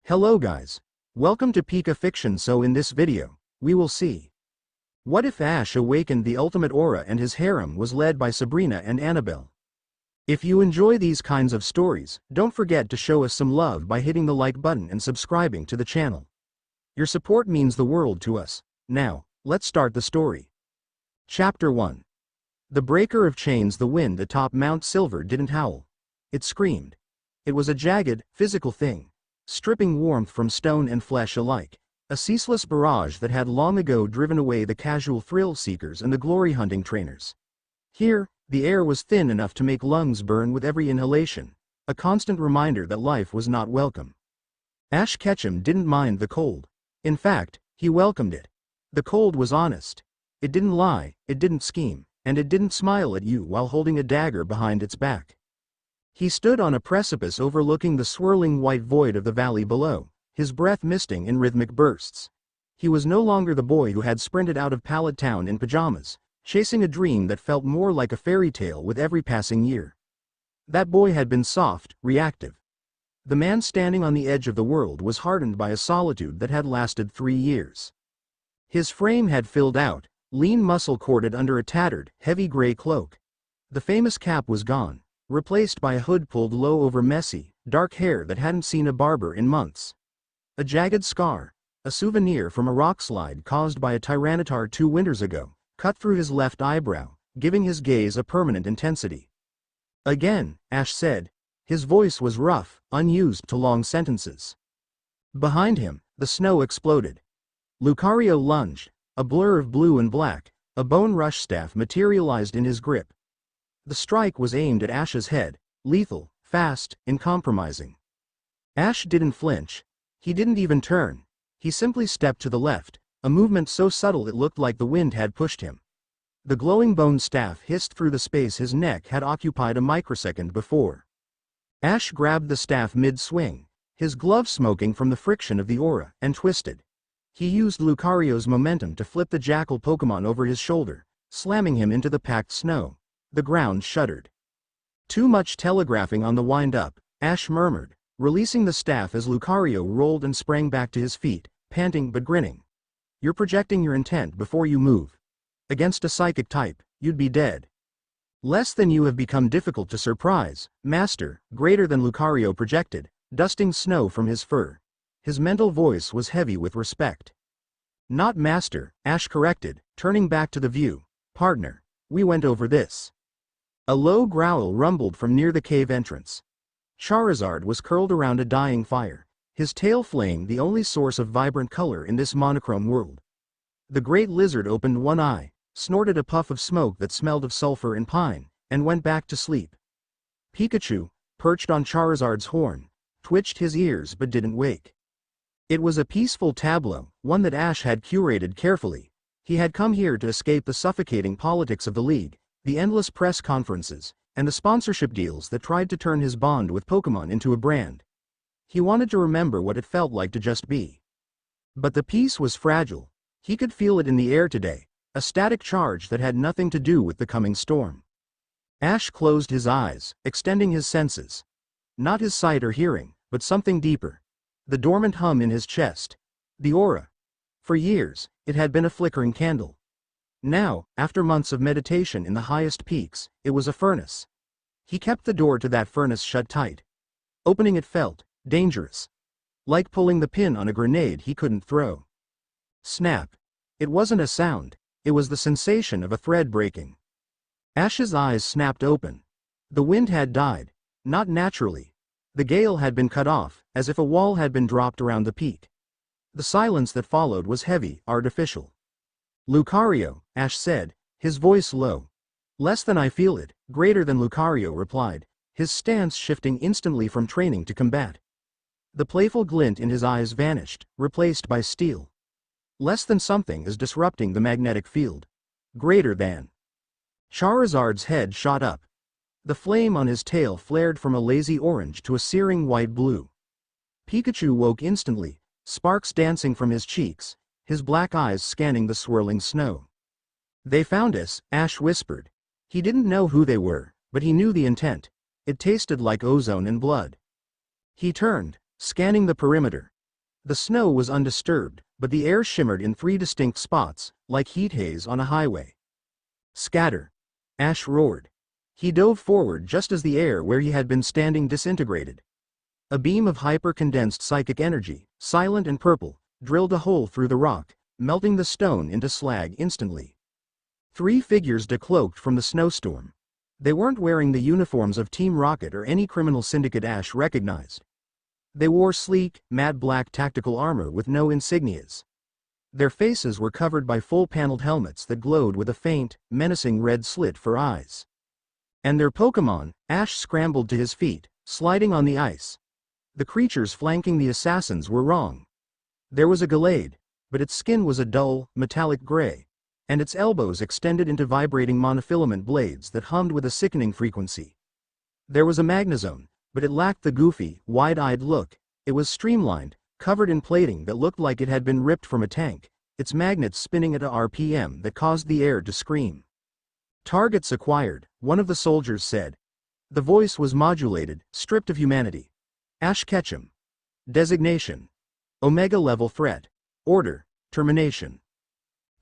Hello guys. Welcome to Pika Fiction. So in this video, we will see what if Ash awakened the ultimate aura and his harem was led by Sabrina and Anabel. If you enjoy these kinds of stories, don't forget to show us some love by hitting the like button and subscribing to the channel. Your support means the world to us. Now, let's start the story. Chapter 1. The breaker of chains. The wind atop Mount Silver didn't howl. It screamed. It was a jagged, physical thing, stripping warmth from stone and flesh alike, a ceaseless barrage that had long ago driven away the casual thrill-seekers and the glory-hunting trainers. Here, the air was thin enough to make lungs burn with every inhalation, a constant reminder that life was not welcome. Ash Ketchum didn't mind the cold. In fact, he welcomed it. The cold was honest. It didn't lie, it didn't scheme, and it didn't smile at you while holding a dagger behind its back. He stood on a precipice overlooking the swirling white void of the valley below, his breath misting in rhythmic bursts. He was no longer the boy who had sprinted out of Pallet Town in pajamas, chasing a dream that felt more like a fairy tale with every passing year. That boy had been soft, reactive. The man standing on the edge of the world was hardened by a solitude that had lasted 3 years. His frame had filled out, lean muscle corded under a tattered, heavy gray cloak. The famous cap was gone, replaced by a hood pulled low over messy, dark hair that hadn't seen a barber in months. A jagged scar, a souvenir from a rock slide caused by a Tyranitar 2 winters ago, cut through his left eyebrow, giving his gaze a permanent intensity. Again, Ash said. His voice was rough, unused to long sentences. Behind him, the snow exploded. Lucario lunged, a blur of blue and black, a bone rush staff materialized in his grip. The strike was aimed at Ash's head, lethal, fast, uncompromising. Ash didn't flinch. He didn't even turn. He simply stepped to the left, a movement so subtle it looked like the wind had pushed him. The glowing bone staff hissed through the space his neck had occupied a microsecond before. Ash grabbed the staff mid-swing, his glove smoking from the friction of the aura, and twisted. He used Lucario's momentum to flip the jackal Pokemon over his shoulder, slamming him into the packed snow. The ground shuddered. Too much telegraphing on the wind-up, Ash murmured, releasing the staff as Lucario rolled and sprang back to his feet, panting but grinning. You're projecting your intent before you move. Against a psychic type, you'd be dead. Less than you have become difficult to surprise, Master, greater than Lucario projected, dusting snow from his fur. His mental voice was heavy with respect. Not Master, Ash corrected, turning back to the view. Partner, we went over this. A low growl rumbled from near the cave entrance. Charizard was curled around a dying fire, his tail flame the only source of vibrant color in this monochrome world. The great lizard opened one eye, snorted a puff of smoke that smelled of sulfur and pine, and went back to sleep. Pikachu, perched on Charizard's horn, twitched his ears but didn't wake. It was a peaceful tableau, one that Ash had curated carefully. He had come here to escape the suffocating politics of the league, the endless press conferences, and the sponsorship deals that tried to turn his bond with Pokemon into a brand. He wanted to remember what it felt like to just be. But the peace was fragile. He could feel it in the air today, a static charge that had nothing to do with the coming storm. Ash closed his eyes, extending his senses. Not his sight or hearing, but something deeper. The dormant hum in his chest. The aura. For years, it had been a flickering candle. Now, after months of meditation in the highest peaks, it was a furnace. He kept the door to that furnace shut tight. Opening it felt dangerous. Like pulling the pin on a grenade he couldn't throw. Snap. It wasn't a sound, it was the sensation of a thread breaking. Ash's eyes snapped open. The wind had died, not naturally. The gale had been cut off, as if a wall had been dropped around the peak. The silence that followed was heavy, artificial. Lucario, Ash said, his voice low. Less than I feel it, greater than Lucario replied, his stance shifting instantly from training to combat. The playful glint in his eyes vanished, replaced by steel. Less than something is disrupting the magnetic field. Greater than. Charizard's head shot up. The flame on his tail flared from a lazy orange to a searing white blue. Pikachu woke instantly, sparks dancing from his cheeks, his black eyes scanning the swirling snow. They found us, Ash whispered. He didn't know who they were, but he knew the intent. It tasted like ozone and blood. He turned, scanning the perimeter, The snow was undisturbed, but the air shimmered in 3 distinct spots, like heat haze on a highway. Scatter! Ash roared. He dove forward just as the air where he had been standing disintegrated. A beam of hyper-condensed psychic energy, silent and purple, drilled a hole through the rock, melting the stone into slag instantly. 3 figures decloaked from the snowstorm. They weren't wearing the uniforms of Team Rocket or any criminal syndicate Ash recognized. They wore sleek, matte black tactical armor with no insignias. Their faces were covered by full-paneled helmets that glowed with a faint, menacing red slit for eyes. And their Pokémon. Ash scrambled to his feet, sliding on the ice. The creatures flanking the assassins were wrong. There was a Gallade, but its skin was a dull, metallic gray, and its elbows extended into vibrating monofilament blades that hummed with a sickening frequency. There was a Magnezone, but it lacked the goofy, wide-eyed look. It was streamlined, covered in plating that looked like it had been ripped from a tank, its magnets spinning at a RPM that caused the air to scream. "Targets acquired," one of the soldiers said. The voice was modulated, stripped of humanity. Ash Ketchum. Designation: Omega-level threat. Order: termination.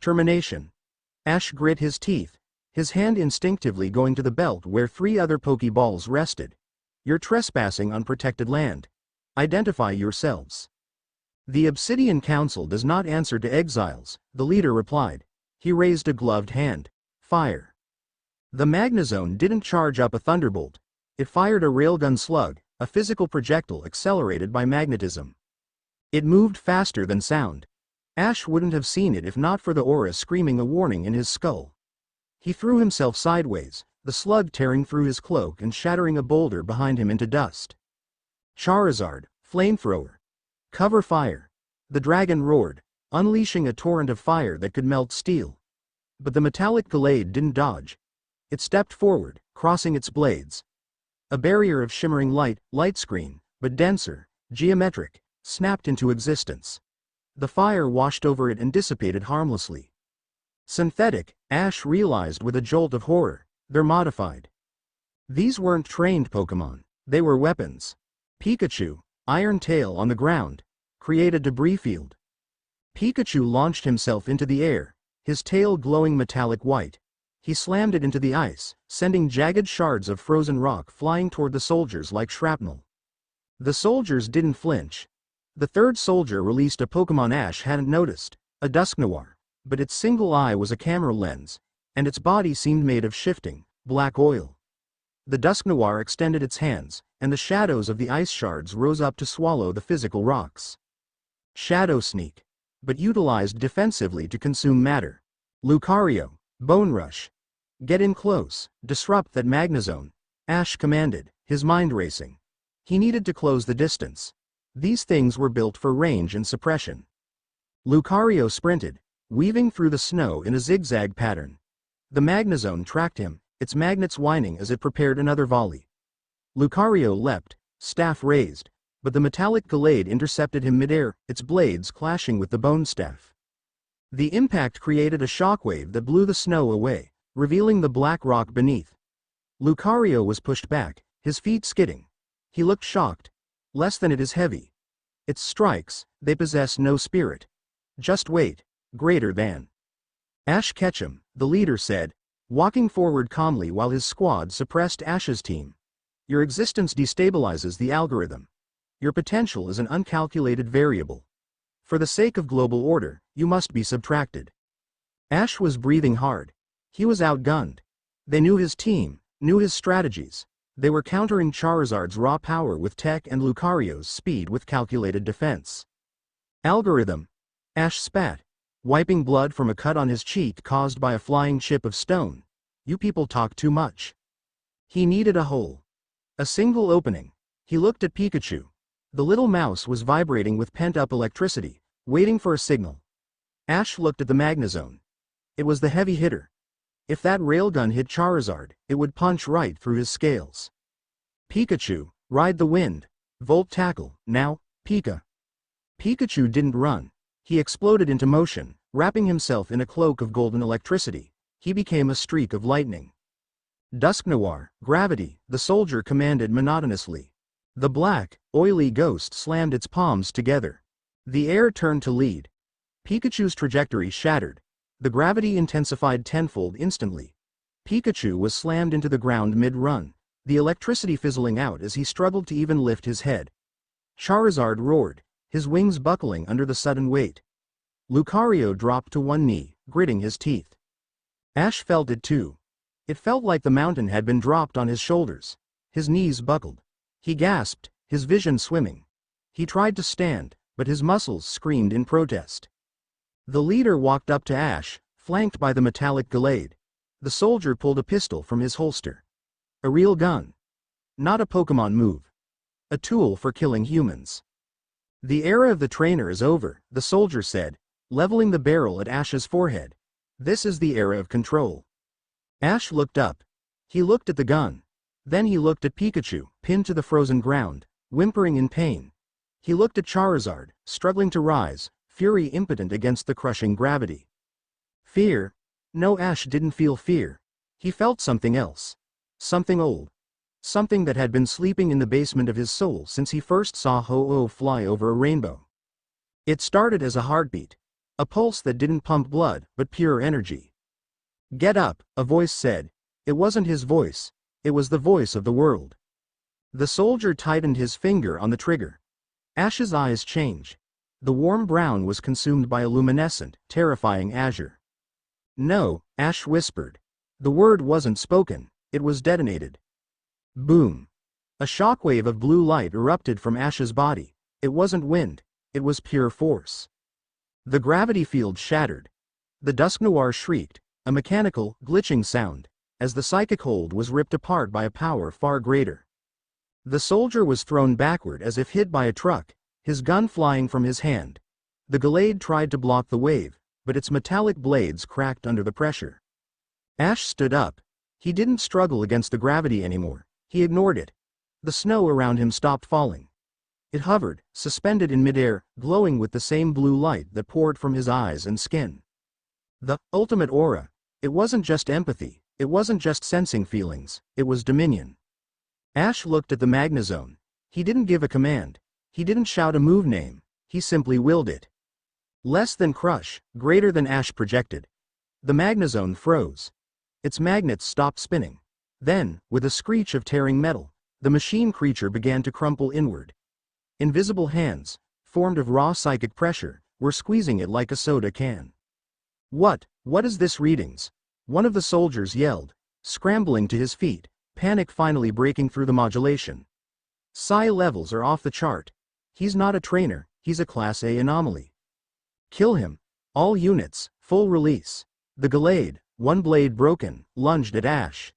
Termination. Ash grit his teeth, his hand instinctively going to the belt where 3 other Pokeballs rested. "You're trespassing on protected land. Identify yourselves." "The Obsidian Council does not answer to exiles," the leader replied. He raised a gloved hand. "Fire." The Magnezone didn't charge up a thunderbolt. It fired a railgun slug, a physical projectile accelerated by magnetism. It moved faster than sound. Ash wouldn't have seen it if not for the aura screaming a warning in his skull. He threw himself sideways, the slug tearing through his cloak and shattering a boulder behind him into dust. "Charizard, flamethrower. Cover fire." The dragon roared, unleashing a torrent of fire that could melt steel. But the metallic Gallade didn't dodge. It stepped forward, crossing its blades. A barrier of shimmering light screen, but denser, geometric, snapped into existence. The fire washed over it and dissipated harmlessly. Synthetic, Ash realized with a jolt of horror. They're modified. These weren't trained Pokémon, they were weapons. Pikachu, Iron Tail on the ground, create a debris field. Pikachu launched himself into the air, his tail glowing metallic white. He slammed it into the ice, sending jagged shards of frozen rock flying toward the soldiers like shrapnel. The soldiers didn't flinch. The 3rd soldier released a Pokémon Ash hadn't noticed, a Dusknoir, but its single eye was a camera lens, and its body seemed made of shifting, black oil. The Dusknoir extended its hands, and the shadows of the ice shards rose up to swallow the physical rocks. Shadow Sneak, but utilized defensively to consume matter. Lucario, Bone Rush. Get in close, disrupt that Magnezone, Ash commanded, his mind racing. He needed to close the distance. These things were built for range and suppression. Lucario sprinted, weaving through the snow in a zigzag pattern. The Magnezone tracked him, its magnets whining as it prepared another volley. Lucario leapt, staff raised, but the metallic Gallade intercepted him midair, its blades clashing with the bone staff. The impact created a shockwave that blew the snow away, revealing the black rock beneath. Lucario was pushed back, his feet skidding. He looked shocked. Less than it is heavy. Its strikes, they possess no spirit. Just weight, greater than. Ash Ketchum, the leader said, walking forward calmly while his squad suppressed Ash's team. Your existence destabilizes the algorithm. Your potential is an uncalculated variable. For the sake of global order, you must be subtracted. Ash was breathing hard. He was outgunned. They knew his team, knew his strategies. They were countering Charizard's raw power with tech and Lucario's speed with calculated defense. Algorithm. Ash spat, wiping blood from a cut on his cheek caused by a flying chip of stone. You people talk too much. He needed a hole. A single opening. He looked at Pikachu. The little mouse was vibrating with pent-up electricity, waiting for a signal. Ash looked at the Magnezone. It was the heavy hitter. If that railgun hit Charizard, it would punch right through his scales. Pikachu, ride the wind. Volt tackle, now, Pika. Pikachu didn't run. He exploded into motion, wrapping himself in a cloak of golden electricity. He became a streak of lightning. Dusknoir, gravity, the soldier commanded monotonously. The black, oily ghost slammed its palms together. The air turned to lead. Pikachu's trajectory shattered. The gravity intensified tenfold instantly. Pikachu was slammed into the ground mid-run, the electricity fizzling out as he struggled to even lift his head. Charizard roared, his wings buckling under the sudden weight. Lucario dropped to one knee, gritting his teeth. Ash felt it too. It felt like the mountain had been dropped on his shoulders. His knees buckled. He gasped, his vision swimming. He tried to stand, but his muscles screamed in protest. The leader walked up to Ash, flanked by the metallic Gallade. The soldier pulled a pistol from his holster. A real gun. Not a Pokemon move. A tool for killing humans. The era of the trainer is over, the soldier said, leveling the barrel at Ash's forehead. This is the era of control. Ash looked up. He looked at the gun. Then he looked at Pikachu, pinned to the frozen ground, whimpering in pain. He looked at Charizard, struggling to rise, fury impotent against the crushing gravity. Fear? No, Ash didn't feel fear. He felt something else. Something old. Something that had been sleeping in the basement of his soul since he first saw Ho-Oh fly over a rainbow. It started as a heartbeat. A pulse that didn't pump blood, but pure energy. Get up, a voice said. It wasn't his voice. It was the voice of the world. The soldier tightened his finger on the trigger. Ash's eyes changed. The warm brown was consumed by a luminescent, terrifying azure. No, Ash whispered. The word wasn't spoken, it was detonated. Boom. A shockwave of blue light erupted from Ash's body. It wasn't wind, it was pure force. The gravity field shattered. The Dusknoir shrieked, a mechanical, glitching sound, as the psychic hold was ripped apart by a power far greater. The soldier was thrown backward as if hit by a truck, his gun flying from his hand. The Gallade tried to block the wave, but its metallic blades cracked under the pressure. Ash stood up. He didn't struggle against the gravity anymore, he ignored it. The snow around him stopped falling. It hovered, suspended in midair, glowing with the same blue light that poured from his eyes and skin. The ultimate aura. It wasn't just empathy, it wasn't just sensing feelings, it was dominion. Ash looked at the Magnezone. He didn't give a command. He didn't shout a move name, he simply willed it. Less than crush, greater than Ash projected. The Magnezone froze. Its magnets stopped spinning. Then, with a screech of tearing metal, the machine creature began to crumple inward. Invisible hands, formed of raw psychic pressure, were squeezing it like a soda can. What is this readings? One of the soldiers yelled, scrambling to his feet, panic finally breaking through the modulation. Psi levels are off the chart. He's not a trainer, he's a Class A anomaly. Kill him. All units, full release. The Gallade, one blade broken, lunged at Ash.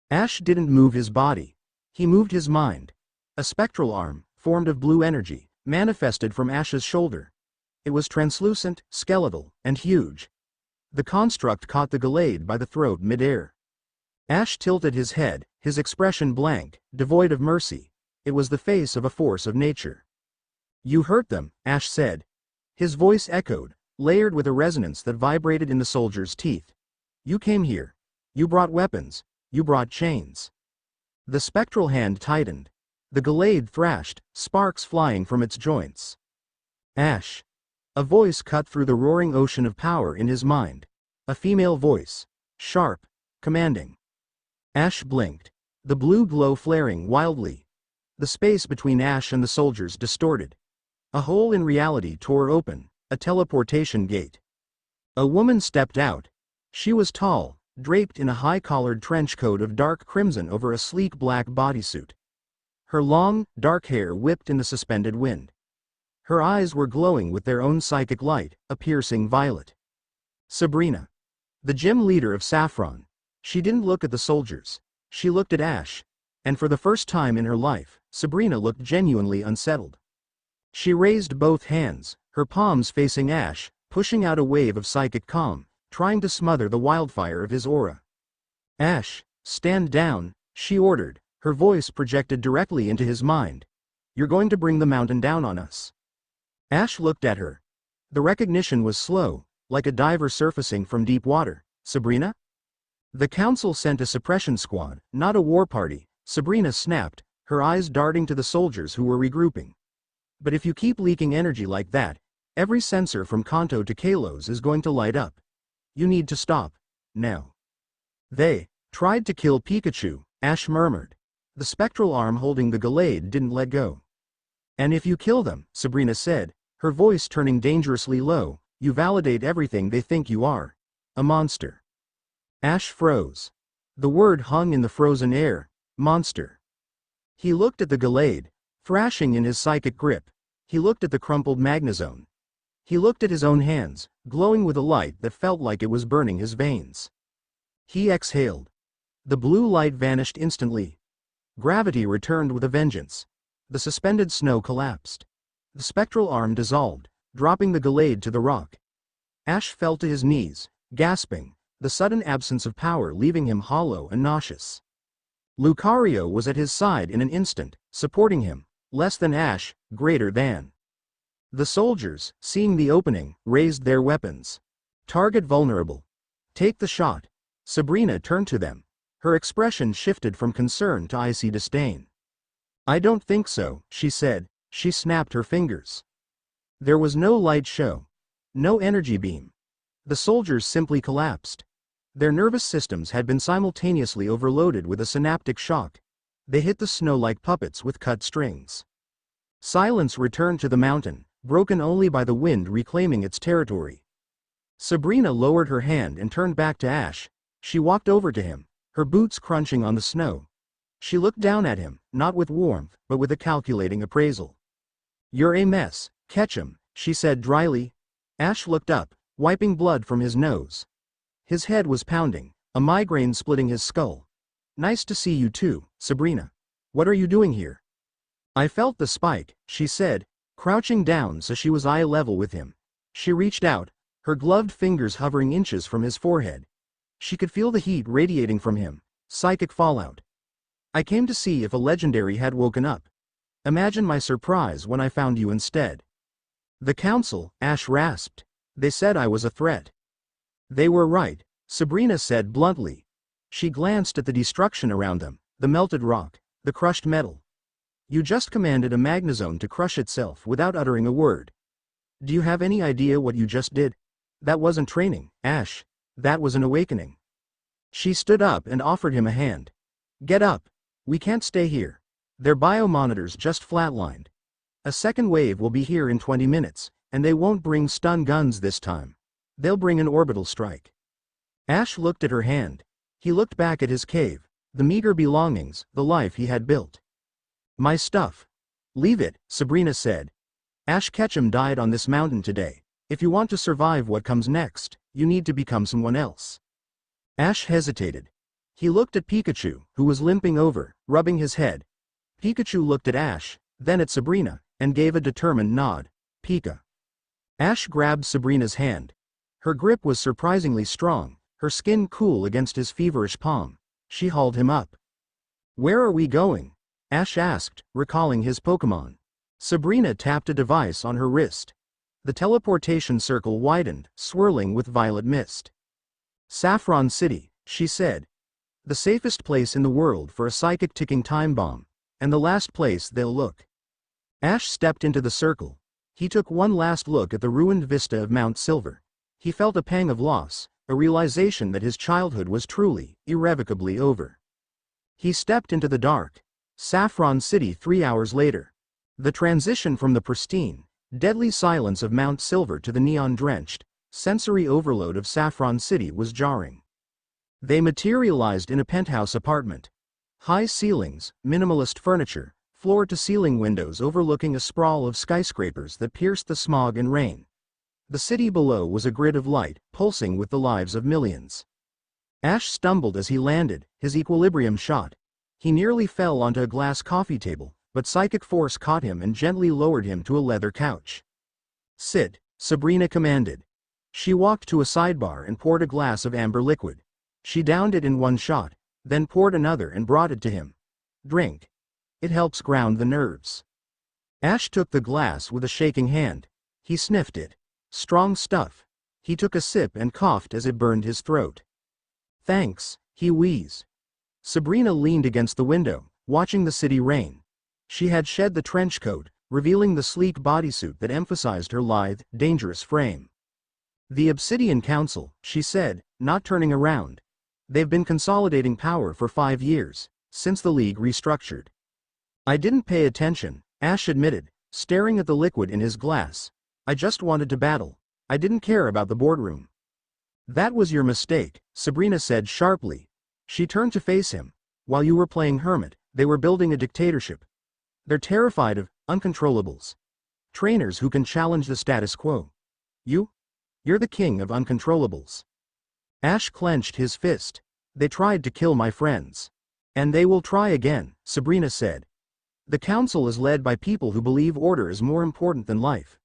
Ash didn't move his body. He moved his mind. A spectral arm, formed of blue energy, manifested from Ash's shoulder. It was translucent, skeletal, and huge. The construct caught the Gallade by the throat mid-air. Ash tilted his head, his expression blank, devoid of mercy. It was the face of a force of nature. You hurt them, Ash said. His voice echoed, layered with a resonance that vibrated in the soldier's teeth. You came here. You brought weapons. You brought chains. The spectral hand tightened. The Gallade thrashed, sparks flying from its joints. Ash. A voice cut through the roaring ocean of power in his mind. A female voice. Sharp. Commanding. Ash blinked. The blue glow flaring wildly. The space between Ash and the soldiers distorted. A hole in reality tore open, a teleportation gate. A woman stepped out. She was tall, draped in a high-collared trench coat of dark crimson over a sleek black bodysuit. Her long, dark hair whipped in the suspended wind. Her eyes were glowing with their own psychic light, a piercing violet. Sabrina. The gym leader of Saffron. She didn't look at the soldiers. She looked at Ash. And for the first time in her life, Sabrina looked genuinely unsettled. She raised both hands, her palms facing Ash, pushing out a wave of psychic calm, trying to smother the wildfire of his aura. Ash, stand down, she ordered, her voice projected directly into his mind. You're going to bring the mountain down on us. Ash looked at her. The recognition was slow, like a diver surfacing from deep water. Sabrina? The council sent a suppression squad, not a war party, Sabrina snapped, her eyes darting to the soldiers who were regrouping. But if you keep leaking energy like that, every sensor from Kanto to Kalos is going to light up. You need to stop. Now. They tried to kill Pikachu, Ash murmured. The spectral arm holding the Gallade didn't let go. And if you kill them, Sabrina said, her voice turning dangerously low, you validate everything they think you are. A monster. Ash froze. The word hung in the frozen air, monster. He looked at the Gallade, thrashing in his psychic grip. He looked at the crumpled Magnezone. He looked at his own hands, glowing with a light that felt like it was burning his veins. He exhaled. The blue light vanished instantly. Gravity returned with a vengeance. The suspended snow collapsed. The spectral arm dissolved, dropping the Gallade to the rock. Ash fell to his knees, gasping, the sudden absence of power leaving him hollow and nauseous. Lucario was at his side in an instant, supporting him, less than Ash, greater than. The soldiers, seeing the opening, raised their weapons. Target vulnerable. Take the shot. Sabrina turned to them. Her expression shifted from concern to icy disdain. I don't think so, she said. She snapped her fingers. There was no light show. No energy beam. The soldiers simply collapsed. Their nervous systems had been simultaneously overloaded with a synaptic shock. They hit the snow like puppets with cut strings. Silence returned to the mountain, broken only by the wind reclaiming its territory. Sabrina lowered her hand and turned back to Ash. She walked over to him, her boots crunching on the snow. She looked down at him, not with warmth, but with a calculating appraisal. You're a mess, Ketchum, she said dryly. Ash looked up, wiping blood from his nose. His head was pounding, a migraine splitting his skull. Nice to see you too, Sabrina. What are you doing here? I felt the spike, she said, crouching down so she was eye level with him. She reached out, her gloved fingers hovering inches from his forehead. She could feel the heat radiating from him, psychic fallout. I came to see if a legendary had woken up. Imagine my surprise when I found you instead. The council, Ash rasped. They said I was a threat. They were right, Sabrina said bluntly. She glanced at the destruction around them, the melted rock, the crushed metal. You just commanded a Magnezone to crush itself without uttering a word. Do you have any idea what you just did? That wasn't training, Ash. That was an awakening. She stood up and offered him a hand. Get up. We can't stay here. Their biomonitors just flatlined. A second wave will be here in 20 minutes, and they won't bring stun guns this time. They'll bring an orbital strike. Ash looked at her hand. He looked back at his cave, the meager belongings, the life he had built. My stuff. Leave it, Sabrina said. Ash Ketchum died on this mountain today. If you want to survive what comes next, you need to become someone else. Ash hesitated. He looked at Pikachu, who was limping over, rubbing his head. Pikachu looked at Ash, then at Sabrina, and gave a determined nod. Pika. Ash grabbed Sabrina's hand. Her grip was surprisingly strong, her skin cool against his feverish palm. She hauled him up. Where are we going? Ash asked, recalling his Pokémon. Sabrina tapped a device on her wrist. The teleportation circle widened, swirling with violet mist. Saffron City, she said. The safest place in the world for a psychic ticking time bomb, and the last place they'll look. Ash stepped into the circle. He took one last look at the ruined vista of Mount Silver. He felt a pang of loss, a realization that his childhood was truly, irrevocably over. He stepped into the dark. Saffron City 3 hours later. The transition from the pristine, deadly silence of Mount Silver to the neon-drenched, sensory overload of Saffron City was jarring. They materialized in a penthouse apartment. High ceilings, minimalist furniture, floor-to-ceiling windows overlooking a sprawl of skyscrapers that pierced the smog and rain. The city below was a grid of light, pulsing with the lives of millions. Ash stumbled as he landed, his equilibrium shot. He nearly fell onto a glass coffee table, but psychic force caught him and gently lowered him to a leather couch. Sit, Sabrina commanded. She walked to a sidebar and poured a glass of amber liquid. She downed it in one shot, then poured another and brought it to him. Drink. It helps ground the nerves. Ash took the glass with a shaking hand. He sniffed it. Strong stuff. He took a sip and coughed as it burned his throat. Thanks, he wheezed. Sabrina leaned against the window, watching the city rain. She had shed the trench coat, revealing the sleek bodysuit that emphasized her lithe, dangerous frame. "The Obsidian Council," she said, not turning around. "They've been consolidating power for 5 years, since the League restructured." "I didn't pay attention," Ash admitted, staring at the liquid in his glass. "I just wanted to battle. I didn't care about the boardroom." "That was your mistake," Sabrina said sharply. She turned to face him. "While you were playing hermit, they were building a dictatorship. They're terrified of uncontrollables. Trainers who can challenge the status quo. You're the king of uncontrollables." Ash clenched his fist. "They tried to kill my friends. And they will try again," Sabrina said. "The council is led by people who believe order is more important than life.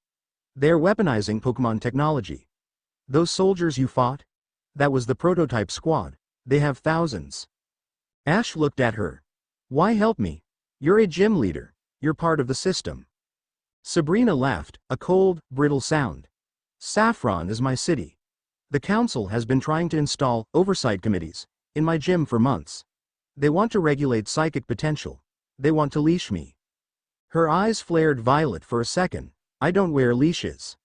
They're weaponizing Pokemon technology. Those soldiers you fought? That was the prototype squad. They have thousands." Ash looked at her. "Why help me? You're a gym leader. You're part of the system." Sabrina laughed, a cold, brittle sound. "Saffron is my city. The council has been trying to install oversight committees in my gym for months. They want to regulate psychic potential. They want to leash me." Her eyes flared violet for a second. "I don't wear leashes."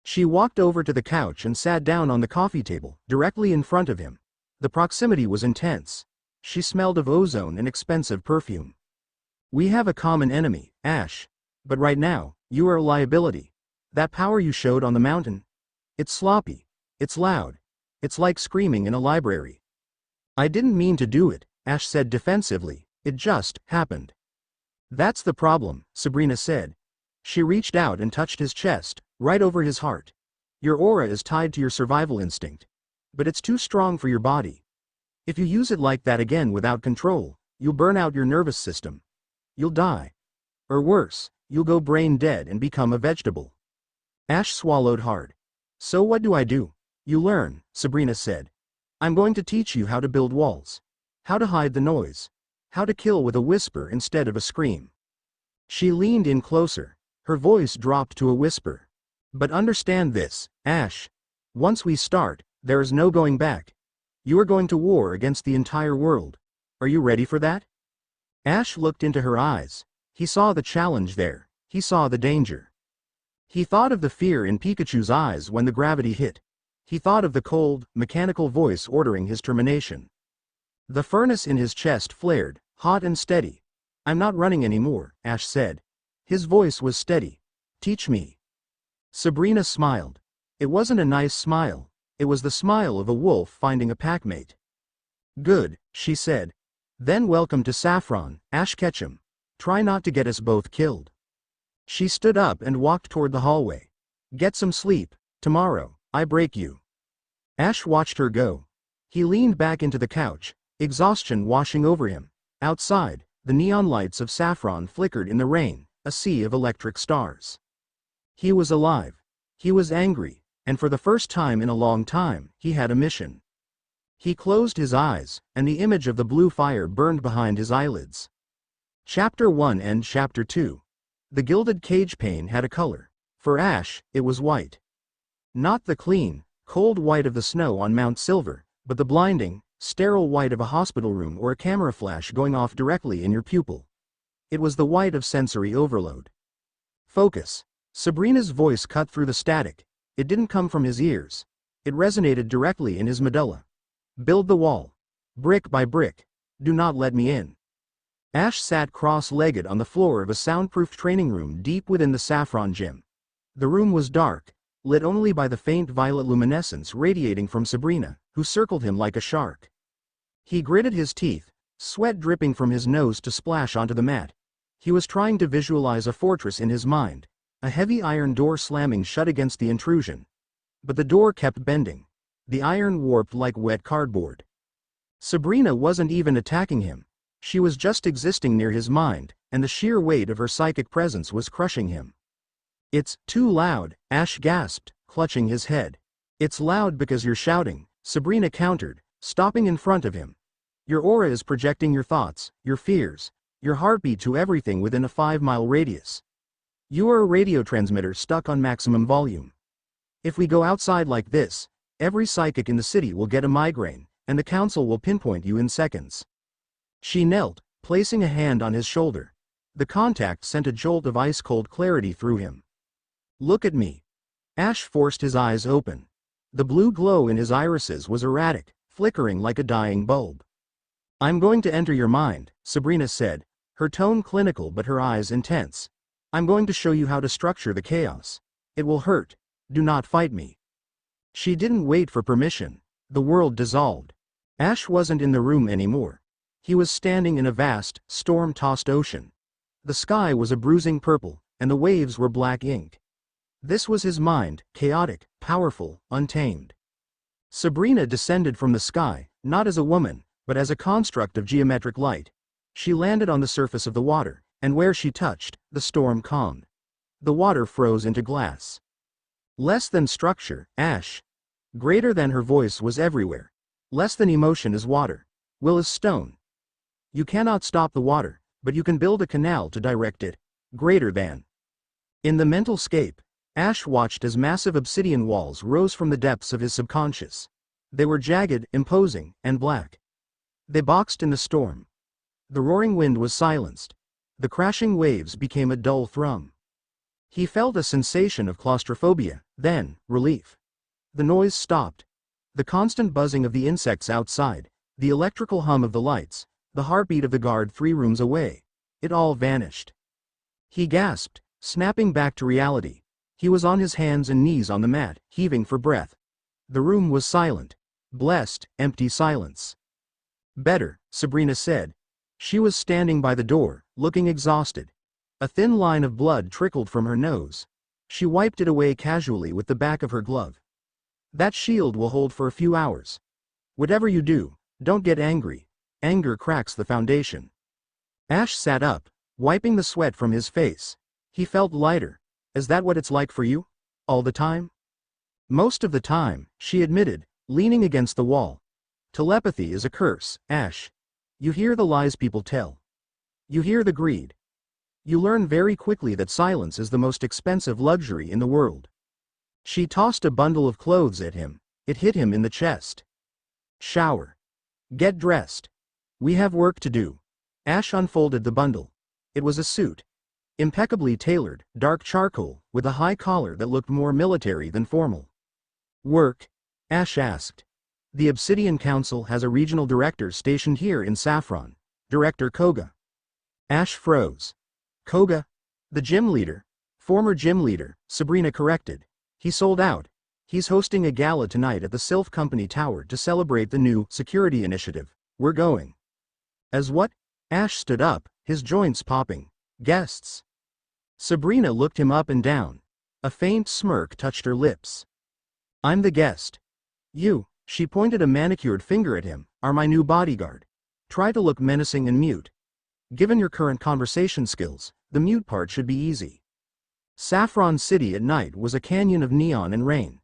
She walked over to the couch and sat down on the coffee table, directly in front of him. The proximity was intense. She smelled of ozone and expensive perfume. "We have a common enemy, Ash. But right now, you are a liability. That power you showed on the mountain? It's sloppy. It's loud. It's like screaming in a library." "I didn't mean to do it," Ash said defensively. "It just happened." "That's the problem," Sabrina said. She reached out and touched his chest, right over his heart. "Your aura is tied to your survival instinct. But it's too strong for your body. If you use it like that again without control, you'll burn out your nervous system. You'll die. Or worse, you'll go brain dead and become a vegetable." Ash swallowed hard. "So what do I do?" "You learn," Sabrina said. "I'm going to teach you how to build walls. How to hide the noise. How to kill with a whisper instead of a scream." She leaned in closer. Her voice dropped to a whisper. "But understand this, Ash. Once we start, there is no going back. You are going to war against the entire world. Are you ready for that?" Ash looked into her eyes. He saw the challenge there. He saw the danger. He thought of the fear in Pikachu's eyes when the gravity hit. He thought of the cold, mechanical voice ordering his termination. The furnace in his chest flared, hot and steady. "I'm not running anymore," Ash said. His voice was steady. "Teach me." Sabrina smiled. It wasn't a nice smile. It was the smile of a wolf finding a packmate. "Good," she said. "Then welcome to Saffron, Ash Ketchum. Try not to get us both killed." She stood up and walked toward the hallway. "Get some sleep. Tomorrow, I break you." Ash watched her go. He leaned back into the couch, exhaustion washing over him. Outside, the neon lights of Saffron flickered in the rain, a sea of electric stars. He was alive. He was angry, and for the first time in a long time, he had a mission. He closed his eyes, and the image of the blue fire burned behind his eyelids. Chapter 1 and Chapter 2. The gilded cage pane had a color. For Ash, it was white. Not the clean, cold white of the snow on Mount Silver, but the blinding, sterile white of a hospital room or a camera flash going off directly in your pupil. It was the white of sensory overload. "Focus." Sabrina's voice cut through the static. It didn't come from his ears. It resonated directly in his medulla. "Build the wall. Brick by brick. Do not let me in." Ash sat cross-legged on the floor of a soundproof training room deep within the Saffron gym. The room was dark, lit only by the faint violet luminescence radiating from Sabrina, who circled him like a shark. He gritted his teeth, sweat dripping from his nose to splash onto the mat. He was trying to visualize a fortress in his mind, a heavy iron door slamming shut against the intrusion. But the door kept bending. The iron warped like wet cardboard. Sabrina wasn't even attacking him. She was just existing near his mind, and the sheer weight of her psychic presence was crushing him. "It's too loud," Ash gasped, clutching his head. "It's loud because you're shouting," Sabrina countered, stopping in front of him. "Your aura is projecting your thoughts, your fears, your heartbeat to everything within a 5-mile radius. You are a radio transmitter stuck on maximum volume. If we go outside like this, every psychic in the city will get a migraine, and the council will pinpoint you in seconds." She knelt, placing a hand on his shoulder. The contact sent a jolt of ice-cold clarity through him. "Look at me." Ash forced his eyes open. The blue glow in his irises was erratic, flickering like a dying bulb. "I'm going to enter your mind," Sabrina said, her tone clinical but her eyes intense. "I'm going to show you how to structure the chaos. It will hurt. Do not fight me." She didn't wait for permission. The world dissolved. Ash wasn't in the room anymore. He was standing in a vast, storm-tossed ocean. The sky was a bruising purple, and the waves were black ink. This was his mind, chaotic, powerful, untamed. Sabrina descended from the sky, not as a woman, but as a construct of geometric light. She landed on the surface of the water, and where she touched, the storm calmed. The water froze into glass. Less than structure, ash. Greater than her voice was everywhere. Less than emotion is water. Will is stone. You cannot stop the water, but you can build a canal to direct it. Greater than. In the mental scape, Ash watched as massive obsidian walls rose from the depths of his subconscious. They were jagged, imposing, and black. They boxed in the storm. The roaring wind was silenced. The crashing waves became a dull thrum. He felt a sensation of claustrophobia, then, relief. The noise stopped. The constant buzzing of the insects outside, the electrical hum of the lights, the heartbeat of the guard 3 rooms away. It all vanished. He gasped, snapping back to reality. He was on his hands and knees on the mat, heaving for breath. The room was silent. Blessed, empty silence. "Better," Sabrina said. She was standing by the door, looking exhausted. A thin line of blood trickled from her nose. She wiped it away casually with the back of her glove. "That shield will hold for a few hours. Whatever you do, don't get angry. Anger cracks the foundation." Ash sat up, wiping the sweat from his face. He felt lighter. "Is that what it's like for you? All the time?" "Most of the time," she admitted, leaning against the wall. "Telepathy is a curse, Ash. You hear the lies people tell. You hear the greed. You learn very quickly that silence is the most expensive luxury in the world." She tossed a bundle of clothes at him. It hit him in the chest. "Shower. Get dressed. We have work to do." Ash unfolded the bundle. It was a suit. Impeccably tailored, dark charcoal, with a high collar that looked more military than formal. "Work?" Ash asked. "The Obsidian Council has a regional director stationed here in Saffron. Director Koga." Ash froze. "Koga? The gym leader?" "Former gym leader," Sabrina corrected. "He sold out. He's hosting a gala tonight at the Sylph Company Tower to celebrate the new security initiative. We're going." "As what?" Ash stood up, his joints popping. "Guests." Sabrina looked him up and down. A faint smirk touched her lips. "I'm the guest. You," she pointed a manicured finger at him, "are my new bodyguard. Try to look menacing and mute. Given your current conversation skills, the mute part should be easy." Saffron City at night was a canyon of neon and rain.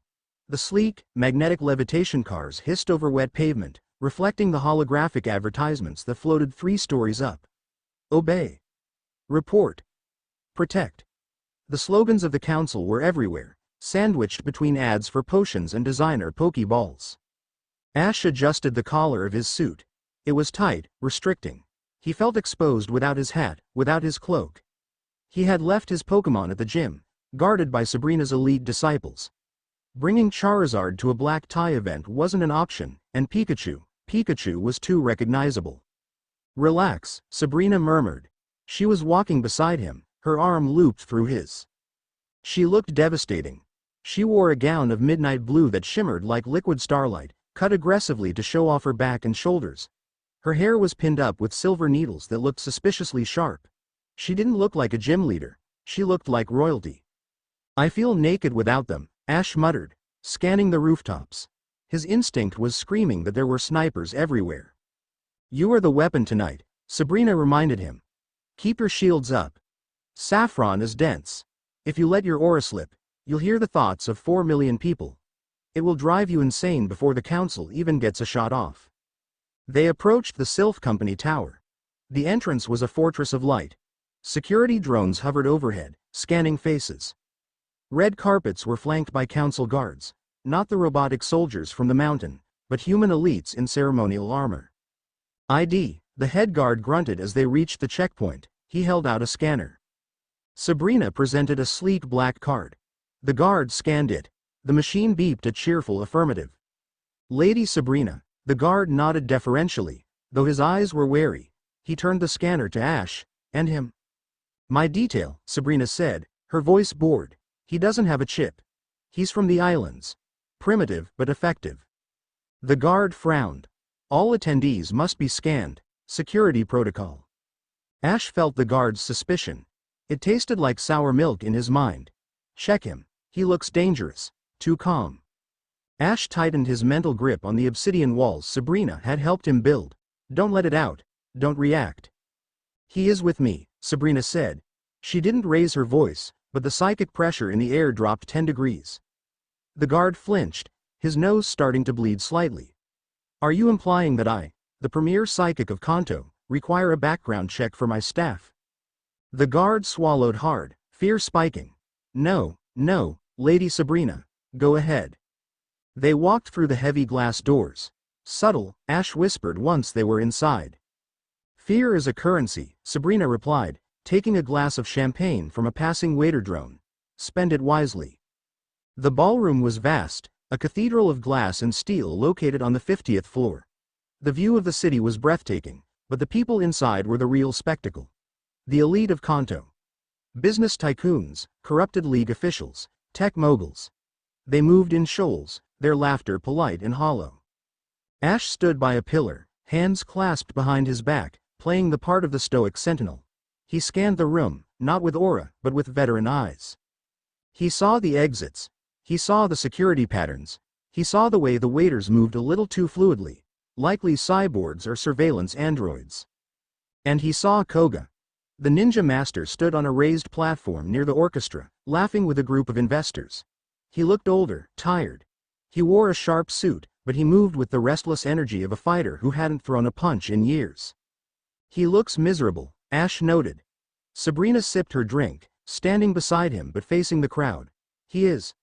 The sleek, magnetic levitation cars hissed over wet pavement, reflecting the holographic advertisements that floated 3 stories up. Obey. Report. Protect. The slogans of the council were everywhere, sandwiched between ads for potions and designer pokeballs. Ash adjusted the collar of his suit. It was tight, restricting. He felt exposed without his hat, without his cloak. He had left his Pokémon at the gym, guarded by Sabrina's elite disciples. Bringing Charizard to a black tie event wasn't an option, and Pikachu was too recognizable. "Relax," Sabrina murmured. She was walking beside him, her arm looped through his. She looked devastating. She wore a gown of midnight blue that shimmered like liquid starlight, cut aggressively to show off her back and shoulders. Her hair was pinned up with silver needles that looked suspiciously sharp. She didn't look like a gym leader. She looked like royalty. "I feel naked without them," Ash muttered, scanning the rooftops. His instinct was screaming that there were snipers everywhere. "You are the weapon tonight," Sabrina reminded him. "Keep your shields up. Saffron is dense. If you let your aura slip, you'll hear the thoughts of 4 million people. It will drive you insane before the council even gets a shot off." They approached the Sylph Company Tower. The entrance was a fortress of light. Security drones hovered overhead, scanning faces. Red carpets were flanked by council guards, not the robotic soldiers from the mountain, but human elites in ceremonial armor. "ID," the head guard grunted as they reached the checkpoint. He held out a scanner. Sabrina presented a sleek black card. The guard scanned it. The machine beeped a cheerful affirmative. Lady Sabrina. The guard nodded deferentially, though his eyes were wary. He turned the scanner to Ash, and him. My detail, Sabrina said, her voice bored. He doesn't have a chip. He's from the islands. Primitive but effective. The guard frowned. All attendees must be scanned. Security protocol. Ash felt the guard's suspicion. It tasted like sour milk in his mind. Check him. He looks dangerous. Too calm. Ash tightened his mental grip on the obsidian walls Sabrina had helped him build. Don't let it out. Don't react. He is with me, Sabrina said. She didn't raise her voice, but the psychic pressure in the air dropped 10 degrees. The guard flinched, his nose starting to bleed slightly. Are you implying that I, the premier psychic of Kanto, require a background check for my staff? The guard swallowed hard, fear spiking. No, no, Lady Sabrina, go ahead. They walked through the heavy glass doors. Subtle, Ash whispered once they were inside. Fear is a currency, Sabrina replied, taking a glass of champagne from a passing waiter drone. Spend it wisely. The ballroom was vast, a cathedral of glass and steel located on the 50th floor. The view of the city was breathtaking, but the people inside were the real spectacle. The elite of Kanto. Business tycoons, corrupted league officials, tech moguls. They moved in shoals, their laughter polite and hollow. Ash stood by a pillar, hands clasped behind his back, playing the part of the stoic sentinel. He scanned the room, not with aura, but with veteran eyes. He saw the exits. He saw the security patterns. He saw the way the waiters moved a little too fluidly, likely cyborgs or surveillance androids. And he saw Koga. The ninja master stood on a raised platform near the orchestra, laughing with a group of investors. He looked older, tired. He wore a sharp suit, but he moved with the restless energy of a fighter who hadn't thrown a punch in years. He looks miserable, Ash noted. Sabrina sipped her drink, standing beside him but facing the crowd. He is.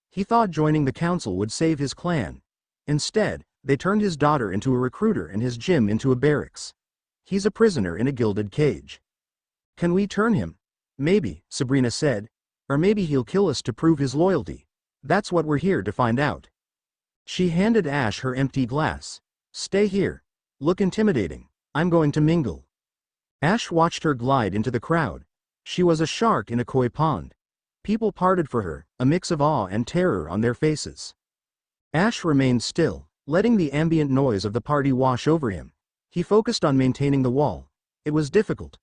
He thought joining the council would save his clan. Instead, they turned his daughter into a recruiter and his gym into a barracks. He's a prisoner in a gilded cage. Can we turn him? Maybe, Sabrina said. Or maybe he'll kill us to prove his loyalty. That's what we're here to find out. She handed Ash her empty glass. Stay here. Look intimidating. I'm going to mingle. Ash watched her glide into the crowd. She was a shark in a koi pond. People parted for her, a mix of awe and terror on their faces. Ash remained still, letting the ambient noise of the party wash over him. He focused on maintaining the wall. It was difficult.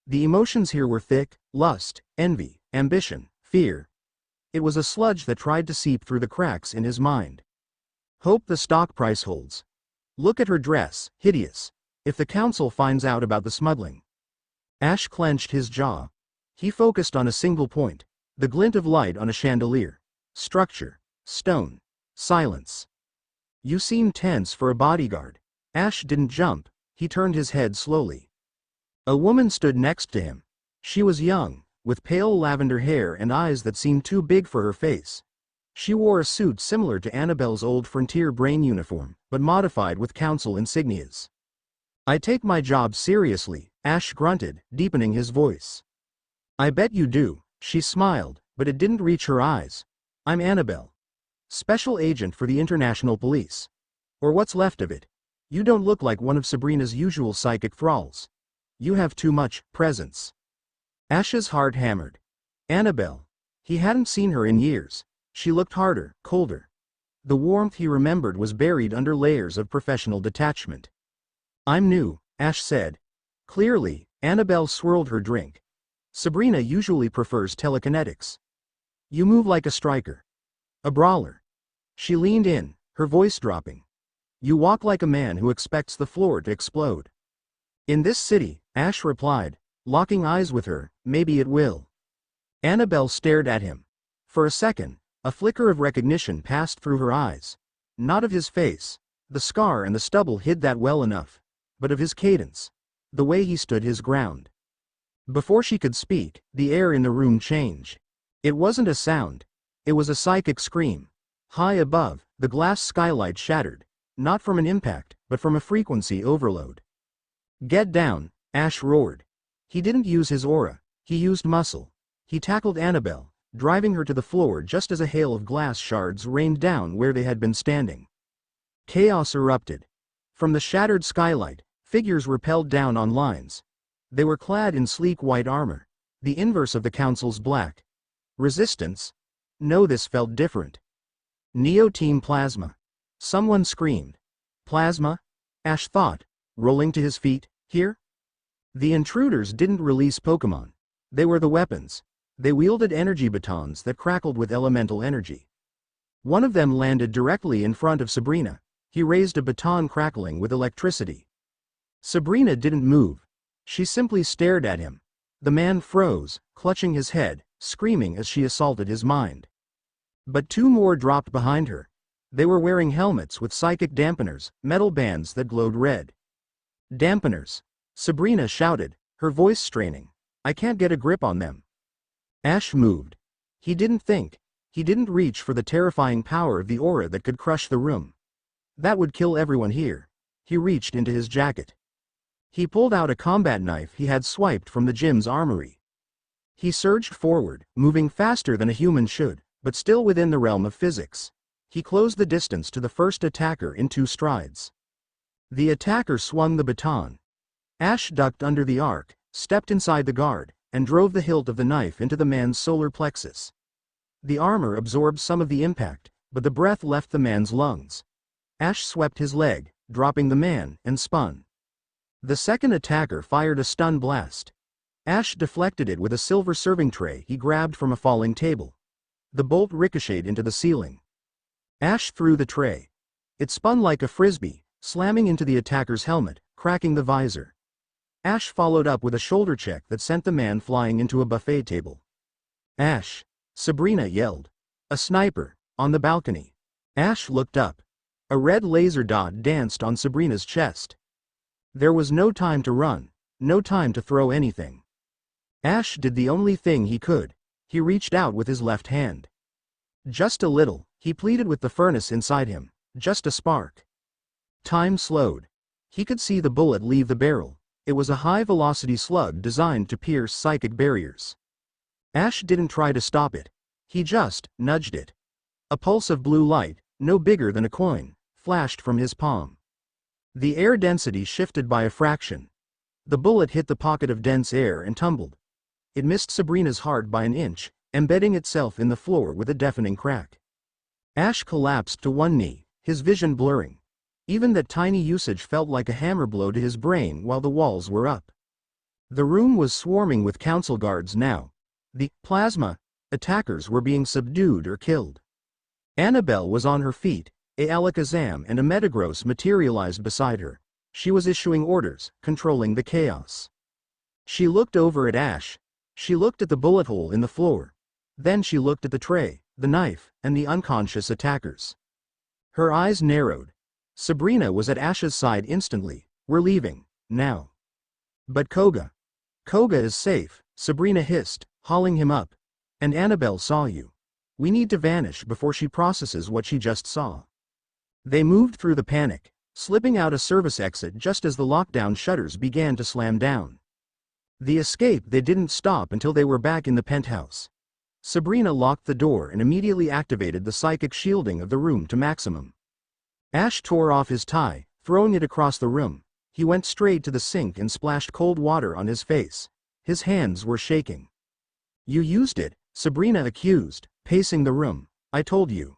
The emotions here were thick: lust, envy, ambition, fear. It was a sludge that tried to seep through the cracks in his mind. Hope the stock price holds. Look at her dress, hideous. If the council finds out about the smuggling. Ash clenched his jaw. He focused on a single point, the glint of light on a chandelier. Structure, stone, silence. You seem tense for a bodyguard. Ash didn't jump, he turned his head slowly. A woman stood next to him. She was young, with pale lavender hair and eyes that seemed too big for her face. She wore a suit similar to Anabel's old Frontier Brain uniform, but modified with council insignias. I take my job seriously, Ash grunted, deepening his voice. I bet you do, she smiled, but it didn't reach her eyes. I'm Anabel. Special agent for the International Police. Or what's left of it. You don't look like one of Sabrina's usual psychic thralls. You have too much presence. Ash's heart hammered. Anabel. He hadn't seen her in years. She looked harder, colder. The warmth he remembered was buried under layers of professional detachment. I'm new, Ash said. Clearly, Anabel swirled her drink. Sabrina usually prefers telekinetics. You move like a striker. A brawler. She leaned in, her voice dropping. You walk like a man who expects the floor to explode. In this city, Ash replied, locking eyes with her, maybe it will. Anabel stared at him. For a second, a flicker of recognition passed through her eyes. Not of his face. The scar and the stubble hid that well enough. But of his cadence. The way he stood his ground. Before she could speak, the air in the room changed. It wasn't a sound. It was a psychic scream. High above, the glass skylight shattered. Not from an impact, but from a frequency overload. Get down, Ash roared. He didn't use his aura, he used muscle. He tackled Anabel, driving her to the floor just as a hail of glass shards rained down where they had been standing. Chaos erupted. From the shattered skylight, figures rappelled down on lines. They were clad in sleek white armor, the inverse of the Council's black. Resistance? No, this felt different. Neo Team Plasma. Someone screamed. Plasma? Ash thought, rolling to his feet. Here? The intruders didn't release Pokémon. They were the weapons. They wielded energy batons that crackled with elemental energy. One of them landed directly in front of Sabrina. He raised a baton crackling with electricity. Sabrina didn't move. She simply stared at him. The man froze, clutching his head, screaming as she assaulted his mind. But two more dropped behind her. They were wearing helmets with psychic dampeners, metal bands that glowed red. Dampeners. Sabrina shouted, her voice straining. I can't get a grip on them. Ash moved. He didn't think. He didn't reach for the terrifying power of the aura that could crush the room. That would kill everyone here. He reached into his jacket. He pulled out a combat knife he had swiped from the gym's armory. He surged forward, moving faster than a human should, but still within the realm of physics. He closed the distance to the first attacker in 2 strides. The attacker swung the baton. Ash ducked under the arc, stepped inside the guard, and drove the hilt of the knife into the man's solar plexus. The armor absorbed some of the impact, but the breath left the man's lungs. Ash swept his leg, dropping the man, and spun. The second attacker fired a stun blast. Ash deflected it with a silver serving tray he grabbed from a falling table. The bolt ricocheted into the ceiling. Ash threw the tray. It spun like a frisbee, slamming into the attacker's helmet, cracking the visor. Ash followed up with a shoulder check that sent the man flying into a buffet table. Ash! Sabrina yelled. A sniper, on the balcony. Ash looked up. A red laser dot danced on Sabrina's chest. There was no time to run, no time to throw anything. Ash did the only thing he could. He reached out with his left hand. Just a little, he pleaded with the furnace inside him, just a spark. Time slowed. He could see the bullet leave the barrel. It was a high-velocity slug designed to pierce psychic barriers. Ash didn't try to stop it. He just nudged it. A pulse of blue light, no bigger than a coin, flashed from his palm. The air density shifted by a fraction. The bullet hit the pocket of dense air and tumbled. It missed Sabrina's heart by an inch, embedding itself in the floor with a deafening crack. Ash collapsed to one knee, his vision blurring. Even that tiny usage felt like a hammer blow to his brain while the walls were up. The room was swarming with council guards now. The plasma attackers were being subdued or killed. Anabel was on her feet. Alakazam and a Metagross materialized beside her. She was issuing orders, controlling the chaos. She looked over at Ash. She looked at the bullet hole in the floor. Then she looked at the tray, the knife, and the unconscious attackers. Her eyes narrowed. Sabrina was at Ash's side instantly. We're leaving, now. But Koga. Koga is safe, Sabrina hissed, hauling him up. And Anabel saw you. We need to vanish before she processes what she just saw. They moved through the panic, slipping out a service exit just as the lockdown shutters began to slam down. The escape they didn't stop until they were back in the penthouse. Sabrina locked the door and immediately activated the psychic shielding of the room to maximum. Ash tore off his tie, throwing it across the room. He went straight to the sink and splashed cold water on his face. His hands were shaking. You used it, Sabrina accused, pacing the room. I told you.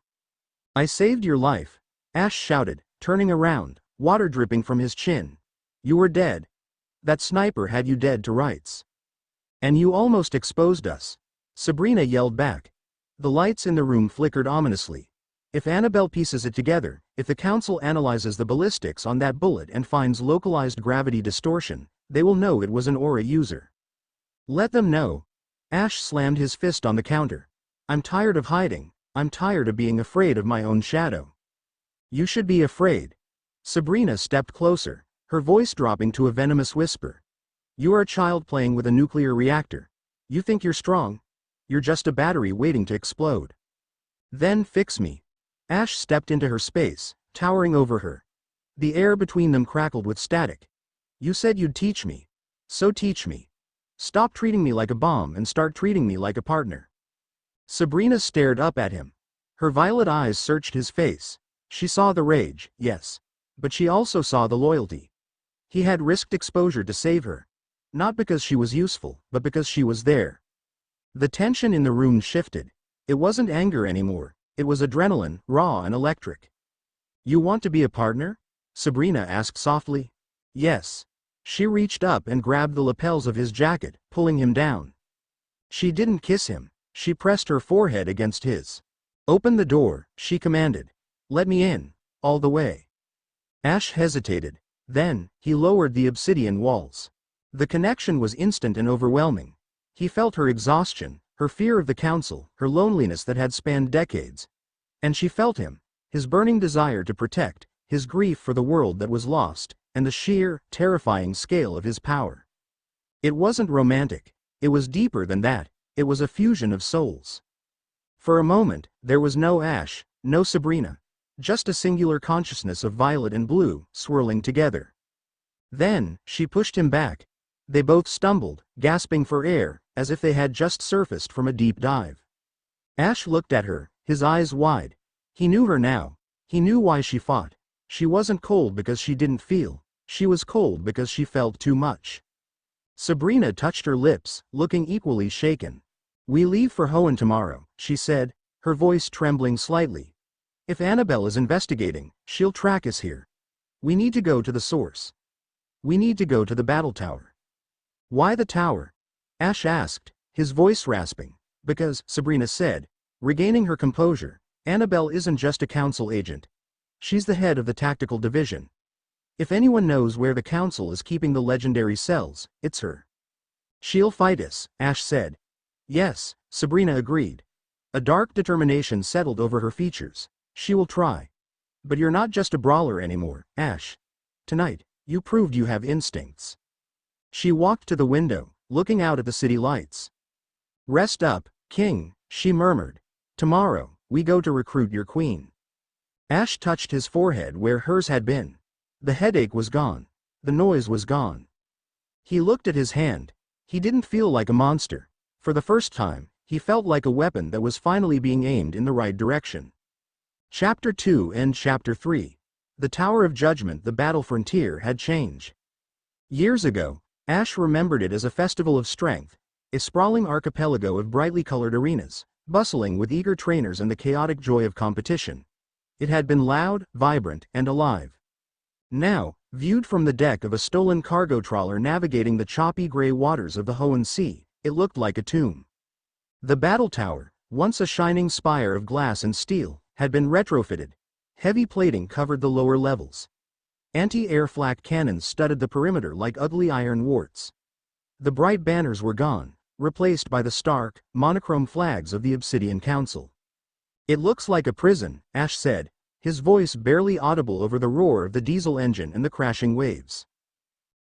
I saved your life. Ash shouted, turning around, water dripping from his chin. You were dead. That sniper had you dead to rights. And you almost exposed us. Sabrina yelled back. The lights in the room flickered ominously. If Anabel pieces it together, if the council analyzes the ballistics on that bullet and finds localized gravity distortion, they will know it was an aura user. Let them know. Ash slammed his fist on the counter. I'm tired of hiding. I'm tired of being afraid of my own shadow. You should be afraid. Sabrina stepped closer, her voice dropping to a venomous whisper. You are a child playing with a nuclear reactor. You think you're strong? You're just a battery waiting to explode. Then fix me. Ash stepped into her space, towering over her. The air between them crackled with static. You said you'd teach me. So teach me. Stop treating me like a bomb and start treating me like a partner. Sabrina stared up at him. Her violet eyes searched his face. She saw the rage, yes. But she also saw the loyalty. He had risked exposure to save her. Not because she was useful, but because she was there. The tension in the room shifted. It wasn't anger anymore. It was adrenaline, raw and electric. You want to be a partner? Sabrina asked softly. Yes. She reached up and grabbed the lapels of his jacket, pulling him down. She didn't kiss him. She pressed her forehead against his. Open the door, she commanded. Let me in, all the way. Ash hesitated. Then, he lowered the obsidian walls. The connection was instant and overwhelming. He felt her exhaustion, her fear of the council, her loneliness that had spanned decades. And she felt him, his burning desire to protect, his grief for the world that was lost, and the sheer, terrifying scale of his power. It wasn't romantic. It was deeper than that. It was a fusion of souls. For a moment, there was no Ash, no Sabrina. Just a singular consciousness of violet and blue, swirling together. Then, she pushed him back. They both stumbled, gasping for air, as if they had just surfaced from a deep dive. Ash looked at her, his eyes wide. He knew her now. He knew why she fought. She wasn't cold because she didn't feel. She was cold because she felt too much. Sabrina touched her lips, looking equally shaken. We leave for Hoenn tomorrow, she said, her voice trembling slightly. If Anabel is investigating, she'll track us here. We need to go to the source. We need to go to the battle tower. Why the tower? Ash asked, his voice rasping. Because, Sabrina said, regaining her composure, Anabel isn't just a council agent. She's the head of the tactical division. If anyone knows where the council is keeping the legendary cells, it's her. She'll fight us, Ash said. Yes, Sabrina agreed. A dark determination settled over her features. She will try. But you're not just a brawler anymore, Ash. Tonight, you proved you have instincts. She walked to the window, looking out at the city lights. Rest up, King, she murmured. Tomorrow, we go to recruit your queen. Ash touched his forehead where hers had been. The headache was gone. The noise was gone. He looked at his hand. He didn't feel like a monster. For the first time, he felt like a weapon that was finally being aimed in the right direction. Chapter 2 and Chapter 3. The Tower of Judgment. The battle frontier had changed. Years ago, Ash remembered it as a festival of strength, a sprawling archipelago of brightly colored arenas, bustling with eager trainers and the chaotic joy of competition. It had been loud, vibrant, and alive. Now, viewed from the deck of a stolen cargo trawler navigating the choppy gray waters of the Hoenn Sea, it looked like a tomb. The battle tower, once a shining spire of glass and steel, had been retrofitted. Heavy plating covered the lower levels. Anti-air flak cannons studded the perimeter like ugly iron warts. The bright banners were gone, replaced by the stark, monochrome flags of the Obsidian Council. It looks like a prison, Ash said, his voice barely audible over the roar of the diesel engine and the crashing waves.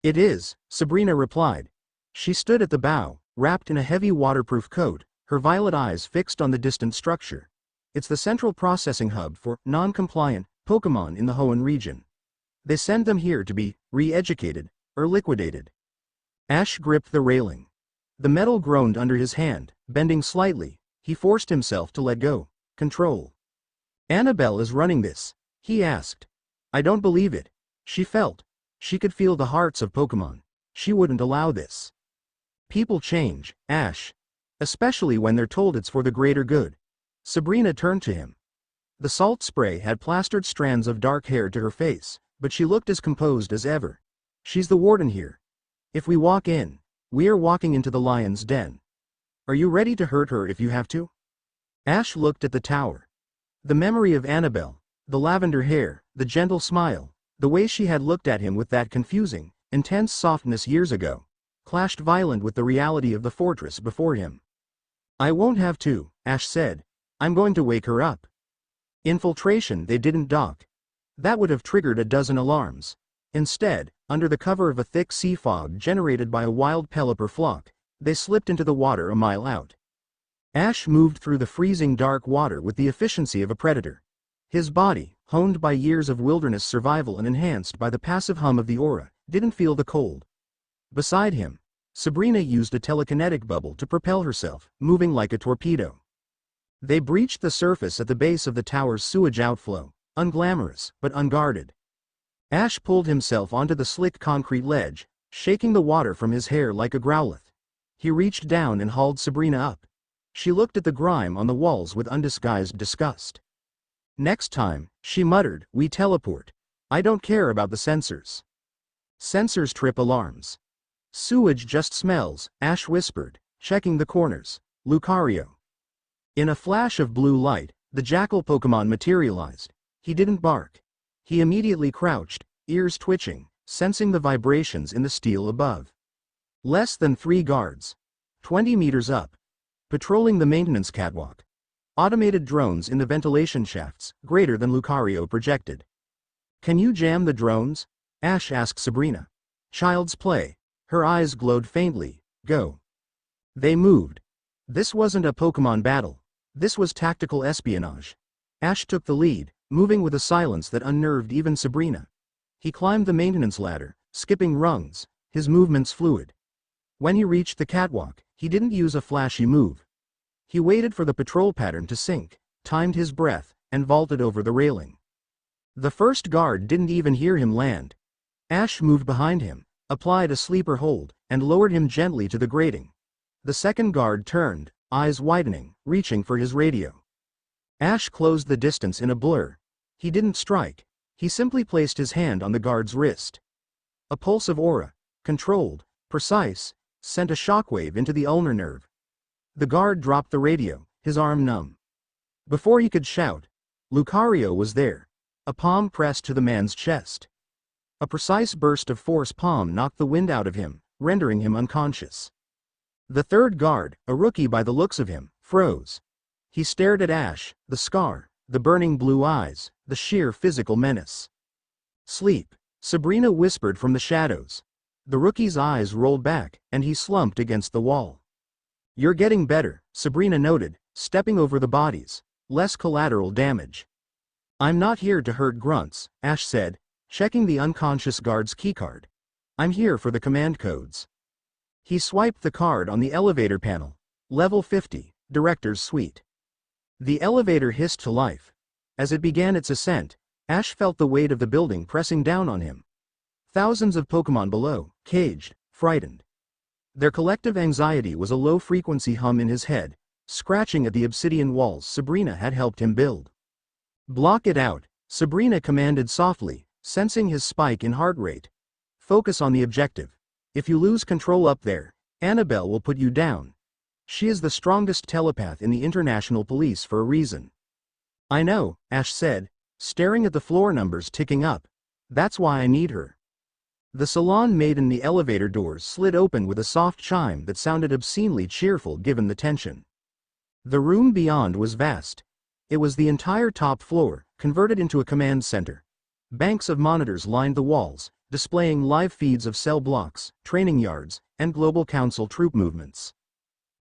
It is, Sabrina replied. She stood at the bow, wrapped in a heavy waterproof coat, her violet eyes fixed on the distant structure. It's the central processing hub for non-compliant Pokémon in the Hoenn region. They send them here to be re-educated or liquidated. Ash gripped the railing. The metal groaned under his hand, bending slightly. He forced himself to let go. Control. Anabel is running this, he asked. I don't believe it. She felt. She could feel the hearts of Pokémon. She wouldn't allow this. People change, Ash. Especially when they're told it's for the greater good. Sabrina turned to him. The salt spray had plastered strands of dark hair to her face, but she looked as composed as ever. She's the warden here. If we walk in, we are walking into the lion's den. Are you ready to hurt her if you have to? Ash looked at the tower. The memory of Anabel, the lavender hair, the gentle smile, the way she had looked at him with that confusing, intense softness years ago, clashed violent with the reality of the fortress before him. I won't have to, Ash said. I'm going to wake her up. Infiltration. They didn't dock. That would have triggered a dozen alarms. Instead, under the cover of a thick sea fog generated by a wild Pelipper flock, they slipped into the water a mile out. Ash moved through the freezing dark water with the efficiency of a predator. His body, honed by years of wilderness survival and enhanced by the passive hum of the aura, didn't feel the cold. Beside him, Sabrina used a telekinetic bubble to propel herself, moving like a torpedo. They breached the surface at the base of the tower's sewage outflow, unglamorous, but unguarded. Ash pulled himself onto the slick concrete ledge, shaking the water from his hair like a growlith. He reached down and hauled Sabrina up. She looked at the grime on the walls with undisguised disgust. Next time, she muttered, we teleport. I don't care about the sensors. Sensors trip alarms. Sewage just smells, Ash whispered, checking the corners. Lucario. In a flash of blue light, the jackal Pokemon materialized. He didn't bark. He immediately crouched, ears twitching, sensing the vibrations in the steel above. Less than 3 guards. 20 meters up. Patrolling the maintenance catwalk. Automated drones in the ventilation shafts, greater than Lucario projected. Can you jam the drones? Ash asked Sabrina. Child's play. Her eyes glowed faintly. Go. They moved. This wasn't a Pokemon battle. This was tactical espionage. Ash took the lead, moving with a silence that unnerved even Sabrina. He climbed the maintenance ladder, skipping rungs, his movements fluid. When he reached the catwalk, he didn't use a flashy move. He waited for the patrol pattern to sync, timed his breath, and vaulted over the railing. The first guard didn't even hear him land. Ash moved behind him, applied a sleeper hold, and lowered him gently to the grating. The second guard turned, eyes widening, reaching for his radio. Ash closed the distance in a blur. He didn't strike. He simply placed his hand on the guard's wrist. A pulse of aura, controlled, precise, sent a shockwave into the ulnar nerve. The guard dropped the radio, his arm numb. Before he could shout, Lucario was there, a palm pressed to the man's chest. A precise burst of force palm knocked the wind out of him, rendering him unconscious. The third guard, a rookie by the looks of him, froze. He stared at Ash, the scar, the burning blue eyes, the sheer physical menace. Sleep, Sabrina whispered from the shadows. The rookie's eyes rolled back, and he slumped against the wall. You're getting better, Sabrina noted, stepping over the bodies. Less collateral damage. I'm not here to hurt grunts, Ash said, checking the unconscious guard's keycard. I'm here for the command codes. He swiped the card on the elevator panel. Level 50, Director's Suite. The elevator hissed to life. As it began its ascent, Ash felt the weight of the building pressing down on him. Thousands of Pokemon below, caged, frightened. Their collective anxiety was a low-frequency hum in his head, scratching at the obsidian walls Sabrina had helped him build. Block it out, Sabrina commanded softly, sensing his spike in heart rate. Focus on the objective. If you lose control up there, Anabel will put you down. She is the strongest telepath in the International Police for a reason. I know, Ash said, staring at the floor numbers ticking up. That's why I need her. The salon made in the elevator doors slid open with a soft chime that sounded obscenely cheerful given the tension. The room beyond was vast. It was the entire top floor, converted into a command center. Banks of monitors lined the walls, displaying live feeds of cell blocks, training yards, and Global Council troop movements.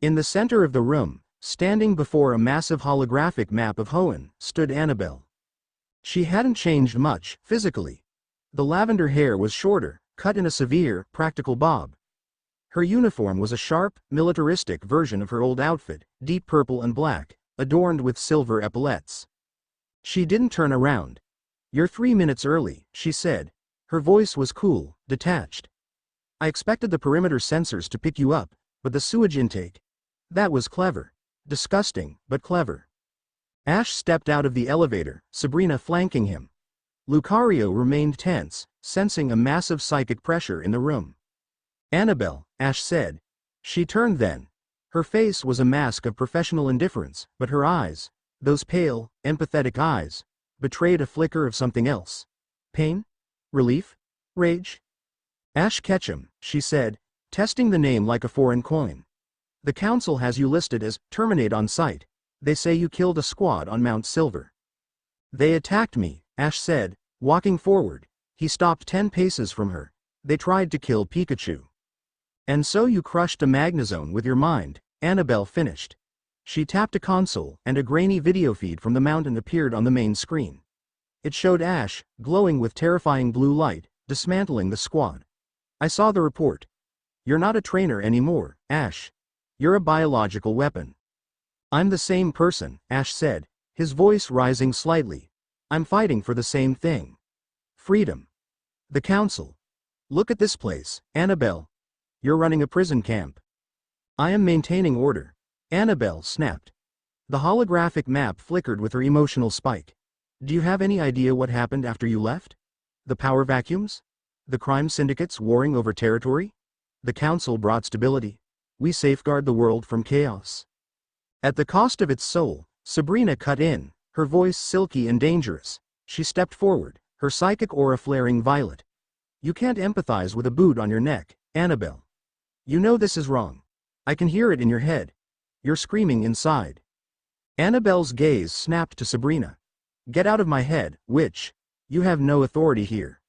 In the center of the room, standing before a massive holographic map of Hoenn, stood Anabel. She hadn't changed much, physically. The lavender hair was shorter, cut in a severe, practical bob. Her uniform was a sharp, militaristic version of her old outfit, deep purple and black, adorned with silver epaulettes. She didn't turn around. You're 3 minutes early, she said. Her voice was cool, detached. I expected the perimeter sensors to pick you up, but the sewage intake. That was clever. Disgusting, but clever. Ash stepped out of the elevator, Sabrina flanking him. Lucario remained tense, sensing a massive psychic pressure in the room. Anabel, Ash said. She turned then. Her face was a mask of professional indifference, but her eyes, those pale, empathetic eyes, betrayed a flicker of something else. Pain? Relief? Rage? Ash Ketchum, she said, testing the name like a foreign coin. The council has you listed as terminate on sight. They say you killed a squad on Mount Silver. They attacked me, Ash said, walking forward. He stopped 10 paces from her. They tried to kill Pikachu. And so you crushed a Magnezone with your mind, Anabel finished. She tapped a console, and a grainy video feed from the mountain appeared on the main screen. It showed Ash, glowing with terrifying blue light, dismantling the squad. I saw the report. You're not a trainer anymore, Ash. You're a biological weapon. I'm the same person, Ash said, his voice rising slightly. I'm fighting for the same thing. Freedom. The council. Look at this place, Anabel. You're running a prison camp. I am maintaining order. Anabel snapped. The holographic map flickered with her emotional spike. Do you have any idea what happened after you left? The power vacuums? The crime syndicates warring over territory? The council brought stability. We safeguard the world from chaos. At the cost of its soul, Sabrina cut in, her voice silky and dangerous. She stepped forward, her psychic aura flaring violet. You can't empathize with a boot on your neck, Anabel. You know this is wrong. I can hear it in your head. You're screaming inside. Annabel's gaze snapped to Sabrina. Get out of my head, witch. You have no authority here.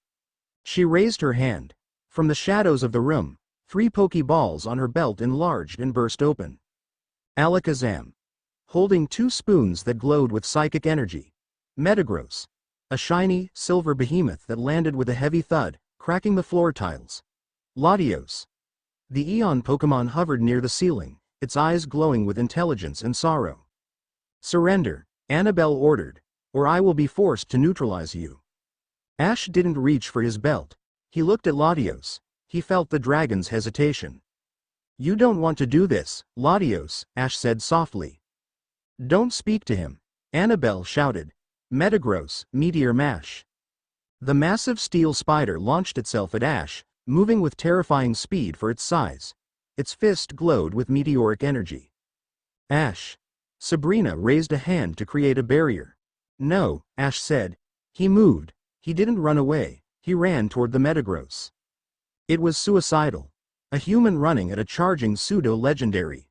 She raised her hand. From the shadows of the room, 3 pokeballs on her belt enlarged and burst open. Alakazam. Holding 2 spoons that glowed with psychic energy. Metagross. A shiny, silver behemoth that landed with a heavy thud, cracking the floor tiles. Latios. The Eon Pokemon hovered near the ceiling, its eyes glowing with intelligence and sorrow. Surrender, Anabel ordered, or I will be forced to neutralize you. Ash didn't reach for his belt. He looked at Latios. He felt the dragon's hesitation. You don't want to do this, Latios, Ash said softly. Don't speak to him, Anabel shouted. Metagross, Meteor Mash. The massive steel spider launched itself at Ash, moving with terrifying speed for its size. Its fist glowed with meteoric energy. Ash. Sabrina raised a hand to create a barrier. No, Ash said. He moved. He didn't run away. He ran toward the Metagross. It was suicidal. A human running at a charging pseudo-legendary.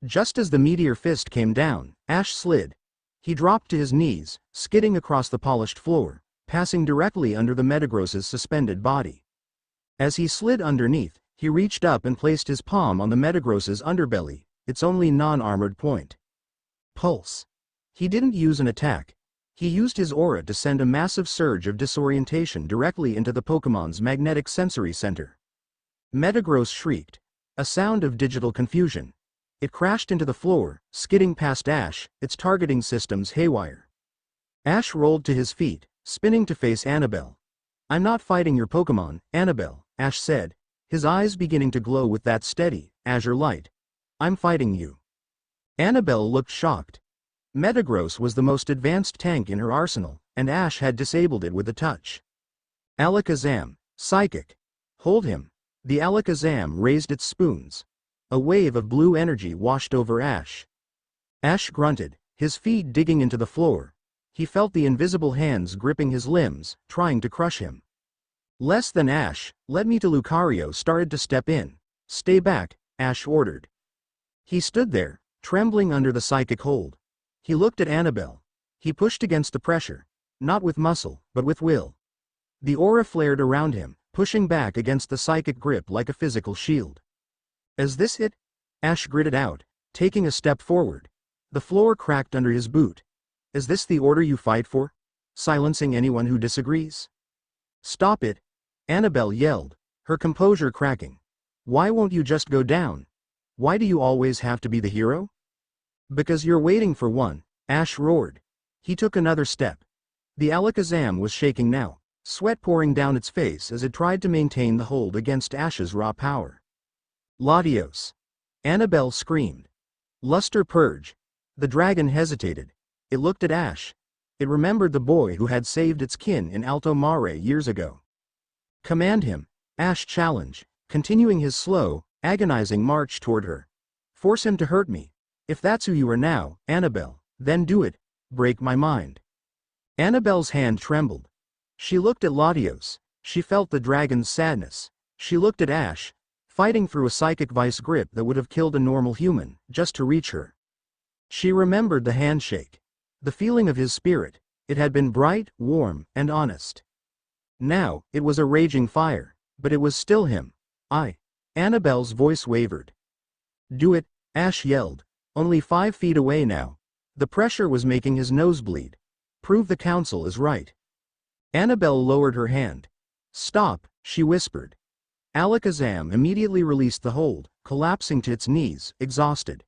Just as the meteor fist came down, Ash slid. He dropped to his knees, skidding across the polished floor, passing directly under the Metagross's suspended body. As he slid underneath, he reached up and placed his palm on the Metagross's underbelly, its only non-armored point. Pulse. He didn't use an attack. He used his aura to send a massive surge of disorientation directly into the Pokemon's magnetic sensory center. Metagross shrieked. A sound of digital confusion. It crashed into the floor, skidding past Ash, its targeting systems haywire. Ash rolled to his feet, spinning to face Anabel. I'm not fighting your Pokemon, Anabel, Ash said, his eyes beginning to glow with that steady, azure light. I'm fighting you. Anabel looked shocked. Metagross was the most advanced tank in her arsenal, and Ash had disabled it with a touch. Alakazam, psychic. Hold him. The Alakazam raised its spoons. A wave of blue energy washed over Ash. Ash grunted, his feet digging into the floor. He felt the invisible hands gripping his limbs, trying to crush him. Less than Ash, Let Me to Lucario started to step in. Stay back, Ash ordered. He stood there, trembling under the psychic hold. He looked at Anabel. He pushed against the pressure, not with muscle, but with will. The aura flared around him, pushing back against the psychic grip like a physical shield. Is this it? Ash gritted out, taking a step forward. The floor cracked under his boot. Is this the order you fight for? Silencing anyone who disagrees? Stop it! Anabel yelled, her composure cracking. Why won't you just go down? Why do you always have to be the hero? Because you're waiting for one, Ash roared. He took another step. The Alakazam was shaking now, sweat pouring down its face as it tried to maintain the hold against Ash's raw power. Latios. Anabel screamed. Luster purge. The dragon hesitated. It looked at Ash. It remembered the boy who had saved its kin in Alto Mare years ago. Command him, Ash challenged, continuing his slow, agonizing march toward her. Force him to hurt me. If that's who you are now, Anabel, then do it. Break my mind. Annabel's hand trembled. She looked at Latios. She felt the dragon's sadness. She looked at Ash, fighting through a psychic vice grip that would have killed a normal human, just to reach her. She remembered the handshake. The feeling of his spirit. It had been bright, warm, and honest. Now, it was a raging fire, but it was still him. Annabel's voice wavered. Do it, Ash yelled. Only 5 feet away now. The pressure was making his nose bleed. Prove the council is right. Anabel lowered her hand. Stop, she whispered. Alakazam immediately released the hold, collapsing to its knees, exhausted.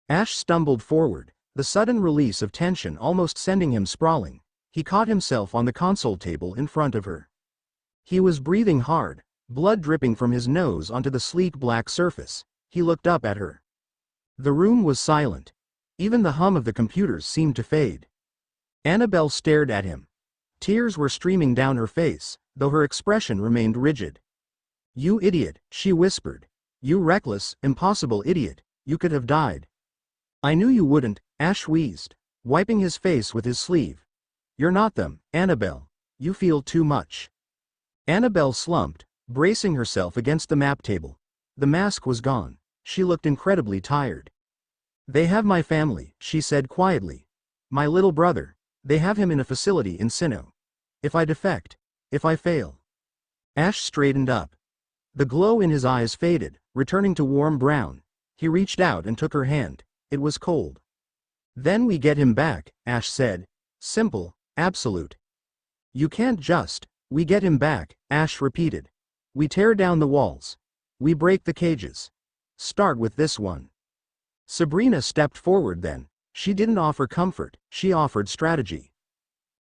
Ash stumbled forward, the sudden release of tension almost sending him sprawling. He caught himself on the console table in front of her. He was breathing hard, blood dripping from his nose onto the sleek black surface. He looked up at her. The room was silent. Even the hum of the computers seemed to fade. Anabel stared at him. Tears were streaming down her face, though her expression remained rigid. "You idiot," she whispered. "You reckless, impossible idiot, you could have died." "I knew you wouldn't," Ash wheezed, wiping his face with his sleeve. "You're not them, Anabel. You feel too much." Anabel slumped, bracing herself against the map table. The mask was gone. She looked incredibly tired. "They have my family," she said quietly. "My little brother. They have him in a facility in Sinnoh. If I defect, if I fail." Ash straightened up. The glow in his eyes faded, returning to warm brown. He reached out and took her hand. It was cold. "Then we get him back," Ash said. "Simple, absolute." "You can't just, we get him back," Ash repeated. "We tear down the walls. We break the cages. Start with this one." Sabrina stepped forward then. She didn't offer comfort, she offered strategy.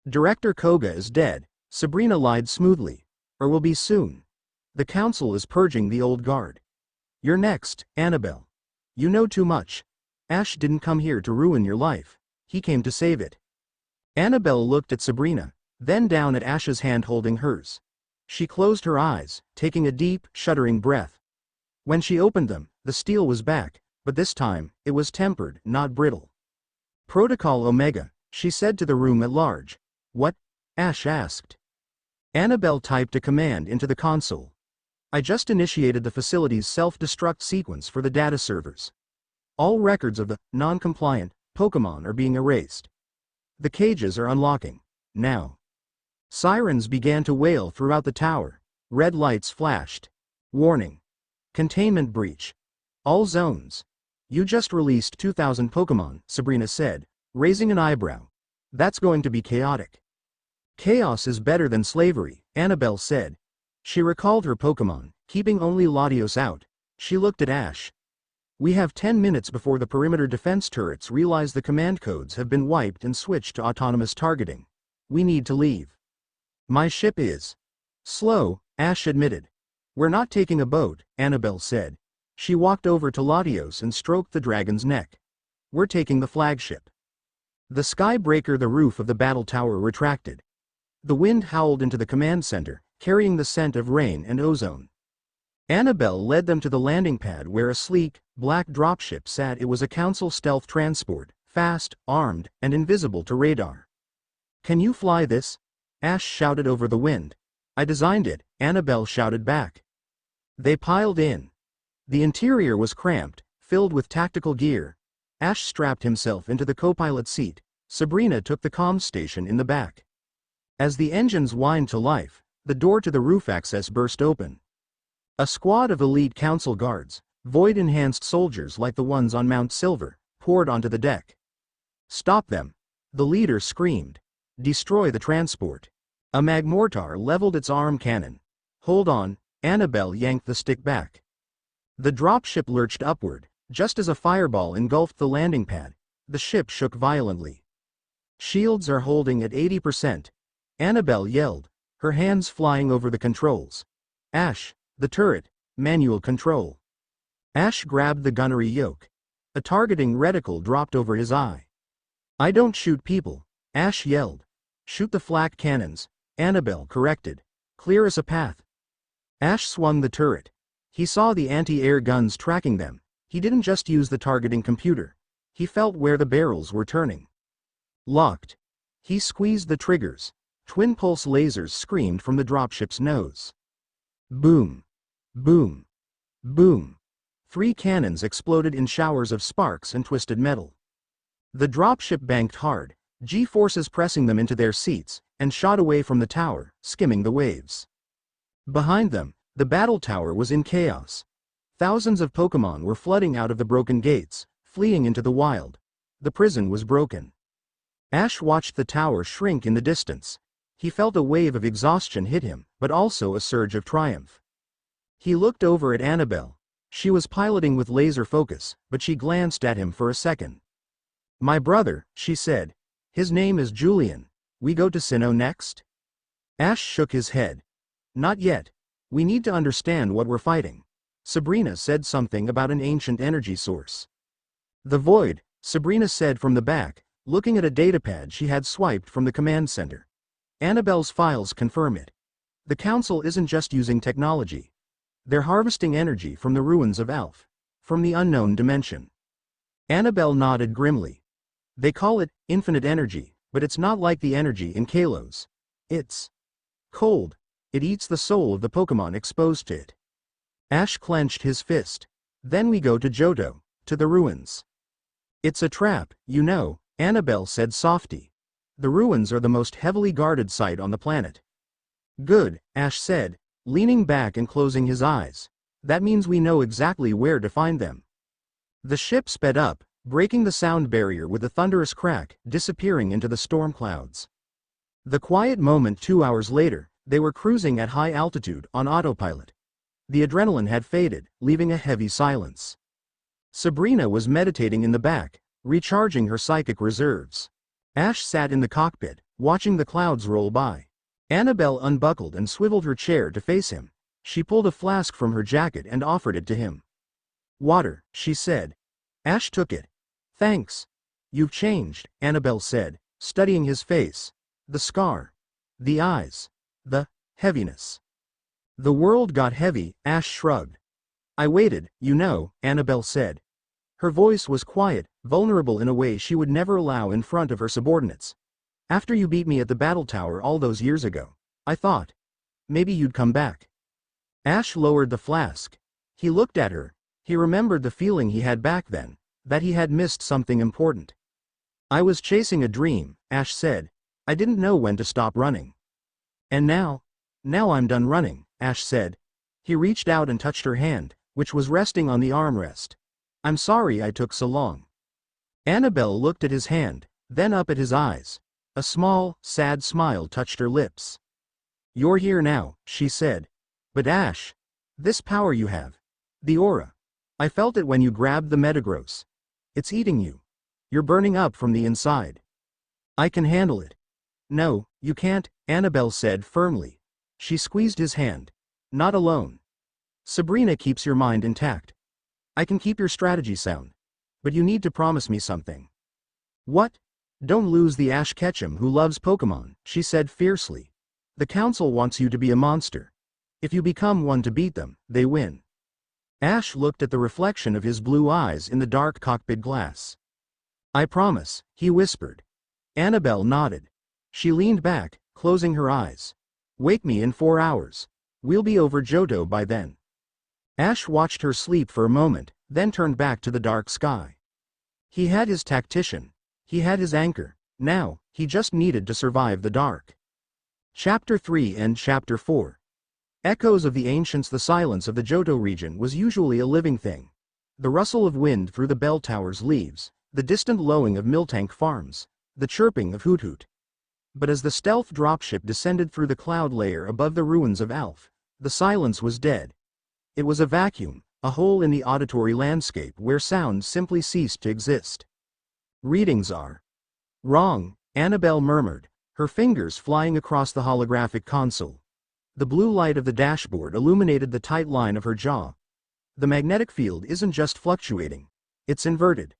"Director Koga is dead," Sabrina lied smoothly. "Or will be soon. The council is purging the old guard. You're next, Anabel. You know too much. Ash didn't come here to ruin your life. He came to save it." Anabel looked at Sabrina, then down at Ash's hand holding hers. She closed her eyes, taking a deep, shuddering breath. When she opened them, the steel was back, but this time, it was tempered, not brittle. "Protocol Omega," she said to the room at large. "What?" Ash asked. Anabel typed a command into the console. "I just initiated the facility's self-destruct sequence for the data servers. All records of the non-compliant Pokémon are being erased. The cages are unlocking. Now." Sirens began to wail throughout the tower. Red lights flashed. "Warning. Containment breach. All zones." "You just released 2,000 Pokémon," Sabrina said, raising an eyebrow. "That's going to be chaotic." "Chaos is better than slavery," Anabel said. She recalled her Pokémon, keeping only Latios out. She looked at Ash. "We have 10 minutes before the perimeter defense turrets realize the command codes have been wiped and switched to autonomous targeting. We need to leave." "My ship is slow," Ash admitted. "We're not taking a boat," Anabel said. She walked over to Latios and stroked the dragon's neck. "We're taking the flagship." The skybreaker, the roof of the battle tower retracted. The wind howled into the command center, carrying the scent of rain and ozone. Anabel led them to the landing pad where a sleek, black dropship sat. It was a council stealth transport, fast, armed, and invisible to radar. "Can you fly this?" Ash shouted over the wind. "I designed it," Anabel shouted back. They piled in. The interior was cramped, filled with tactical gear. Ash strapped himself into the co-pilot seat. Sabrina took the comms station in the back. As the engines whined to life, the door to the roof access burst open. A squad of elite council guards, void-enhanced soldiers like the ones on Mount Silver, poured onto the deck. "Stop them!" the leader screamed. "Destroy the transport." A magmortar leveled its arm cannon. "Hold on," Anabel yanked the stick back. The dropship lurched upward. Just as a fireball engulfed the landing pad, the ship shook violently. "Shields are holding at 80%. Anabel yelled, her hands flying over the controls. "Ash, the turret, manual control." Ash grabbed the gunnery yoke. A targeting reticle dropped over his eye. "I don't shoot people," Ash yelled. "Shoot the flak cannons," Anabel corrected. "Clear us a path." Ash swung the turret. He saw the anti-air guns tracking them. He didn't just use the targeting computer. He felt where the barrels were turning. Locked. He squeezed the triggers. Twin-pulse lasers screamed from the dropship's nose. Boom. Boom. Boom. 3 cannons exploded in showers of sparks and twisted metal. The dropship banked hard, G-forces pressing them into their seats, and shot away from the tower, skimming the waves. Behind them, the battle tower was in chaos. Thousands of Pokémon were flooding out of the broken gates, fleeing into the wild. The prison was broken. Ash watched the tower shrink in the distance. He felt a wave of exhaustion hit him, but also a surge of triumph. He looked over at Anabel. She was piloting with laser focus, but she glanced at him for a second. My brother, she said. His name is Julian. We go to Sinnoh next? Ash shook his head. Not yet. We need to understand what we're fighting. Sabrina said something about an ancient energy source. The void, Sabrina said from the back, looking at a datapad she had swiped from the command center. Anabel's files confirm it. The Council isn't just using technology. They're harvesting energy from the ruins of Alf. From the unknown dimension. Anabel nodded grimly. They call it infinite energy, but it's not like the energy in Kalos. It's cold. It eats the soul of the Pokemon exposed to it. Ash clenched his fist. Then we go to Johto, to the ruins. It's a trap, you know, Anabel said softly. The ruins are the most heavily guarded site on the planet. Good, Ash said, leaning back and closing his eyes. That means we know exactly where to find them. The ship sped up, breaking the sound barrier with a thunderous crack, disappearing into the storm clouds. The quiet moment 2 hours later, they were cruising at high altitude on autopilot. The adrenaline had faded, leaving a heavy silence. Sabrina was meditating in the back, recharging her psychic reserves. Ash sat in the cockpit, watching the clouds roll by. Anabel unbuckled and swiveled her chair to face him. She pulled a flask from her jacket and offered it to him. Water, she said. Ash took it. Thanks. You've changed, Anabel said, studying his face. The scar. The eyes. The heaviness. The world got heavy, Ash shrugged. I waited, you know, Anabel said. Her voice was quiet, vulnerable in a way she would never allow in front of her subordinates. After you beat me at the battle tower all those years ago, I thought, maybe you'd come back. Ash lowered the flask. He looked at her. He remembered the feeling he had back then, that he had missed something important. I was chasing a dream, Ash said. I didn't know when to stop running. And now I'm done running, Ash said. He reached out and touched her hand, which was resting on the armrest. I'm sorry I took so long. Anabel looked at his hand, then up at his eyes. A small, sad smile touched her lips. You're here now, she said. But Ash, this power you have. The aura. I felt it when you grabbed the Metagross. It's eating you. You're burning up from the inside. I can handle it. No, you can't, Anabel said firmly. She squeezed his hand. Not alone. Sabrina keeps your mind intact. I can keep your strategy sound. But you need to promise me something. What? Don't lose the Ash Ketchum who loves Pokemon, she said fiercely. The Council wants you to be a monster. If you become one to beat them, they win. Ash looked at the reflection of his blue eyes in the dark cockpit glass. I promise, he whispered. Anabel nodded. She leaned back, closing her eyes. Wake me in 4 hours. We'll be over Johto by then. Ash watched her sleep for a moment, then turned back to the dark sky. He had his tactician. He had his anchor. Now, he just needed to survive the dark. Chapter 3 and Chapter 4. Echoes of the ancients. The silence of the Johto region was usually a living thing. The rustle of wind through the bell tower's leaves, the distant lowing of Miltank farms, the chirping of Hoot Hoot. But as the stealth dropship descended through the cloud layer above the ruins of Alf, the silence was dead. It was a vacuum, a hole in the auditory landscape where sound simply ceased to exist. Readings are wrong, Anabel murmured, her fingers flying across the holographic console. The blue light of the dashboard illuminated the tight line of her jaw. The magnetic field isn't just fluctuating. It's inverted.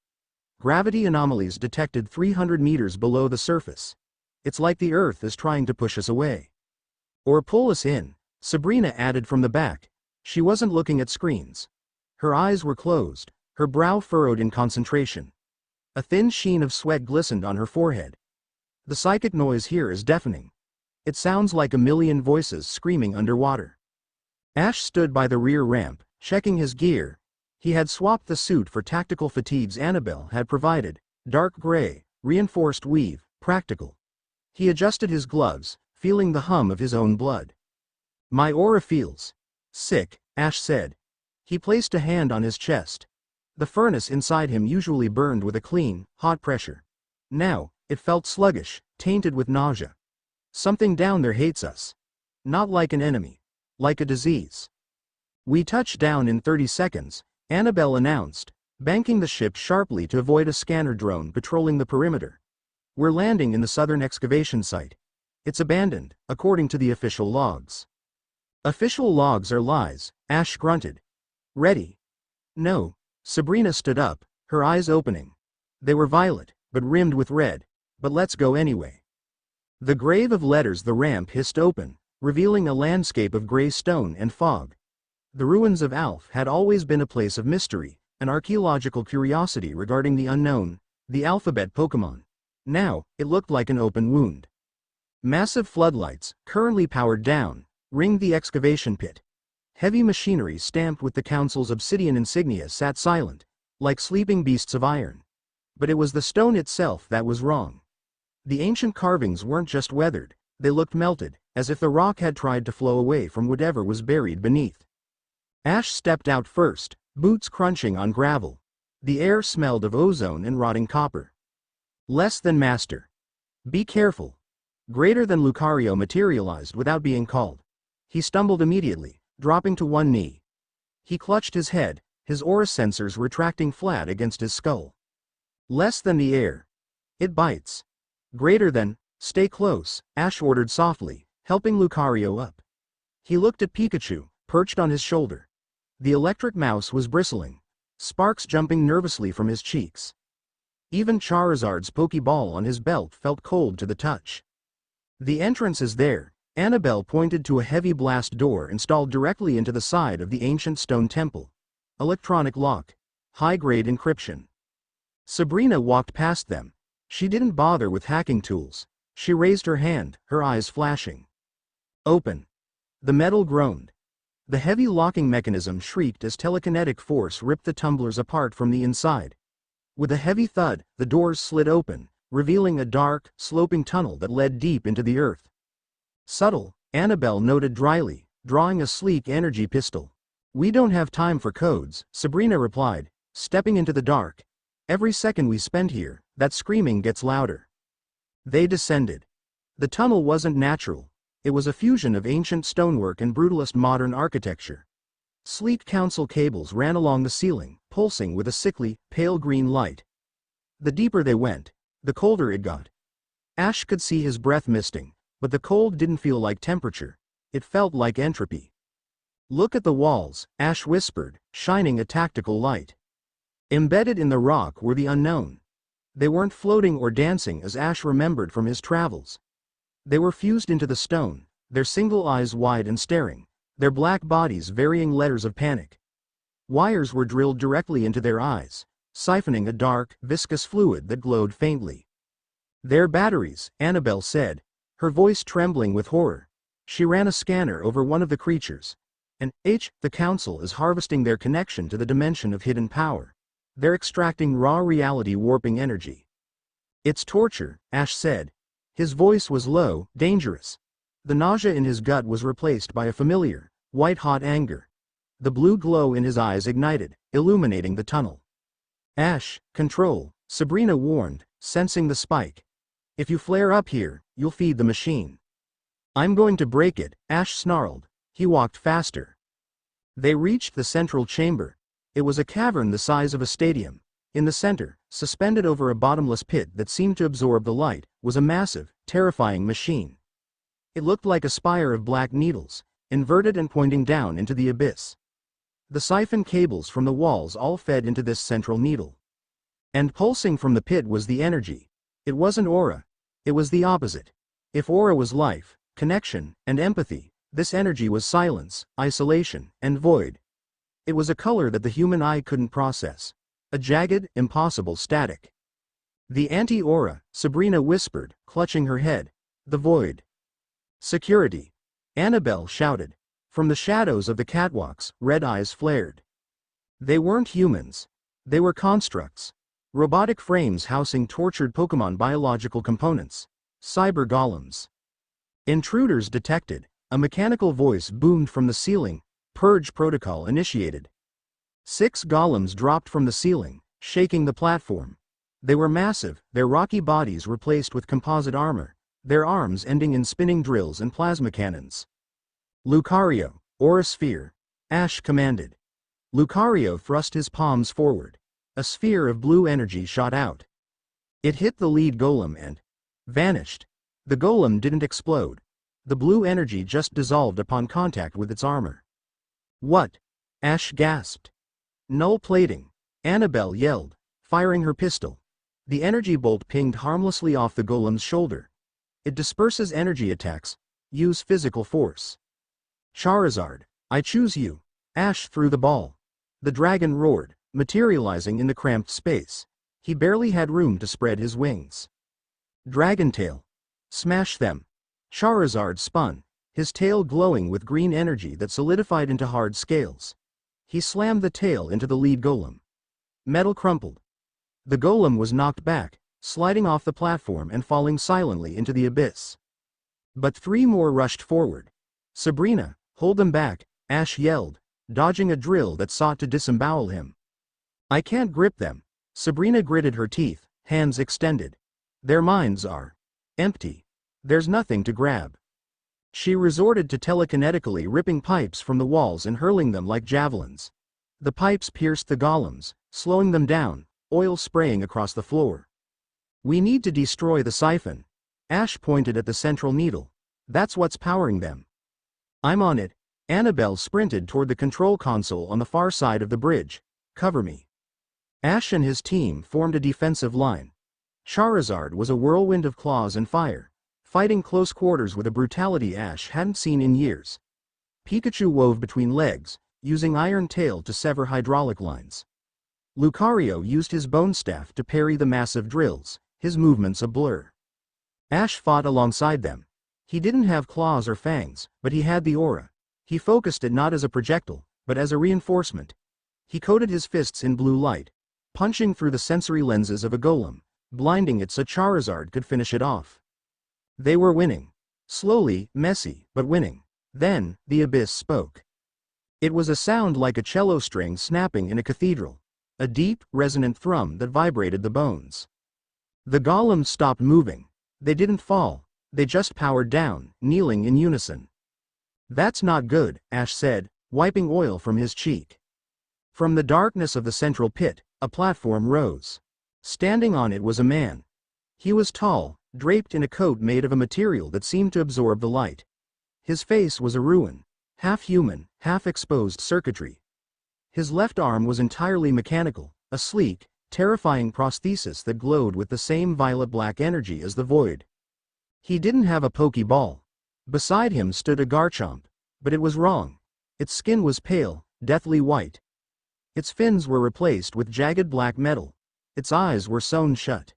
Gravity anomalies detected 300 meters below the surface. It's like the Earth is trying to push us away. Or pull us in, Sabrina added from the back. She wasn't looking at screens. Her eyes were closed, her brow furrowed in concentration. A thin sheen of sweat glistened on her forehead. The psychic noise here is deafening. It sounds like a million voices screaming underwater. Ash stood by the rear ramp, checking his gear. He had swapped the suit for tactical fatigues Anabel had provided, dark gray, reinforced weave, practical. He adjusted his gloves, feeling the hum of his own blood. My aura feels sick, Ash said. He placed a hand on his chest. The furnace inside him usually burned with a clean, hot pressure. Now, it felt sluggish, tainted with nausea. Something down there hates us. Not like an enemy. Like a disease. We touch down in 30 seconds, Anabel announced, banking the ship sharply to avoid a scanner drone patrolling the perimeter. We're landing in the southern excavation site. It's abandoned, according to the official logs. Official logs are lies, Ash grunted. Ready? No. Sabrina stood up, her eyes opening. They were violet, but rimmed with red. But let's go anyway. The grave of letters. The ramp hissed open, revealing a landscape of gray stone and fog. The ruins of Alf had always been a place of mystery, an archaeological curiosity regarding the unknown, the alphabet Pokemon. Now, it looked like an open wound. Massive floodlights, currently powered down, ringed the excavation pit. Heavy machinery stamped with the council's obsidian insignia sat silent, like sleeping beasts of iron. But it was the stone itself that was wrong. The ancient carvings weren't just weathered, they looked melted, as if the rock had tried to flow away from whatever was buried beneath. Ash stepped out first, boots crunching on gravel. The air smelled of ozone and rotting copper. Less than master. Be careful. Greater than Lucario materialized without being called. He stumbled immediately, dropping to one knee. He clutched his head, his aura sensors retracting flat against his skull. Less than the air. It bites. Greater than, stay close, Ash ordered softly, helping Lucario up. He looked at Pikachu, perched on his shoulder. The electric mouse was bristling, sparks jumping nervously from his cheeks. Even Charizard's Pokeball on his belt felt cold to the touch. The entrance is there. Anabel pointed to a heavy blast door installed directly into the side of the ancient stone temple. Electronic lock. High-grade encryption. Sabrina walked past them. She didn't bother with hacking tools. She raised her hand, her eyes flashing. Open. The metal groaned. The heavy locking mechanism shrieked as telekinetic force ripped the tumblers apart from the inside. With a heavy thud, the doors slid open, revealing a dark, sloping tunnel that led deep into the earth. Subtle, Anabel noted dryly, drawing a sleek energy pistol. We don't have time for codes, Sabrina replied, stepping into the dark. Every second we spend here, that screaming gets louder. They descended. The tunnel wasn't natural. It was a fusion of ancient stonework and brutalist modern architecture. Sleek council cables ran along the ceiling, pulsing with a sickly, pale green light. The deeper they went, the colder it got. Ash could see his breath misting, but the cold didn't feel like temperature. It felt like entropy. Look at the walls, Ash whispered, shining a tactical light. Embedded in the rock were the unknown. They weren't floating or dancing as Ash remembered from his travels. They were fused into the stone, their single eyes wide and staring, their black bodies varying letters of panic. Wires were drilled directly into their eyes, siphoning a dark, viscous fluid that glowed faintly. They're batteries, Anabel said, her voice trembling with horror. She ran a scanner over one of the creatures. And, the council is harvesting their connection to the dimension of hidden power. They're extracting raw reality warping energy. It's torture, Ash said. His voice was low, dangerous. The nausea in his gut was replaced by a familiar, white-hot anger. The blue glow in his eyes ignited, illuminating the tunnel. Ash, control, Sabrina warned, sensing the spike. If you flare up here, you'll feed the machine. I'm going to break it, Ash snarled. He walked faster. They reached the central chamber. It was a cavern the size of a stadium. In the center, suspended over a bottomless pit that seemed to absorb the light, was a massive, terrifying machine. It looked like a spire of black needles, inverted and pointing down into the abyss. The siphon cables from the walls all fed into this central needle. And pulsing from the pit was the energy. It wasn't aura. It was the opposite. If aura was life, connection, and empathy, this energy was silence, isolation, and void. It was a color that the human eye couldn't process. A jagged, impossible static. The anti-aura, Sabrina whispered, clutching her head. The void. Security. Anabel shouted. From the shadows of the catwalks, red eyes flared. They weren't humans. They were constructs. Robotic frames housing tortured Pokemon biological components. Cyber golems. Intruders detected. A mechanical voice boomed from the ceiling. Purge protocol initiated. 6 golems dropped from the ceiling, shaking the platform. They were massive, their rocky bodies replaced with composite armor, their arms ending in spinning drills and plasma cannons. Lucario, Aura Sphere. Ash commanded. Lucario thrust his palms forward. A sphere of blue energy shot out. It hit the lead golem and vanished. The golem didn't explode. The blue energy just dissolved upon contact with its armor. What? Ash gasped. Null plating. Anabel yelled, firing her pistol. The energy bolt pinged harmlessly off the golem's shoulder. It disperses energy attacks. Use physical force. Charizard, I choose you. Ash threw the ball. The dragon roared, materializing in the cramped space. He barely had room to spread his wings. Dragon tail. Smash them. Charizard spun, his tail glowing with green energy that solidified into hard scales. He slammed the tail into the lead golem. Metal crumpled. The golem was knocked back, sliding off the platform and falling silently into the abyss. But three more rushed forward. Sabrina, hold them back, Ash yelled, dodging a drill that sought to disembowel him. I can't grip them. Sabrina gritted her teeth, hands extended. Their minds are empty. There's nothing to grab. She resorted to telekinetically ripping pipes from the walls and hurling them like javelins. The pipes pierced the golems, slowing them down, oil spraying across the floor. We need to destroy the siphon. Ash pointed at the central needle. That's what's powering them. I'm on it. Anabel sprinted toward the control console on the far side of the bridge. Cover me. Ash and his team formed a defensive line. Charizard was a whirlwind of claws and fire, fighting close quarters with a brutality Ash hadn't seen in years. Pikachu wove between legs, using Iron Tail to sever hydraulic lines. Lucario used his bone staff to parry the massive drills, his movements a blur. Ash fought alongside them. He didn't have claws or fangs, but he had the aura. He focused it not as a projectile, but as a reinforcement. He coated his fists in blue light, punching through the sensory lenses of a golem, blinding it so Charizard could finish it off. They were winning. Slowly, messy, but winning. Then, the abyss spoke. It was a sound like a cello string snapping in a cathedral. A deep, resonant thrum that vibrated the bones. The golems stopped moving. They didn't fall. They just powered down, kneeling in unison. That's not good, Ash said, wiping oil from his cheek. From the darkness of the central pit, a platform rose. Standing on it was a man. He was tall, draped in a coat made of a material that seemed to absorb the light. His face was a ruin, half human, half exposed circuitry. His left arm was entirely mechanical, a sleek, terrifying prosthesis that glowed with the same violet-black energy as the void. He didn't have a Pokeball. Beside him stood a Garchomp, but it was wrong. Its skin was pale, deathly white. Its fins were replaced with jagged black metal. Its eyes were sewn shut.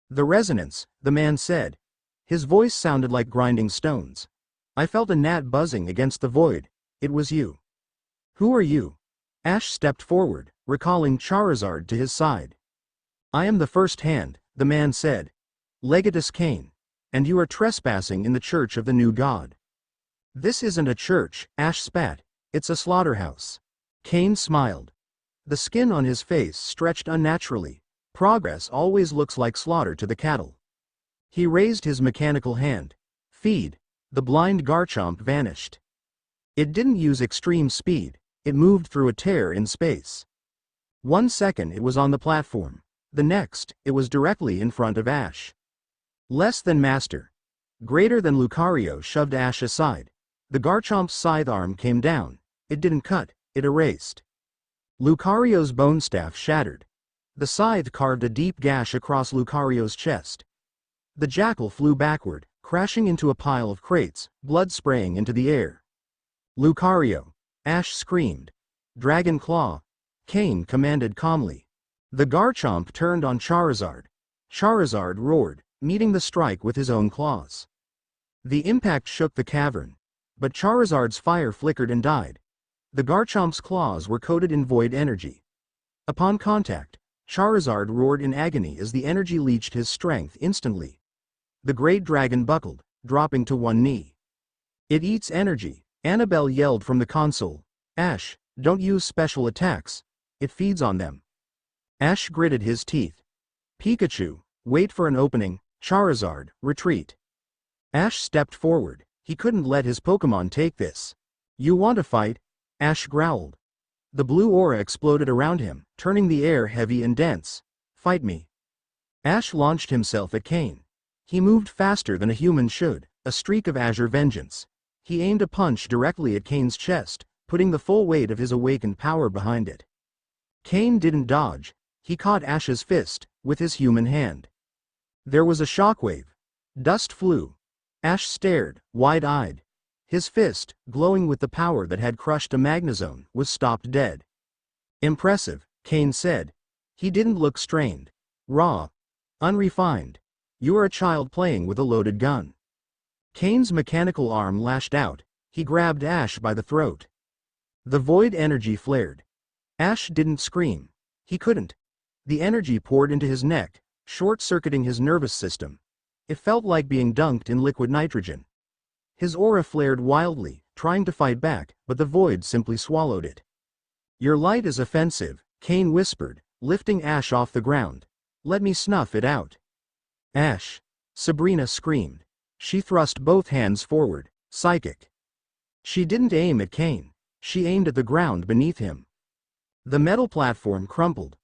The resonance, the man said. His voice sounded like grinding stones. I felt a gnat buzzing against the void. It was you. Who are you? Ash stepped forward, recalling Charizard to his side. I am the First Hand, the man said. Legatus Kane. And you are trespassing in the church of the new god. This isn't a church, Ash spat. It's a slaughterhouse. Kane smiled. The skin on his face stretched unnaturally. Progress always looks like slaughter to the cattle. He raised his mechanical hand. Feed. The blind Garchomp vanished. It didn't use extreme speed. It moved through a tear in space. 1 second it was on the platform. The next, it was directly in front of Ash. Less than master. Greater than Lucario shoved Ash aside. The Garchomp's scythe arm came down. It didn't cut, it erased. Lucario's bone staff shattered. The scythe carved a deep gash across Lucario's chest. The jackal flew backward, crashing into a pile of crates, blood spraying into the air. Lucario! Ash screamed. Dragon Claw! Kane commanded calmly. The Garchomp turned on Charizard. Charizard roared, meeting the strike with his own claws. The impact shook the cavern. But Charizard's fire flickered and died. The Garchomp's claws were coated in void energy. Upon contact, Charizard roared in agony as the energy leached his strength instantly. The great dragon buckled, dropping to one knee. It eats energy, Anabel yelled from the console. Ash, don't use special attacks. It feeds on them. Ash gritted his teeth. Pikachu, wait for an opening. Charizard, retreat. Ash stepped forward. He couldn't let his Pokémon take this. You want to fight? Ash growled. The blue aura exploded around him, turning the air heavy and dense. Fight me. Ash launched himself at Cain. He moved faster than a human should, a streak of azure vengeance. He aimed a punch directly at Cain's chest, putting the full weight of his awakened power behind it. Cain didn't dodge. He caught Ash's fist, with his human hand. There was a shockwave. Dust flew. Ash stared, wide-eyed. His fist, glowing with the power that had crushed a magnezone, was stopped dead. Impressive, Cain said. He didn't look strained. Raw. Unrefined. You are a child playing with a loaded gun. Cain's mechanical arm lashed out. He grabbed Ash by the throat. The void energy flared. Ash didn't scream. He couldn't. The energy poured into his neck, short-circuiting his nervous system. It felt like being dunked in liquid nitrogen. His aura flared wildly, trying to fight back, but the void simply swallowed it. Your light is offensive, Cain whispered, lifting Ash off the ground. Let me snuff it out. Ash. Sabrina screamed. She thrust both hands forward, psychic. She didn't aim at Cain. She aimed at the ground beneath him. The metal platform crumpled.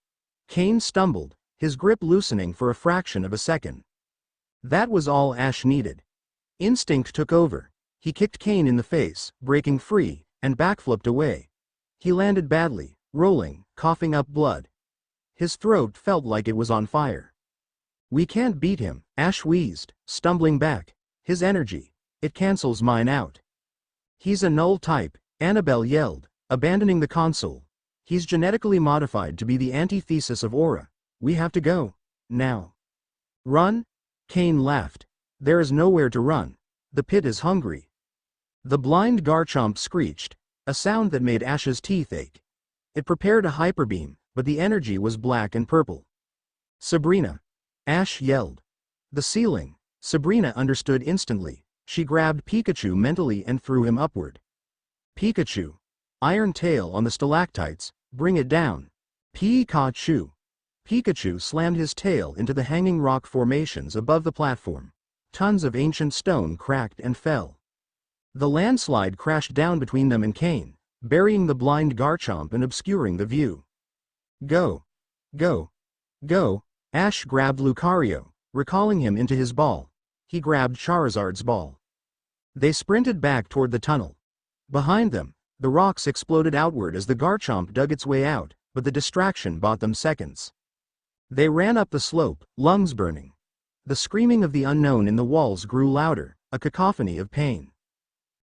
Cain stumbled, his grip loosening for a fraction of a second. That was all Ash needed. Instinct took over. He kicked Cain in the face, breaking free, and backflipped away. He landed badly, rolling, coughing up blood. His throat felt like it was on fire. We can't beat him, Ash wheezed, stumbling back. His energy. It cancels mine out. He's a null type, Anabel yelled, abandoning the console. He's genetically modified to be the antithesis of aura. We have to go. Now. Run? Cain laughed. There is nowhere to run. The pit is hungry. The blind Garchomp screeched, a sound that made Ash's teeth ache. It prepared a hyperbeam, but the energy was black and purple. Sabrina. Ash yelled. The ceiling. Sabrina understood instantly. She grabbed Pikachu mentally and threw him upward. Pikachu. Iron tail on the stalactites, bring it down. Pikachu. Pikachu slammed his tail into the hanging rock formations above the platform. Tons of ancient stone cracked and fell. The landslide crashed down between them and Cain, burying the blind Garchomp and obscuring the view. Go. Go. Go. Ash grabbed Lucario, recalling him into his ball. He grabbed Charizard's ball. They sprinted back toward the tunnel. Behind them, the rocks exploded outward as the Garchomp dug its way out, but the distraction bought them seconds. They ran up the slope, lungs burning. The screaming of the unknown in the walls grew louder, a cacophony of pain.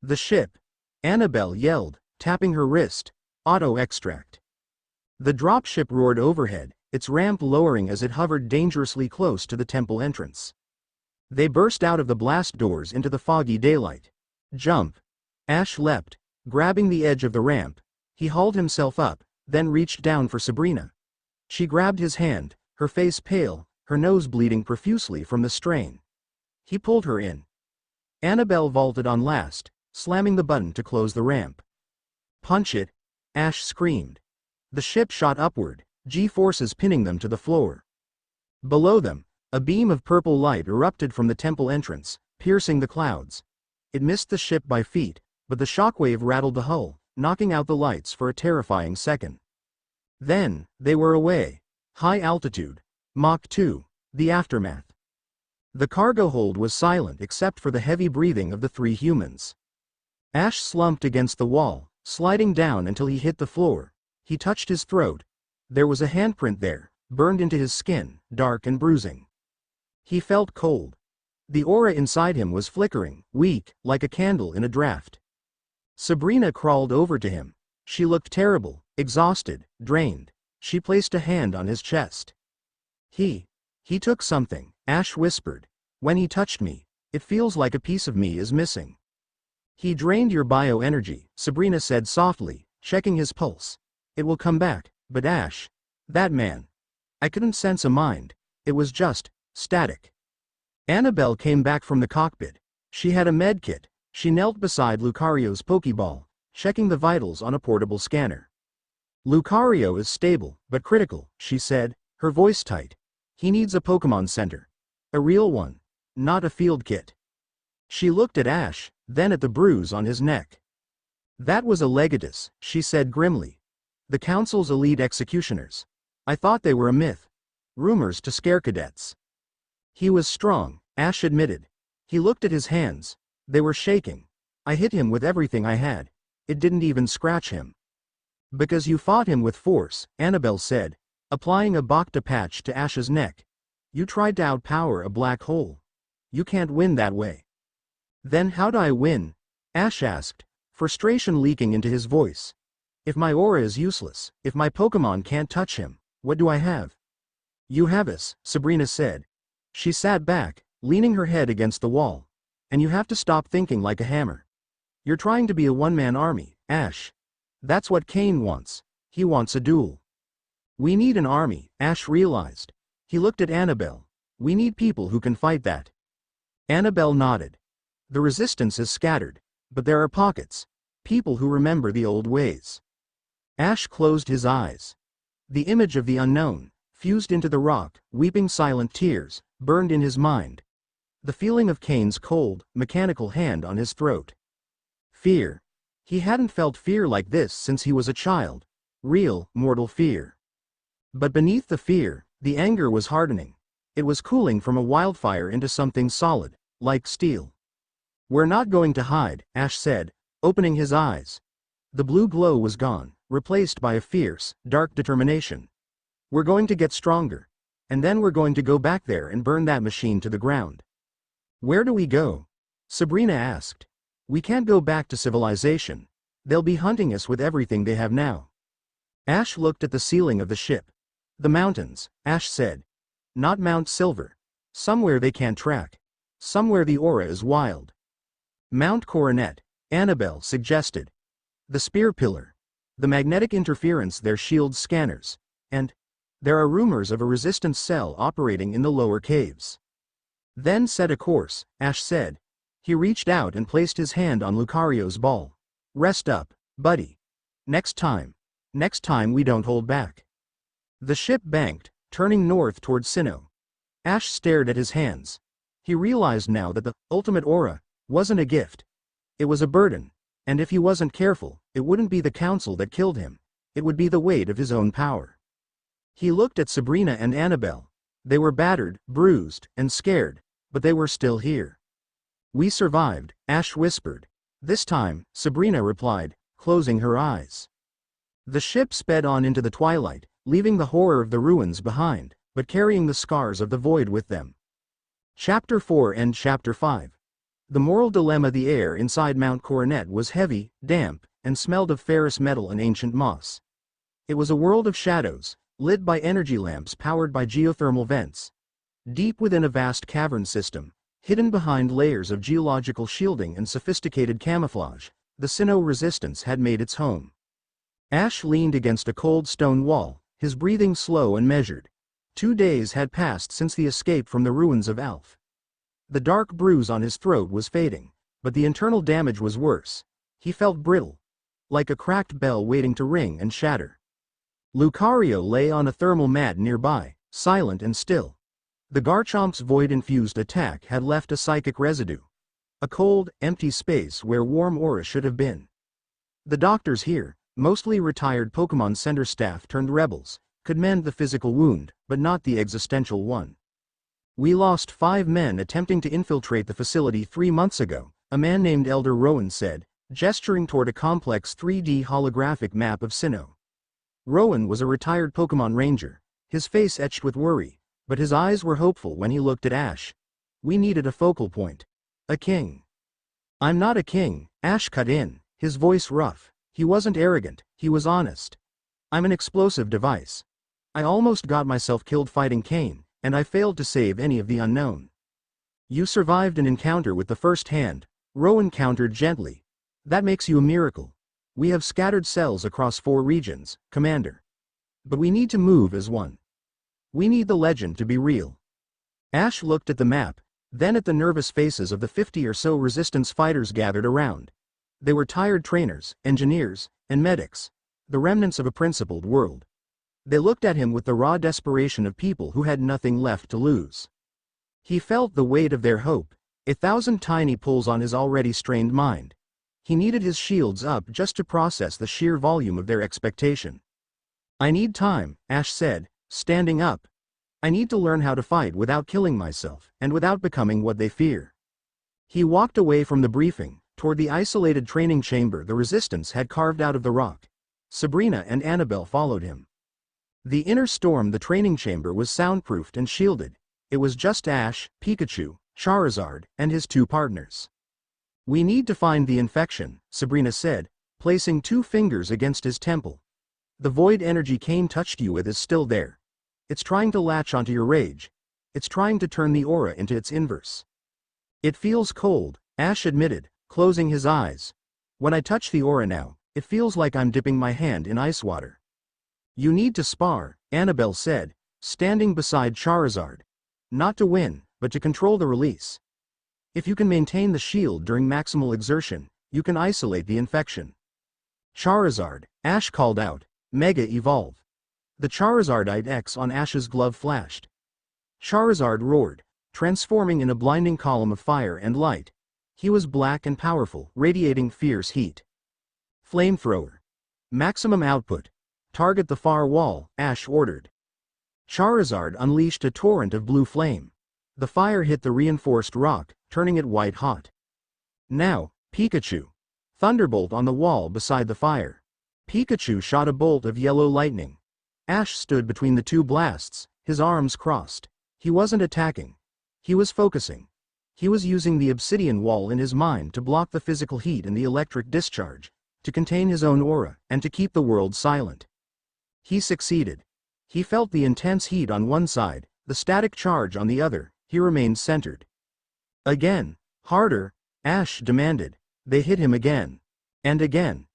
The ship. Anabel yelled, tapping her wrist. Auto-extract. The dropship roared overhead, its ramp lowering as it hovered dangerously close to the temple entrance. They burst out of the blast doors into the foggy daylight. Jump. Ash leapt, grabbing the edge of the ramp. He hauled himself up, then reached down for Sabrina. She grabbed his hand, her face pale, her nose bleeding profusely from the strain. He pulled her in. Anabel vaulted on last, slamming the button to close the ramp. Punch it, Ash screamed. The ship shot upward, G-forces pinning them to the floor. Below them, a beam of purple light erupted from the temple entrance, piercing the clouds. It missed the ship by feet, but the shockwave rattled the hull, knocking out the lights for a terrifying second. Then, they were away. High altitude. Mach 2. The aftermath. The cargo hold was silent except for the heavy breathing of the three humans. Ash slumped against the wall, sliding down until he hit the floor. He touched his throat. There was a handprint there, burned into his skin, dark and bruising. He felt cold. The aura inside him was flickering, weak, like a candle in a draft. Sabrina crawled over to him. She looked terrible, exhausted, drained. She placed a hand on his chest. He took something, Ash whispered. When he touched me, it feels like a piece of me is missing. He drained your bioenergy, Sabrina said softly, checking his pulse. It will come back, but Ash. That man. I couldn't sense a mind. It was just static. Anabel came back from the cockpit. She had a medkit. She knelt beside Lucario's Pokeball, checking the vitals on a portable scanner. Lucario is stable, but critical, she said, her voice tight. He needs a Pokemon Center. A real one. Not a field kit. She looked at Ash, then at the bruise on his neck. That was a legatus, she said grimly. The council's elite executioners. I thought they were a myth. Rumors to scare cadets. He was strong, Ash admitted. He looked at his hands. They were shaking. I hit him with everything I had. It didn't even scratch him. Because you fought him with force, Anabel said, applying a Bacta patch to Ash's neck. You tried to outpower a black hole. You can't win that way. Then how'd I win? Ash asked, frustration leaking into his voice. If my aura is useless, if my Pokemon can't touch him, what do I have? You have us, Sabrina said. She sat back, leaning her head against the wall. And you have to stop thinking like a hammer. You're trying to be a one-man army, Ash. That's what Kane wants. He wants a duel. We need an army, Ash realized. He looked at Anabel. We need people who can fight that. Anabel nodded. The resistance is scattered, but there are pockets. People who remember the old ways. Ash closed his eyes. The image of the unknown, fused into the rock, weeping silent tears, burned in his mind. The feeling of Kane's cold, mechanical hand on his throat. Fear. He hadn't felt fear like this since he was a child. Real, mortal fear. But beneath the fear, the anger was hardening. It was cooling from a wildfire into something solid, like steel. We're not going to hide, Ash said, opening his eyes. The blue glow was gone, replaced by a fierce, dark determination. We're going to get stronger. And then we're going to go back there and burn that machine to the ground. Where do we go? Sabrina asked. We can't go back to civilization. They'll be hunting us with everything they have now. Ash looked at the ceiling of the ship. The mountains, Ash said. Not Mount Silver. Somewhere they can't track. Somewhere the aura is wild. Mount Coronet, Anabel suggested. The spear pillar. The magnetic interference there shields scanners. And there are rumors of a resistance cell operating in the lower caves. Then set a course, Ash said. He reached out and placed his hand on Lucario's ball. Rest up, buddy. Next time we don't hold back. The ship banked, turning north toward Sinnoh. Ash stared at his hands. He realized now that the ultimate aura wasn't a gift. It was a burden, and if he wasn't careful, it wouldn't be the council that killed him. It would be the weight of his own power. He looked at Sabrina and Anabel. They were battered, bruised, and scared, but they were still here. We survived, Ash whispered. This time, Sabrina replied, closing her eyes. The ship sped on into the twilight, leaving the horror of the ruins behind, but carrying the scars of the void with them. Chapter 4 and Chapter 5. The moral dilemma. The air inside Mount Coronet was heavy, damp, and smelled of ferrous metal and ancient moss. It was a world of shadows, lit by energy lamps powered by geothermal vents. Deep within a vast cavern system, hidden behind layers of geological shielding and sophisticated camouflage, the Sinnoh resistance had made its home. Ash leaned against a cold stone wall, his breathing slow and measured. 2 days had passed since the escape from the ruins of Alph. The dark bruise on his throat was fading, but the internal damage was worse. He felt brittle, like a cracked bell waiting to ring and shatter. Lucario lay on a thermal mat nearby, silent and still. The Garchomp's void-infused attack had left a psychic residue. A cold, empty space where warm aura should have been. The doctors here, mostly retired Pokemon Center staff turned rebels, could mend the physical wound, but not the existential one. We lost 5 men attempting to infiltrate the facility 3 months ago, a man named Elder Rowan said, gesturing toward a complex 3D holographic map of Sinnoh. Rowan was a retired Pokemon Ranger, his face etched with worry, but his eyes were hopeful when he looked at Ash. We needed a focal point. A king. I'm not a king, Ash cut in, his voice rough. He wasn't arrogant, he was honest. I'm an explosive device. I almost got myself killed fighting Kane, and I failed to save any of the unknown. You survived an encounter with the First Hand, Rowan countered gently. That makes you a miracle. We have scattered cells across 4 regions, Commander. But we need to move as one. We need the legend to be real. Ash looked at the map, then at the nervous faces of the 50 or so resistance fighters gathered around. They were tired trainers, engineers, and medics, the remnants of a principled world. They looked at him with the raw desperation of people who had nothing left to lose. He felt the weight of their hope, 1,000 tiny pulls on his already strained mind. He needed his shields up just to process the sheer volume of their expectation. I need time, Ash said, standing up. I need to learn how to fight without killing myself, and without becoming what they fear. He walked away from the briefing, toward the isolated training chamber the resistance had carved out of the rock. Sabrina and Anabel followed him. The inner storm the training chamber was soundproofed and shielded. It was just Ash, Pikachu, Charizard, and his two partners. We need to find the infection, Sabrina said, placing 2 fingers against his temple. The void energy Cain touched you with is still there. It's trying to latch onto your rage. It's trying to turn the aura into its inverse. It feels cold, Ash admitted, closing his eyes. When I touch the aura now, it feels like I'm dipping my hand in ice water. You need to spar, Anabel said, standing beside Charizard. Not to win, but to control the release. If you can maintain the shield during maximal exertion, you can isolate the infection. Charizard, Ash called out, Mega Evolve. The Charizardite X on Ash's glove flashed. Charizard roared, transforming in a blinding column of fire and light. He was black and powerful, radiating fierce heat. Flamethrower. Maximum output. Target the far wall, Ash ordered. Charizard unleashed a torrent of blue flame. The fire hit the reinforced rock, turning it white hot. Now, Pikachu. Thunderbolt on the wall beside the fire. Pikachu shot a bolt of yellow lightning. Ash stood between the 2 blasts, his arms crossed. He wasn't attacking. He was focusing. He was using the obsidian wall in his mind to block the physical heat and the electric discharge, to contain his own aura, and to keep the world silent. He succeeded. He felt the intense heat on one side, the static charge on the other. He remained centered. Again. Harder, Ash demanded. They hit him again. And again.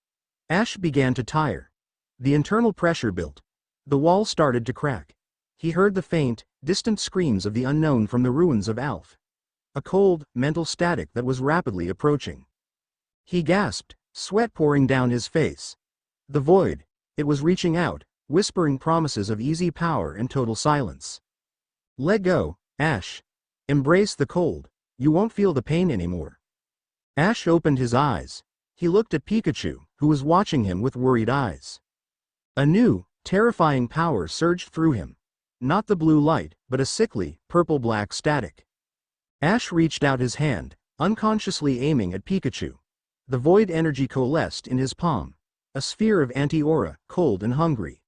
Ash began to tire. The internal pressure built. The wall started to crack. He heard the faint, distant screams of the unknown from the ruins of Alph. A cold, mental static that was rapidly approaching. He gasped, sweat pouring down his face. The void. It was reaching out, whispering promises of easy power and total silence. Let go, Ash. Embrace the cold. You won't feel the pain anymore. Ash opened his eyes. He looked at Pikachu, who was watching him with worried eyes. A new, terrifying power surged through him. Not the blue light, but a sickly, purple-black static. Ash reached out his hand, unconsciously aiming at Pikachu. The void energy coalesced in his palm. A sphere of anti-aura, cold and hungry.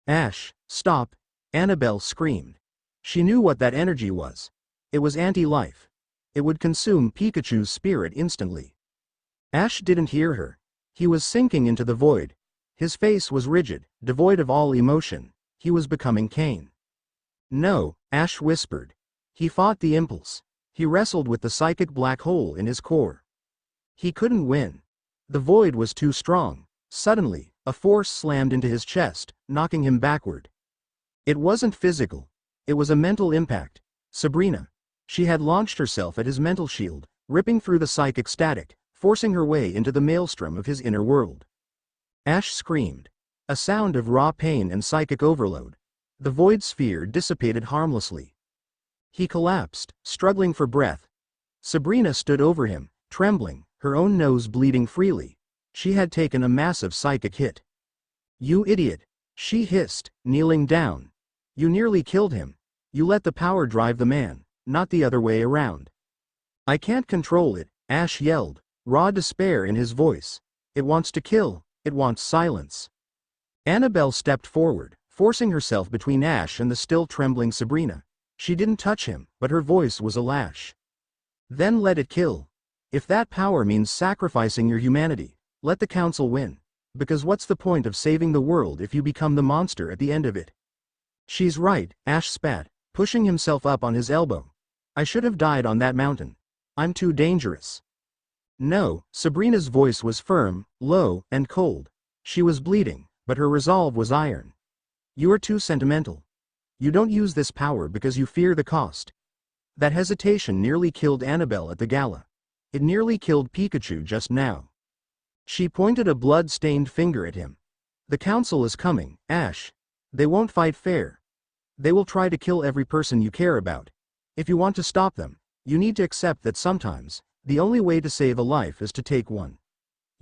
Ash, stop, Anabel screamed. She knew what that energy was. It was anti-life. It would consume Pikachu's spirit instantly. Ash didn't hear her. He was sinking into the void. His face was rigid, devoid of all emotion. He was becoming Cain. No, Ash whispered. He fought the impulse. He wrestled with the psychic black hole in his core. He couldn't win. The void was too strong. Suddenly, a force slammed into his chest, knocking him backward. It wasn't physical. It was a mental impact. Sabrina. She had launched herself at his mental shield, ripping through the psychic static, forcing her way into the maelstrom of his inner world. Ash screamed. A sound of raw pain and psychic overload. The void sphere dissipated harmlessly. He collapsed, struggling for breath. Sabrina stood over him, trembling, her own nose bleeding freely. She had taken a massive psychic hit. You idiot, she hissed, kneeling down. You nearly killed him. You let the power drive the man, not the other way around. I can't control it, Ash yelled, raw despair in his voice. It wants to kill, it wants silence. Anabel stepped forward, forcing herself between Ash and the still trembling Sabrina. She didn't touch him, but her voice was a lash. Then let it kill. If that power means sacrificing your humanity, let the council win. Because what's the point of saving the world if you become the monster at the end of it? She's right, Ash spat, pushing himself up on his elbow. I should have died on that mountain. I'm too dangerous. No, Sabrina's voice was firm, low, and cold. She was bleeding, but her resolve was iron. You are too sentimental. You don't use this power because you fear the cost. That hesitation nearly killed Anabel at the gala. It nearly killed Pikachu just now. She pointed a blood-stained finger at him. The council is coming, Ash. They won't fight fair. They will try to kill every person you care about. If you want to stop them, you need to accept that sometimes, the only way to save a life is to take one.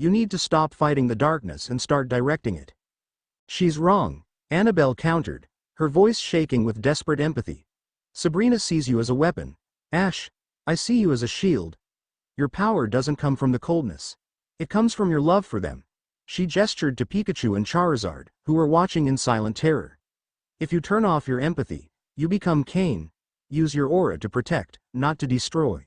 You need to stop fighting the darkness and start directing it. She's wrong, Anabel countered, her voice shaking with desperate empathy. Sabrina sees you as a weapon. Ash, I see you as a shield. Your power doesn't come from the coldness. It comes from your love for them. She gestured to Pikachu and Charizard, who were watching in silent terror. If you turn off your empathy, you become Cain. Use your aura to protect, not to destroy.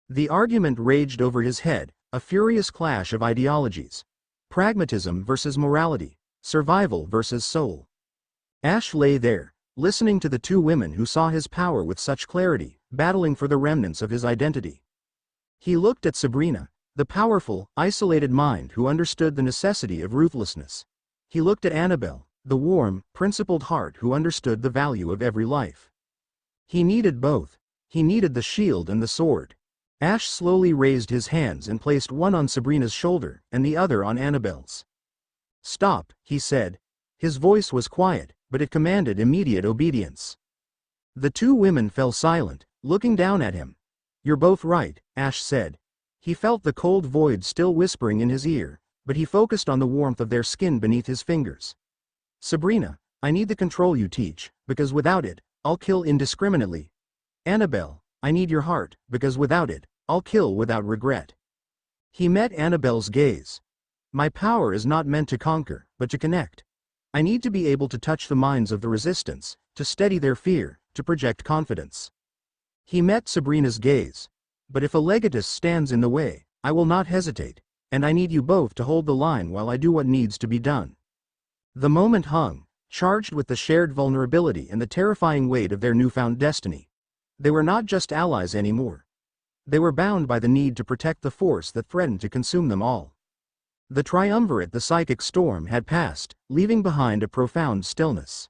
The argument raged over his head, a furious clash of ideologies. Pragmatism versus morality, survival versus soul. Ash lay there, listening to the two women who saw his power with such clarity, battling for the remnants of his identity. He looked at Sabrina, the powerful, isolated mind who understood the necessity of ruthlessness. He looked at Anabel, the warm, principled heart who understood the value of every life. He needed both. He needed the shield and the sword. Ash slowly raised his hands and placed one on Sabrina's shoulder and the other on Anabel's. "Stop," he said. His voice was quiet, but it commanded immediate obedience. The two women fell silent, looking down at him. "You're both right," Ash said. He felt the cold void still whispering in his ear, but he focused on the warmth of their skin beneath his fingers. "Sabrina, I need the control you teach, because without it, I'll kill indiscriminately. Anabel, I need your heart, because without it, I'll kill without regret." He met Anabel's gaze. "My power is not meant to conquer, but to connect. I need to be able to touch the minds of the resistance, to steady their fear, to project confidence." He met Sabrina's gaze. "But if a Legatus stands in the way, I will not hesitate, and I need you both to hold the line while I do what needs to be done." The moment hung, charged with the shared vulnerability and the terrifying weight of their newfound destiny. They were not just allies anymore. They were bound by the need to protect the force that threatened to consume them all. The triumvirate, the psychic storm, had passed, leaving behind a profound stillness.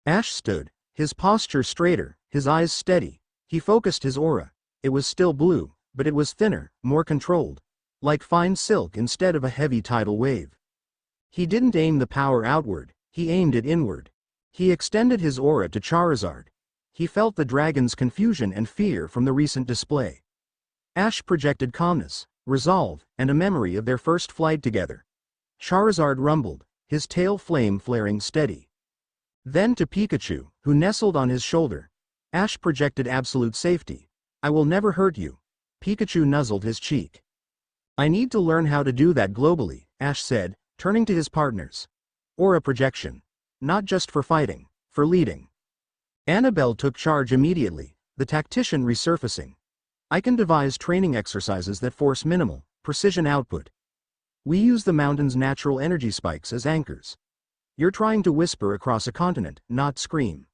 Ash stood, his posture straighter, his eyes steady. He focused his aura. It was still blue, but it was thinner, more controlled, like fine silk instead of a heavy tidal wave. He didn't aim the power outward, he aimed it inward. He extended his aura to Charizard. He felt the dragon's confusion and fear from the recent display. Ash projected calmness, resolve, and a memory of their first flight together. Charizard rumbled, his tail flame flaring steady. Then to Pikachu, who nestled on his shoulder, Ash projected absolute safety. "I will never hurt you." Pikachu nuzzled his cheek. "I need to learn how to do that globally," Ash said, turning to his partners. "Aura projection. Not just for fighting, for leading." Anabel took charge immediately, the tactician resurfacing. "I can devise training exercises that force minimal, precision output. We use the mountain's natural energy spikes as anchors. You're trying to whisper across a continent, not scream."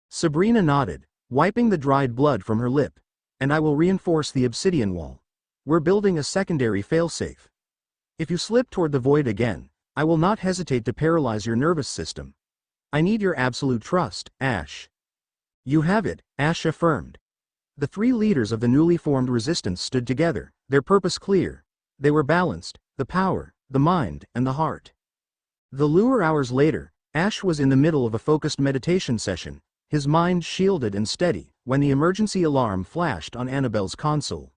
Sabrina nodded, wiping the dried blood from her lip. "And I will reinforce the obsidian wall. We're building a secondary failsafe. If you slip toward the void again, I will not hesitate to paralyze your nervous system. I need your absolute trust, Ash." "You have it," Ash affirmed. The three leaders of the newly formed resistance stood together, their purpose clear. They were balanced, the power, the mind, and the heart. The lure hours later, Ash was in the middle of a focused meditation session, his mind shielded and steady, when the emergency alarm flashed on Anabel's console.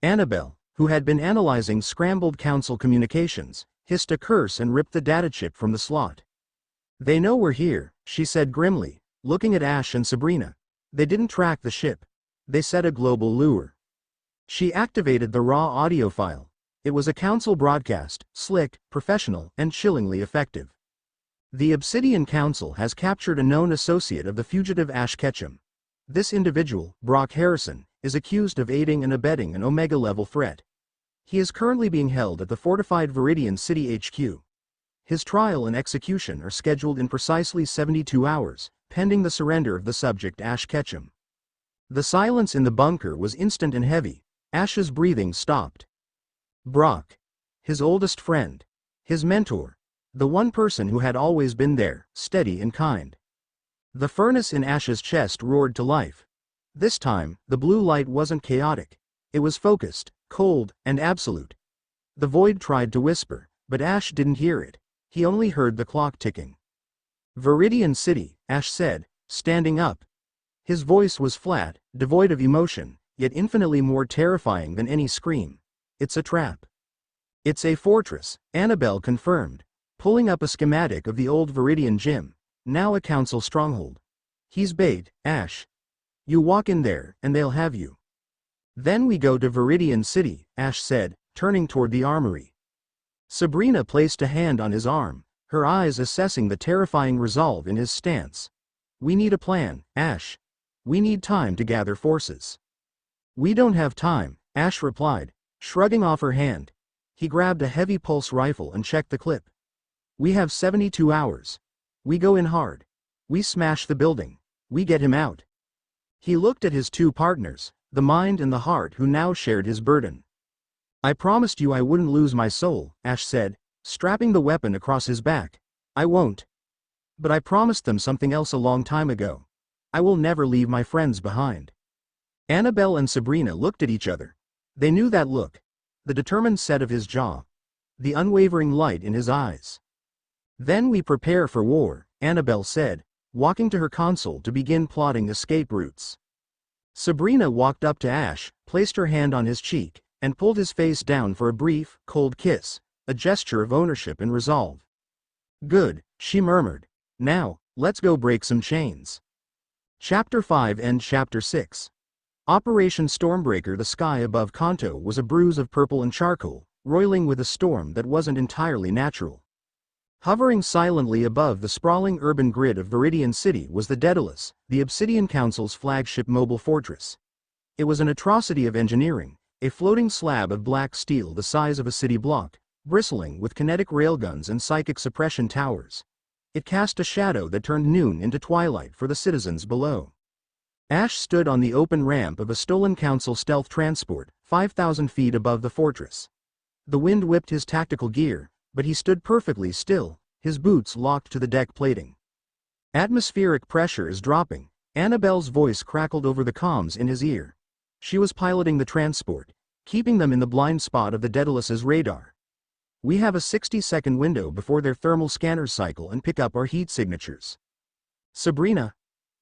Anabel, who had been analyzing scrambled council communications, hissed a curse and ripped the data chip from the slot. "They know we're here," she said grimly, looking at Ash and Sabrina. "They didn't track the ship. They set a global lure." She activated the raw audio file. It was a council broadcast, slick, professional, and chillingly effective. "The Obsidian Council has captured a known associate of the fugitive Ash Ketchum. This individual, Brock Harrison, is accused of aiding and abetting an Omega-level threat. He is currently being held at the fortified Viridian City HQ. His trial and execution are scheduled in precisely 72 hours, pending the surrender of the subject Ash Ketchum." The silence in the bunker was instant and heavy. Ash's breathing stopped. Brock. His oldest friend. His mentor. The one person who had always been there, steady and kind. The furnace in Ash's chest roared to life. This time, the blue light wasn't chaotic. It was focused, cold, and absolute. The void tried to whisper, but Ash didn't hear it. He only heard the clock ticking. "Viridian City," Ash said, standing up. His voice was flat, devoid of emotion, yet infinitely more terrifying than any scream. "It's a trap. It's a fortress, Anabel confirmed, pulling up a schematic of the old Viridian gym, now a council stronghold. He's bait, Ash. You walk in there, and they'll have you. Then we go to Viridian City, Ash said, turning toward the armory. Sabrina placed a hand on his arm, her eyes assessing the terrifying resolve in his stance. We need a plan, Ash. We need time to gather forces. We don't have time, Ash replied, shrugging off her hand. He grabbed a heavy pulse rifle and checked the clip. We have 72 hours. We go in hard. We smash the building. We get him out. He looked at his two partners, the mind and the heart, who now shared his burden. I promised you I wouldn't lose my soul, Ash said, strapping the weapon across his back. I won't. But I promised them something else a long time ago. I will never leave my friends behind. Anabel and Sabrina looked at each other. They knew that look. The determined set of his jaw. The unwavering light in his eyes. Then we prepare for war, Anabel said, walking to her console to begin plotting escape routes. Sabrina walked up to Ash, placed her hand on his cheek, and pulled his face down for a brief, cold kiss, a gesture of ownership and resolve. Good, she murmured. Now, let's go break some chains. Chapter 5 and Chapter 6. Operation Stormbreaker. The sky above Kanto was a bruise of purple and charcoal, roiling with a storm that wasn't entirely natural. Hovering silently above the sprawling urban grid of Viridian City was the Daedalus, the Obsidian Council's flagship mobile fortress. It was an atrocity of engineering, a floating slab of black steel the size of a city block, bristling with kinetic railguns and psychic suppression towers. It cast a shadow that turned noon into twilight for the citizens below. Ash stood on the open ramp of a stolen council stealth transport, 5,000 feet above the fortress. The wind whipped his tactical gear, but he stood perfectly still, his boots locked to the deck plating. Atmospheric pressure is dropping. Anabel's voice crackled over the comms in his ear. She was piloting the transport, keeping them in the blind spot of the Daedalus's radar. We have a 60-second window before their thermal scanners cycle and pick up our heat signatures. Sabrina?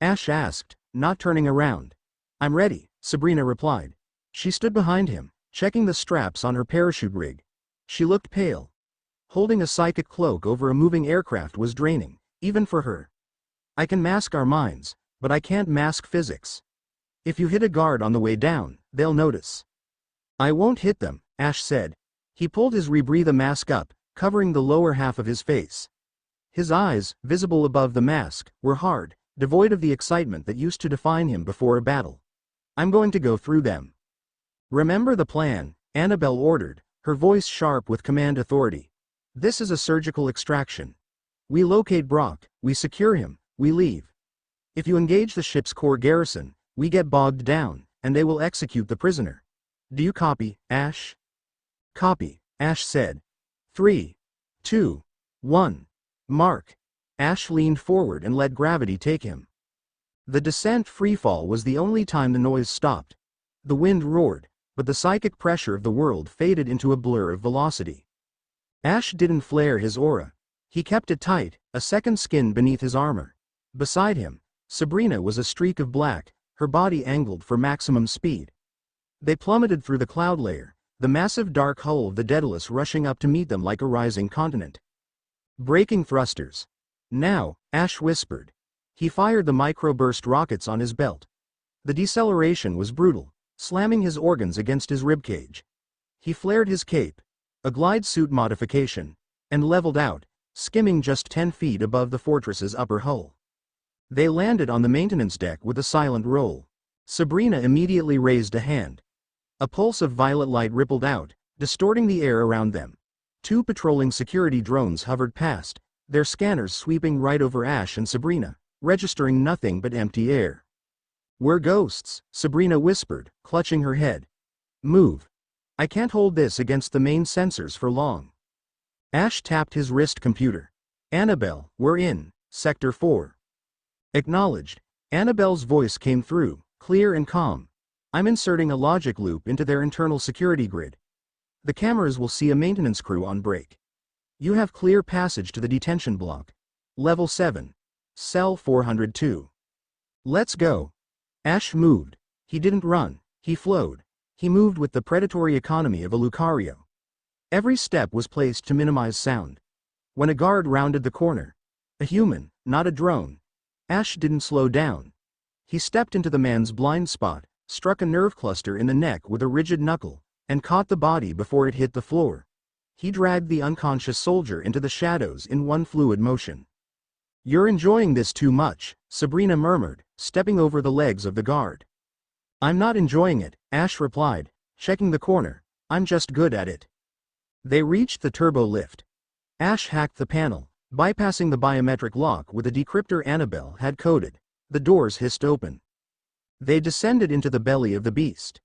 Ash asked, not turning around. I'm ready, Sabrina replied. She stood behind him, checking the straps on her parachute rig. She looked pale. Holding a psychic cloak over a moving aircraft was draining, even for her. I can mask our minds, but I can't mask physics. If you hit a guard on the way down, they'll notice. I won't hit them, Ash said. He pulled his rebreather mask up, covering the lower half of his face. His eyes, visible above the mask, were hard, devoid of the excitement that used to define him before a battle. I'm going to go through them. Remember the plan, Anabel ordered, her voice sharp with command authority. This is a surgical extraction. We locate Brock, we secure him, we leave. If you engage the ship's core garrison, we get bogged down, and they will execute the prisoner. Do you copy, Ash? Copy, Ash said. 3, 2, 1. Mark. Ash leaned forward and let gravity take him. The descent freefall was the only time the noise stopped. The wind roared, but the psychic pressure of the world faded into a blur of velocity. Ash didn't flare his aura. He kept it tight, a second skin beneath his armor. Beside him, Sabrina was a streak of black, her body angled for maximum speed. They plummeted through the cloud layer, the massive dark hull of the Daedalus rushing up to meet them like a rising continent. Braking thrusters. Now, Ash whispered. He fired the microburst rockets on his belt. The deceleration was brutal, slamming his organs against his ribcage. He flared his cape, a glide suit modification, and leveled out, skimming just 10 feet above the fortress's upper hull. They landed on the maintenance deck with a silent roll. Sabrina immediately raised a hand. A pulse of violet light rippled out, distorting the air around them. 2 patrolling security drones hovered past, their scanners sweeping right over Ash and Sabrina, registering nothing but empty air. We're ghosts, Sabrina whispered, clutching her head. Move. I can't hold this against the main sensors for long. Ash tapped his wrist computer. Anabel, we're in, Sector 4. Acknowledged. Anabel's voice came through, clear and calm. I'm inserting a logic loop into their internal security grid. The cameras will see a maintenance crew on break. You have clear passage to the detention block. Level 7. Cell 402. Let's go. Ash moved. He didn't run, he flowed. He moved with the predatory economy of a Lucario. Every step was placed to minimize sound. When a guard rounded the corner, a human, not a drone, Ash didn't slow down. He stepped into the man's blind spot, struck a nerve cluster in the neck with a rigid knuckle, and caught the body before it hit the floor. He dragged the unconscious soldier into the shadows in one fluid motion. "You're enjoying this too much," Sabrina murmured, stepping over the legs of the guard. "I'm not enjoying it," Ash replied, checking the corner. "I'm just good at it." They reached the turbo lift. Ash hacked the panel, bypassing the biometric lock with a decryptor Anabel had coded. The doors hissed open. They descended into the belly of the beast.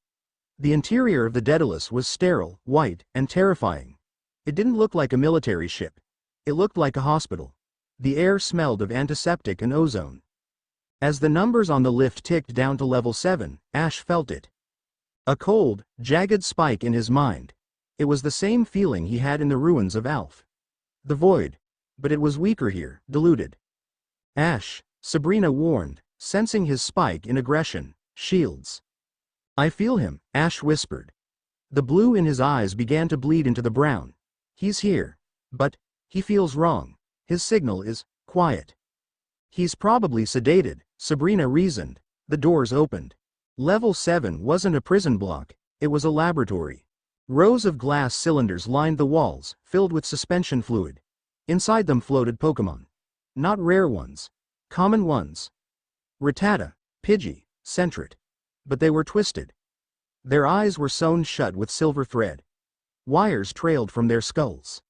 The interior of the Daedalus was sterile, white, and terrifying. It didn't look like a military ship. It looked like a hospital. The air smelled of antiseptic and ozone. As the numbers on the lift ticked down to level 7, Ash felt it. A cold, jagged spike in his mind. It was the same feeling he had in the ruins of Alf. The void. But it was weaker here, diluted. "Ash," Sabrina warned, sensing his spike in aggression. "Shields." "I feel him," Ash whispered. The blue in his eyes began to bleed into the brown. "He's here. But he feels wrong. His signal is quiet." "He's probably sedated," Sabrina reasoned. The doors opened. Level 7 wasn't a prison block, it was a laboratory. Rows of glass cylinders lined the walls, filled with suspension fluid. Inside them floated Pokémon. Not rare ones. Common ones. Rattata, Pidgey, Sentret. But they were twisted. Their eyes were sewn shut with silver thread. Wires trailed from their skulls.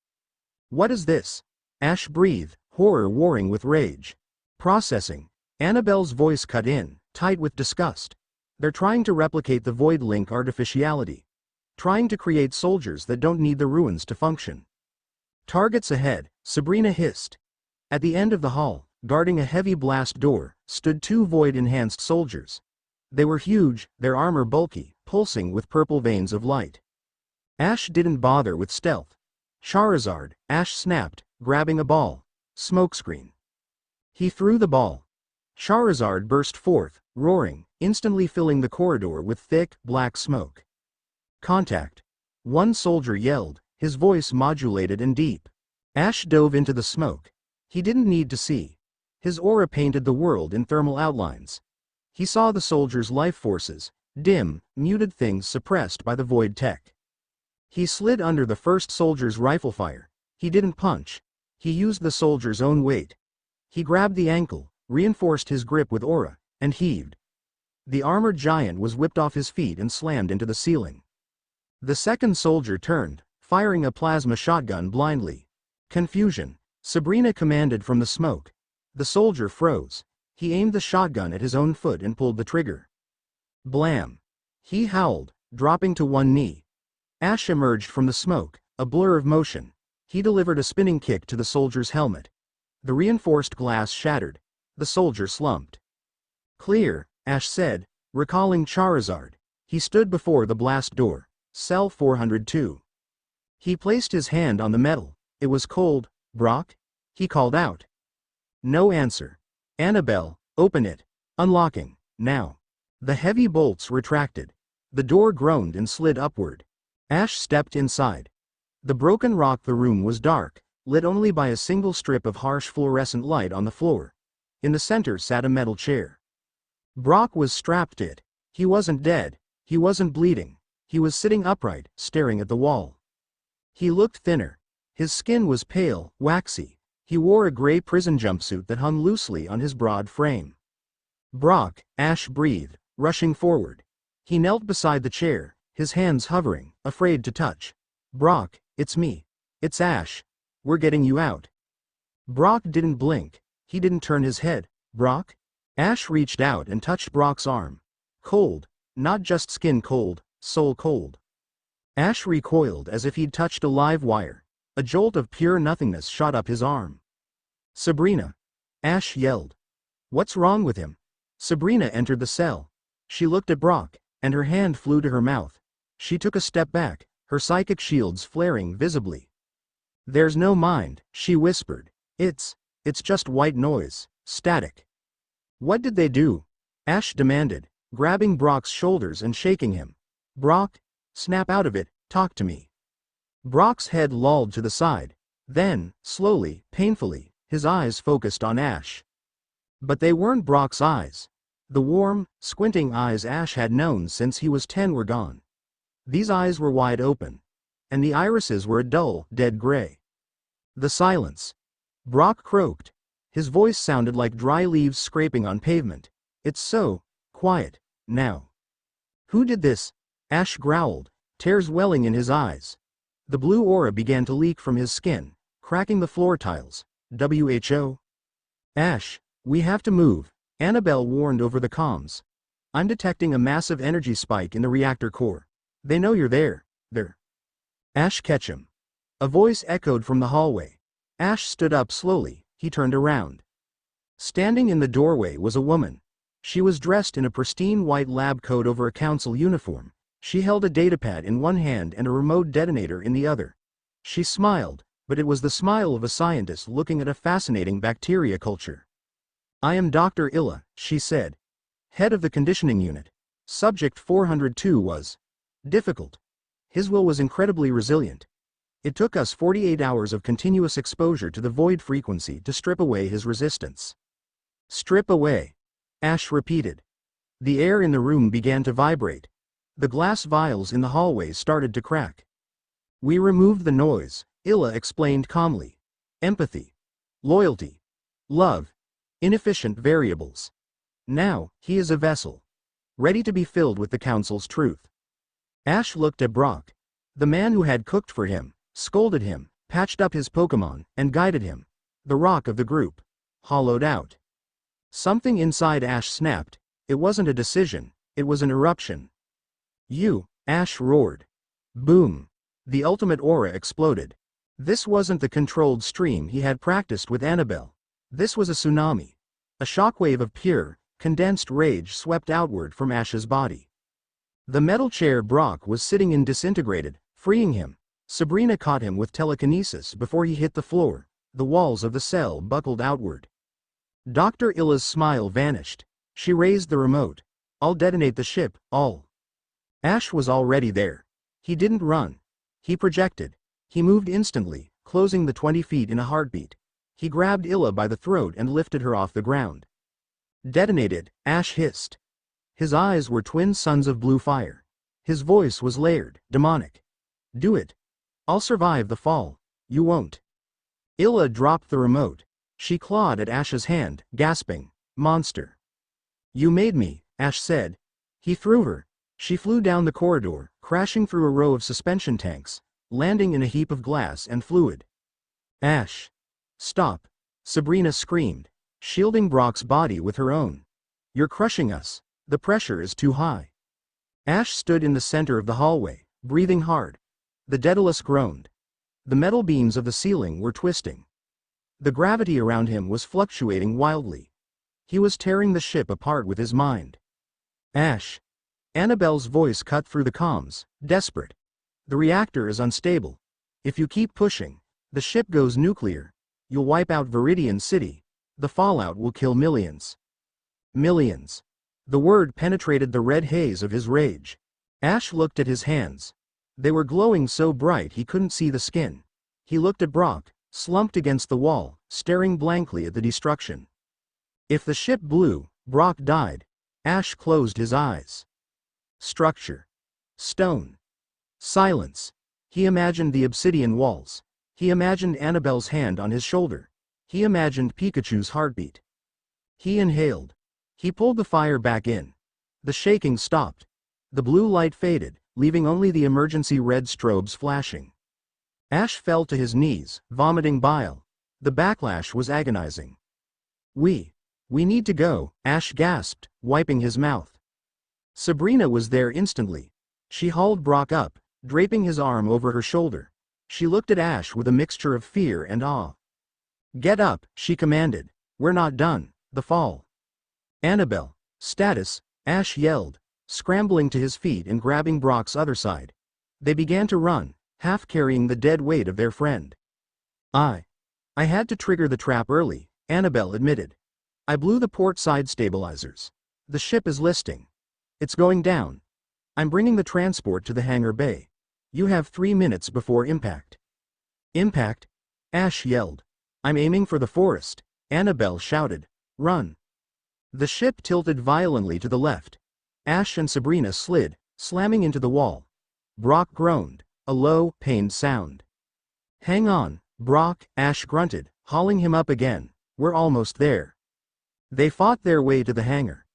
"What is this?" Ash breathed, horror warring with rage. "Processing." Anabel's voice cut in, tight with disgust. "They're trying to replicate the Void Link artificiality. Trying to create soldiers that don't need the ruins to function." "Targets ahead," Sabrina hissed. At the end of the hall, guarding a heavy blast door, stood 2 Void-enhanced soldiers. They were huge, their armor bulky, pulsing with purple veins of light. Ash didn't bother with stealth. "Charizard," Ash snapped, grabbing a ball. "Smokescreen." He threw the ball. Charizard burst forth, roaring, instantly filling the corridor with thick, black smoke. "Contact." One soldier yelled, his voice modulated and deep. Ash dove into the smoke. He didn't need to see. His aura painted the world in thermal outlines. He saw the soldiers' life forces, dim, muted things suppressed by the void tech. He slid under the first soldier's rifle fire. He didn't punch. He used the soldier's own weight. He grabbed the ankle, reinforced his grip with aura, and heaved. The armored giant was whipped off his feet and slammed into the ceiling. The second soldier turned, firing a plasma shotgun blindly. Confusion. Sabrina commanded from the smoke. The soldier froze. He aimed the shotgun at his own foot and pulled the trigger. Blam. He howled, dropping to one knee. Ash emerged from the smoke, a blur of motion. He delivered a spinning kick to the soldier's helmet. The reinforced glass shattered. The soldier slumped. "Clear," Ash said, recalling Charizard. He stood before the blast door. Cell 402. He placed his hand on the metal. It was cold. "Brock?" He called out. No answer. "Anabel, open it." Unlocking. Now. The heavy bolts retracted. The door groaned and slid upward. Ash stepped inside. The broken rock the room was dark, lit only by a single strip of harsh fluorescent light on the floor. In the center sat a metal chair. Brock was strapped to it. He wasn't dead. He wasn't bleeding. He was sitting upright, staring at the wall. He looked thinner. His skin was pale, waxy. He wore a gray prison jumpsuit that hung loosely on his broad frame. "Brock," Ash breathed, rushing forward. He knelt beside the chair, his hands hovering, afraid to touch. "Brock, it's me. It's Ash. We're getting you out." Brock didn't blink. He didn't turn his head. "Brock?" Ash reached out and touched Brock's arm. Cold. Not just skin cold, soul cold. Ash recoiled as if he'd touched a live wire. A jolt of pure nothingness shot up his arm. "Sabrina!" Ash yelled. "What's wrong with him?" Sabrina entered the cell. She looked at Brock, and her hand flew to her mouth. She took a step back, her psychic shields flaring visibly. "There's no mind," she whispered. It's just white noise, static." "What did they do?" Ash demanded, grabbing Brock's shoulders and shaking him. "Brock, snap out of it, talk to me." Brock's head lolled to the side. Then, slowly, painfully, his eyes focused on Ash. But they weren't Brock's eyes. The warm, squinting eyes Ash had known since he was 10 were gone. These eyes were wide open. And the irises were a dull, dead gray. The silence. Brock croaked. His voice sounded like dry leaves scraping on pavement. It's so quiet now. Who did this? Ash growled, tears welling in his eyes. The blue aura began to leak from his skin, cracking the floor tiles. WHO? Ash, we have to move, Anabel warned over the comms. I'm detecting a massive energy spike in the reactor core. They know you're there. There. Ash Ketchum. A voice echoed from the hallway. Ash stood up slowly. He turned around. Standing in the doorway was a woman. She was dressed in a pristine white lab coat over a council uniform. She held a datapad in one hand and a remote detonator in the other. She smiled, but it was the smile of a scientist looking at a fascinating bacteria culture. I am Dr. Illa, she said. Head of the conditioning unit. Subject 402 was difficult. His will was incredibly resilient. It took us 48 hours of continuous exposure to the void frequency to strip away his resistance. Strip away. Ash repeated. The air in the room began to vibrate. The glass vials in the hallway started to crack. We removed the noise, Illa explained calmly. Empathy. Loyalty. Love. Inefficient variables. Now, he is a vessel. Ready to be filled with the Council's truth. Ash looked at Brock. The man who had cooked for him, scolded him, patched up his Pokemon, and guided him. The rock of the group. Hollowed out. Something inside Ash snapped. It wasn't a decision, it was an eruption. You, Ash roared. Boom. The ultimate aura exploded. This wasn't the controlled stream he had practiced with Anabel. This was a tsunami. A shockwave of pure, condensed rage swept outward from Ash's body. The metal chair Brock was sitting in disintegrated, freeing him. Sabrina caught him with telekinesis before he hit the floor. The walls of the cell buckled outward. Dr. Illa's smile vanished. She raised the remote. I'll detonate the ship, all. Ash was already there. He didn't run. He projected. He moved instantly, closing the 20 feet in a heartbeat. He grabbed Illa by the throat and lifted her off the ground. Detonated, Ash hissed. His eyes were twin suns of blue fire. His voice was layered, demonic. Do it. I'll survive the fall. You won't. Illa dropped the remote. She clawed at Ash's hand, gasping, monster. You made me, Ash said. He threw her. She flew down the corridor, crashing through a row of suspension tanks, landing in a heap of glass and fluid. Ash. Stop. Sabrina screamed, shielding Brock's body with her own. You're crushing us. The pressure is too high. Ash stood in the center of the hallway, breathing hard. The Daedalus groaned. The metal beams of the ceiling were twisting. The gravity around him was fluctuating wildly. He was tearing the ship apart with his mind. Ash. Anabel's voice cut through the comms, desperate. The reactor is unstable. If you keep pushing, the ship goes nuclear. You'll wipe out Viridian City. The fallout will kill millions. Millions. The word penetrated the red haze of his rage. Ash looked at his hands. They were glowing so bright he couldn't see the skin. He looked at Brock, slumped against the wall, staring blankly at the destruction. If the ship blew, Brock died. Ash closed his eyes. Structure. Stone. Silence. He imagined the obsidian walls. He imagined Anabel's hand on his shoulder. He imagined Pikachu's heartbeat. He inhaled. He pulled the fire back in. The shaking stopped. The blue light faded, leaving only the emergency red strobes flashing. Ash fell to his knees, vomiting bile. The backlash was agonizing. We need to go, Ash gasped, wiping his mouth. Sabrina was there instantly. She hauled Brock up, draping his arm over her shoulder. She looked at Ash with a mixture of fear and awe. Get up, she commanded. We're not done. The fall. Anabel. Status, Ash yelled, scrambling to his feet and grabbing Brock's other side. They began to run, half carrying the dead weight of their friend. I had to trigger the trap early, Anabel admitted. I blew the port side stabilizers. The ship is listing. It's going down. I'm bringing the transport to the hangar bay. You have 3 minutes before impact. Impact? Ash yelled. I'm aiming for the forest. Anabel shouted. Run. The ship tilted violently to the left. Ash and Sabrina slid, slamming into the wall. Brock groaned, a low, pained sound. Hang on, Brock, Ash grunted, hauling him up again. We're almost there. They fought their way to the hangar.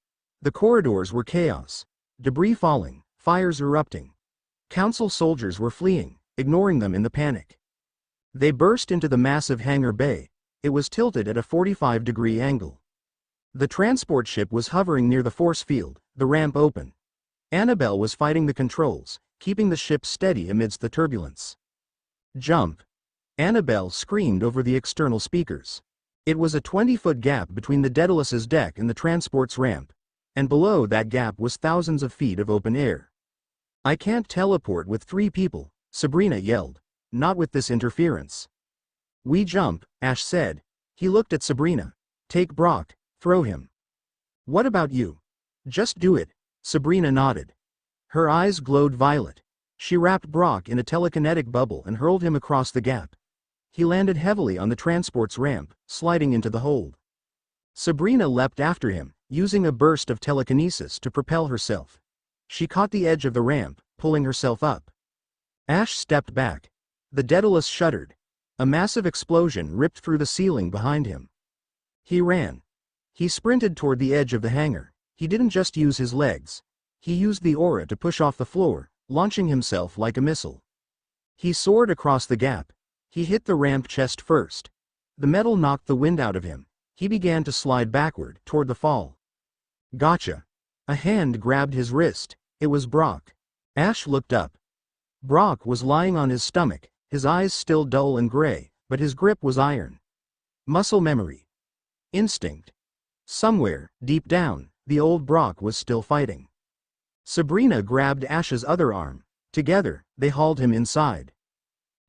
The corridors were chaos. Debris falling, fires erupting. Council soldiers were fleeing, ignoring them in the panic. They burst into the massive hangar bay. It was tilted at a 45-degree angle. The transport ship was hovering near the force field, the ramp open. Anabel was fighting the controls, keeping the ship steady amidst the turbulence. Jump! Anabel screamed over the external speakers. It was a 20-foot gap between the Daedalus's deck and the transport's ramp, and below that gap was thousands of feet of open air. I can't teleport with 3 people, Sabrina yelled. Not with this interference. We jump, Ash said. He looked at Sabrina. Take Brock, throw him. What about you? Just do it, Sabrina nodded. Her eyes glowed violet. She wrapped Brock in a telekinetic bubble and hurled him across the gap. He landed heavily on the transport's ramp, sliding into the hold. Sabrina leapt after him, using a burst of telekinesis to propel herself. She caught the edge of the ramp, pulling herself up. Ash stepped back. The Daedalus shuddered. A massive explosion ripped through the ceiling behind him. He ran. He sprinted toward the edge of the hangar. He didn't just use his legs. He used the aura to push off the floor, launching himself like a missile. He soared across the gap. He hit the ramp chest first. The metal knocked the wind out of him. He began to slide backward, toward the fall. Gotcha. A hand grabbed his wrist. It was Brock. Ash looked up. Brock was lying on his stomach, his eyes still dull and gray, but his grip was iron. Muscle memory. Instinct. Somewhere, deep down, the old Brock was still fighting. Sabrina grabbed Ash's other arm. Together, they hauled him inside.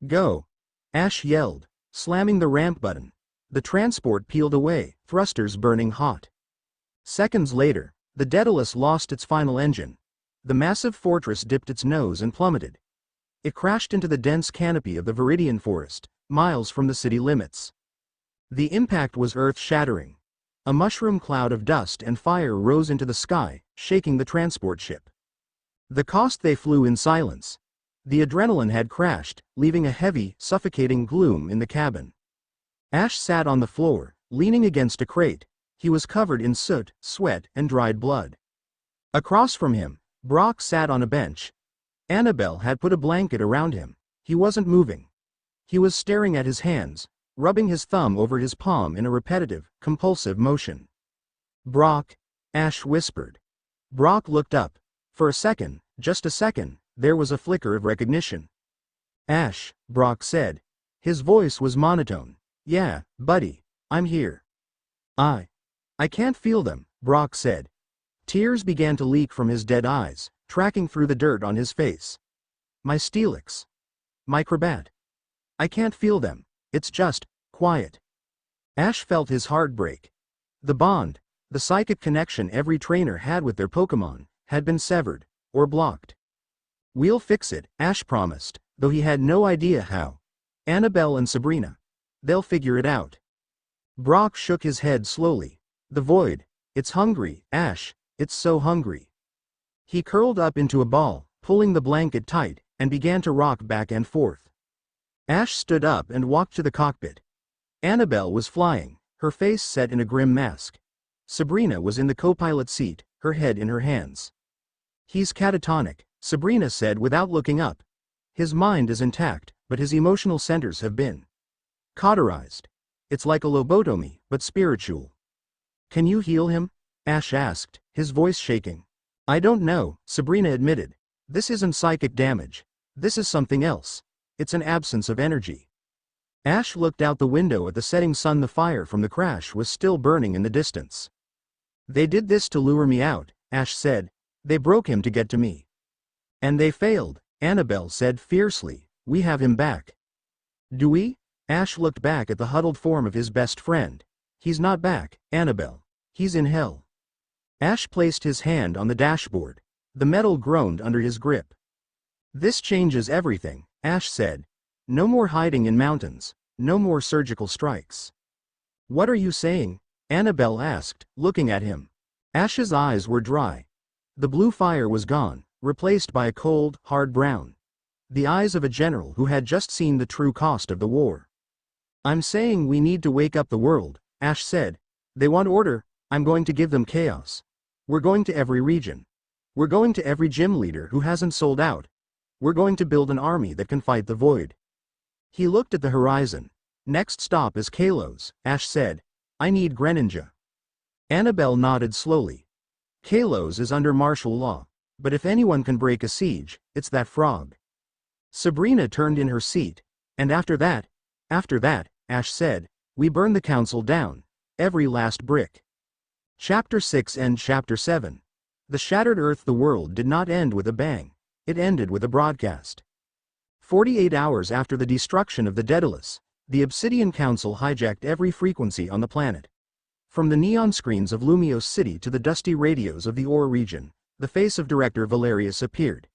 Go! Ash yelled, slamming the ramp button. The transport peeled away, thrusters burning hot. Seconds later, the Daedalus lost its final engine. The massive fortress dipped its nose and plummeted. It crashed into the dense canopy of the Viridian forest, miles from the city limits. The impact was earth-shattering. A mushroom cloud of dust and fire rose into the sky, shaking the transport ship. The cost they flew in silence. The adrenaline had crashed, leaving a heavy, suffocating gloom in the cabin. Ash sat on the floor, leaning against a crate. He was covered in soot, sweat, and dried blood. Across from him, Brock sat on a bench. Anabel had put a blanket around him. He wasn't moving. He was staring at his hands, rubbing his thumb over his palm in a repetitive, compulsive motion. Brock, Ash whispered. Brock looked up. For a second, just a second, there was a flicker of recognition. Ash, Brock said. His voice was monotone. Yeah, buddy, I'm here. I can't feel them, Brock said. Tears began to leak from his dead eyes, tracking through the dirt on his face. My Steelix. My Crobat. I can't feel them. It's just quiet. Ash felt his heart break. The bond, the psychic connection every trainer had with their Pokémon, had been severed, or blocked. We'll fix it, Ash promised, though he had no idea how. Anabel and Sabrina. They'll figure it out. Brock shook his head slowly. The void. It's hungry, Ash. It's so hungry. He curled up into a ball, pulling the blanket tight, and began to rock back and forth. Ash stood up and walked to the cockpit. Anabel was flying, her face set in a grim mask. Sabrina was in the co-pilot seat, her head in her hands. He's catatonic, Sabrina said without looking up. His mind is intact, but his emotional centers have been cauterized. It's like a lobotomy, but spiritual. Can you heal him? Ash asked, his voice shaking. I don't know, Sabrina admitted. This isn't psychic damage. This is something else. It's an absence of energy. Ash looked out the window at the setting sun. The fire from the crash was still burning in the distance. They did this to lure me out, Ash said. They broke him to get to me. And they failed, Anabel said fiercely. We have him back. Do we? Ash looked back at the huddled form of his best friend. He's not back, Anabel. He's in hell. Ash placed his hand on the dashboard. The metal groaned under his grip. This changes everything, Ash said. No more hiding in mountains, no more surgical strikes. What are you saying? Anabel asked, looking at him. Ash's eyes were dry. The blue fire was gone, replaced by a cold, hard brown. The eyes of a general who had just seen the true cost of the war. I'm saying we need to wake up the world, Ash said. They want order, I'm going to give them chaos. We're going to every region. We're going to every gym leader who hasn't sold out. We're going to build an army that can fight the void. He looked at the horizon. Next stop is Kalos, Ash said. I need Greninja. Anabel nodded slowly. Kalos is under martial law, but if anyone can break a siege, it's that frog. Sabrina turned in her seat. And after that, Ash said, we burn the council down. Every last brick. Chapter 6 and Chapter 7. The Shattered Earth. The world did not end with a bang. It ended with a broadcast. 48 hours after the destruction of the Daedalus, the Obsidian Council hijacked every frequency on the planet. From the neon screens of Lumios City to the dusty radios of the Ore region, the face of Director Valerius appeared.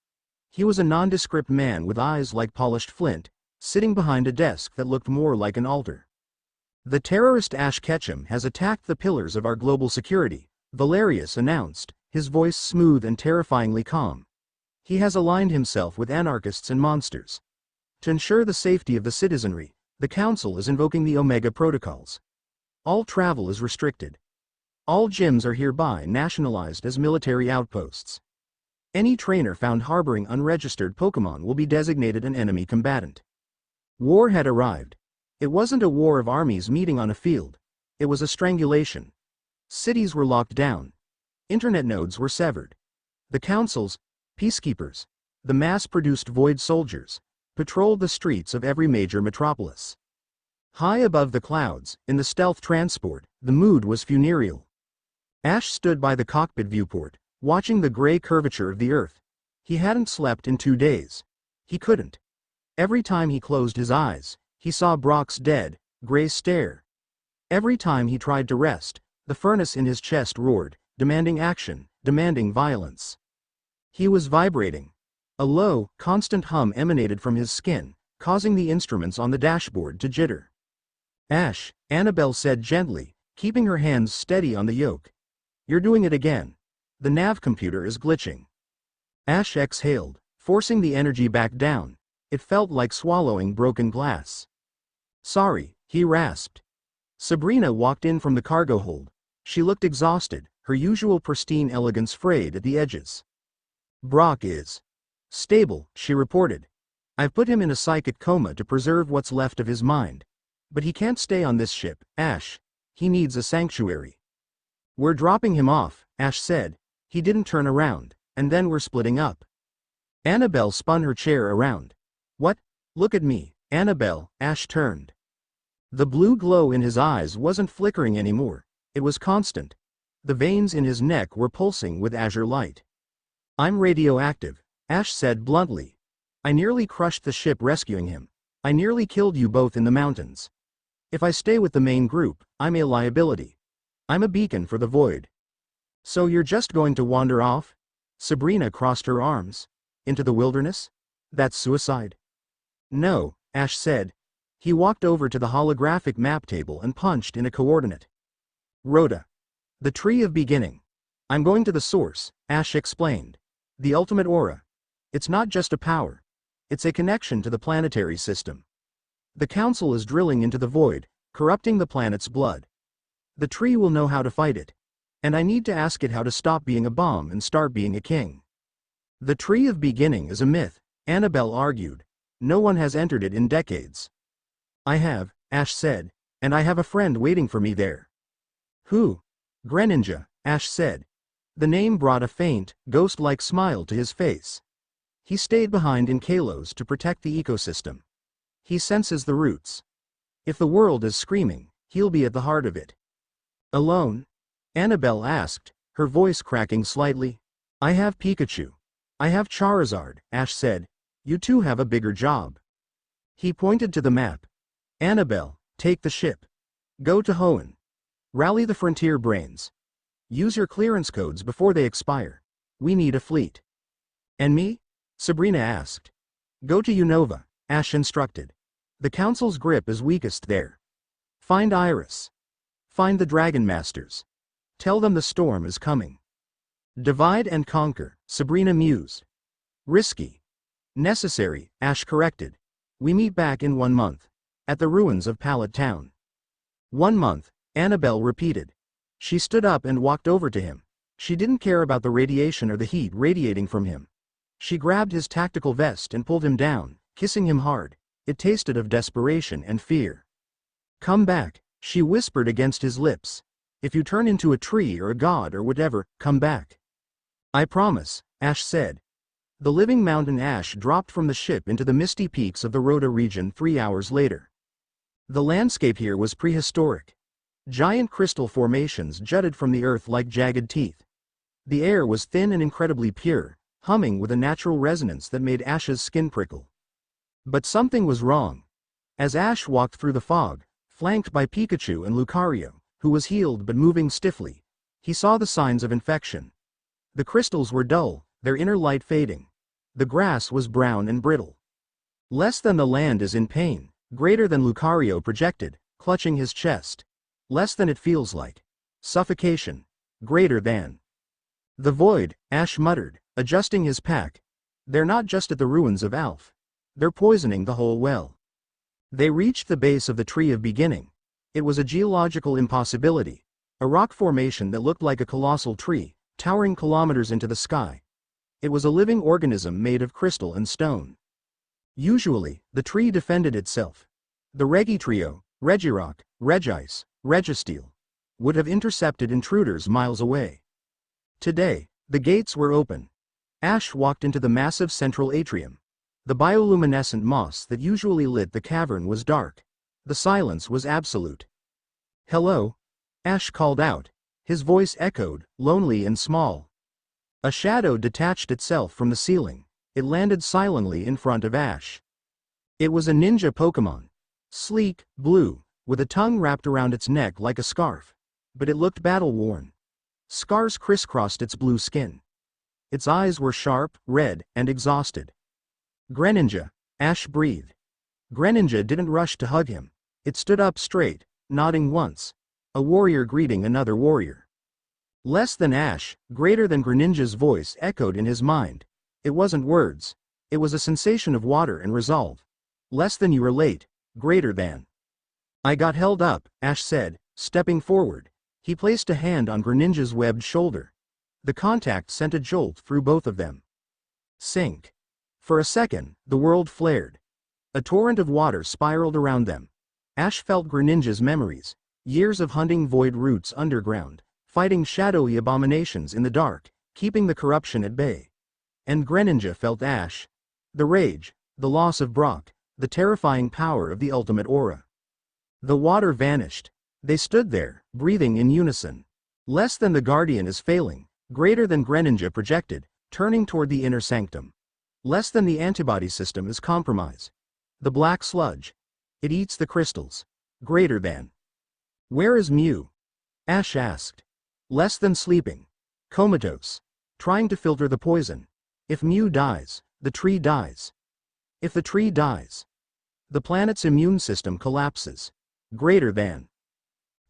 He was a nondescript man with eyes like polished flint, sitting behind a desk that looked more like an altar. The terrorist Ash Ketchum has attacked the pillars of our global security, Valerius announced, his voice smooth and terrifyingly calm. He has aligned himself with anarchists and monsters. To ensure the safety of the citizenry, the Council is invoking the Omega Protocols. All travel is restricted. All gyms are hereby nationalized as military outposts. Any trainer found harboring unregistered Pokémon will be designated an enemy combatant. War had arrived. It wasn't a war of armies meeting on a field. It was a strangulation. Cities were locked down. Internet nodes were severed. The councils, peacekeepers, the mass-produced void soldiers, patrolled the streets of every major metropolis. High above the clouds, in the stealth transport, the mood was funereal. Ash stood by the cockpit viewport, watching the gray curvature of the Earth. He hadn't slept in 2 days. He couldn't. Every time he closed his eyes, he saw Brock's dead, gray stare. Every time he tried to rest, the furnace in his chest roared, demanding action, demanding violence. He was vibrating. A low, constant hum emanated from his skin, causing the instruments on the dashboard to jitter. Ash, Anabel said gently, keeping her hands steady on the yoke. You're doing it again. The nav computer is glitching. Ash exhaled, forcing the energy back down. It felt like swallowing broken glass. Sorry, he rasped. Sabrina walked in from the cargo hold. She looked exhausted, her usual pristine elegance frayed at the edges. Brock is stable, she reported. I've put him in a psychic coma to preserve what's left of his mind. But he can't stay on this ship, Ash. He needs a sanctuary. We're dropping him off, Ash said. He didn't turn around, and then we're splitting up. Anabel spun her chair around. What? Look at me, Anabel. Ash turned. The blue glow in his eyes wasn't flickering anymore. It was constant. The veins in his neck were pulsing with azure light. I'm radioactive, Ash said bluntly. I nearly crushed the ship rescuing him. I nearly killed you both in the mountains. If I stay with the main group, I'm a liability. I'm a beacon for the void. So you're just going to wander off? Sabrina crossed her arms. Into the wilderness? That's suicide. No, Ash said. He walked over to the holographic map table and punched in a coordinate. Rhoda. The tree of beginning. I'm going to the source, Ash explained. The ultimate aura. It's not just a power. It's a connection to the planetary system. The council is drilling into the void, corrupting the planet's blood. The tree will know how to fight it. And I need to ask it how to stop being a bomb and start being a king. The tree of beginning is a myth, Anabel argued. No one has entered it in decades. I have, Ash said, and I have a friend waiting for me there. Who? Greninja, Ash said. The name brought a faint, ghost-like smile to his face. He stayed behind in Kalos to protect the ecosystem. He senses the roots. If the world is screaming, he'll be at the heart of it. Alone? Anabel asked, her voice cracking slightly. I have Pikachu. I have Charizard, Ash said. You two have a bigger job. He pointed to the map. Anabel, take the ship. Go to Hoenn. Rally the frontier brains. Use your clearance codes before they expire. We need a fleet. And me? Sabrina asked. Go to Unova, Ash instructed. The council's grip is weakest there. Find Iris. Find the Dragon Masters. Tell them the storm is coming. Divide and conquer, Sabrina mused. Risky. Necessary, Ash corrected. We meet back in 1 month. At the ruins of Pallet Town. 1 month, Anabel repeated. She stood up and walked over to him. She didn't care about the radiation or the heat radiating from him. She grabbed his tactical vest and pulled him down, kissing him hard. It tasted of desperation and fear. Come back, she whispered against his lips. If you turn into a tree or a god or whatever, come back. I promise, Ash said. The living mountain Ash dropped from the ship into the misty peaks of the Rhoda region 3 hours later. The landscape here was prehistoric. Giant crystal formations jutted from the earth like jagged teeth. The air was thin and incredibly pure, humming with a natural resonance that made Ash's skin prickle. But something was wrong. As Ash walked through the fog, flanked by Pikachu and Lucario, who was healed but moving stiffly, he saw the signs of infection. The crystals were dull, their inner light fading. The grass was brown and brittle. Less than the land is in pain, greater than Lucario projected, clutching his chest. Less than it feels like. Suffocation. Greater than. The void, Ash muttered, adjusting his pack. They're not just at the ruins of Alph. They're poisoning the whole well. They reached the base of the Tree of Beginning. It was a geological impossibility. A rock formation that looked like a colossal tree, towering kilometers into the sky. It was a living organism made of crystal and stone. Usually, the tree defended itself. The Regi Trio, Regirock, Regice, Registeel, would have intercepted intruders miles away. Today, the gates were open. Ash walked into the massive central atrium. The bioluminescent moss that usually lit the cavern was dark. The silence was absolute. Hello? Ash called out. His voice echoed, lonely and small. A shadow detached itself from the ceiling. It landed silently in front of Ash. It was a ninja Pokemon. Sleek, blue, with a tongue wrapped around its neck like a scarf. But it looked battle-worn. Scars crisscrossed its blue skin. Its eyes were sharp, red, and exhausted. Greninja, Ash breathed. Greninja didn't rush to hug him. It stood up straight, nodding once. A warrior greeting another warrior. Less than Ash, greater than Greninja's voice echoed in his mind. It wasn't words. It was a sensation of water and resolve. Less than you were late, greater than. I got held up, Ash said, stepping forward. He placed a hand on Greninja's webbed shoulder. The contact sent a jolt through both of them. Sink. For a second, the world flared. A torrent of water spiraled around them. Ash felt Greninja's memories. Years of hunting void roots underground, fighting shadowy abominations in the dark, keeping the corruption at bay. And Greninja felt Ash. The rage, the loss of Brock, the terrifying power of the ultimate aura. The water vanished. They stood there, breathing in unison. Less than the Guardian is failing, greater than Greninja projected, turning toward the inner sanctum. Less than the antibody system is compromised. The black sludge. It eats the crystals. Greater than. Where is Mew? Ash asked. Less than sleeping. Comatose. Trying to filter the poison. If Mew dies, the tree dies. If the tree dies, the planet's immune system collapses. Greater than.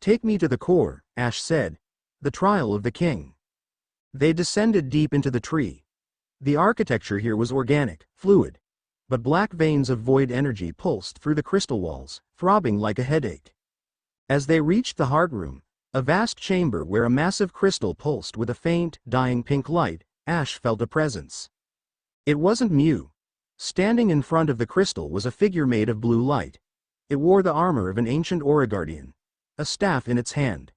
Take me to the core, Ash said. The trial of the king. They descended deep into the tree. The architecture here was organic, fluid. But black veins of void energy pulsed through the crystal walls, throbbing like a headache. As they reached the heart room, a vast chamber where a massive crystal pulsed with a faint, dying pink light, Ash felt a presence. It wasn't Mew. Standing in front of the crystal was a figure made of blue light. It wore the armor of an ancient Aura Guardian, a staff in its hand.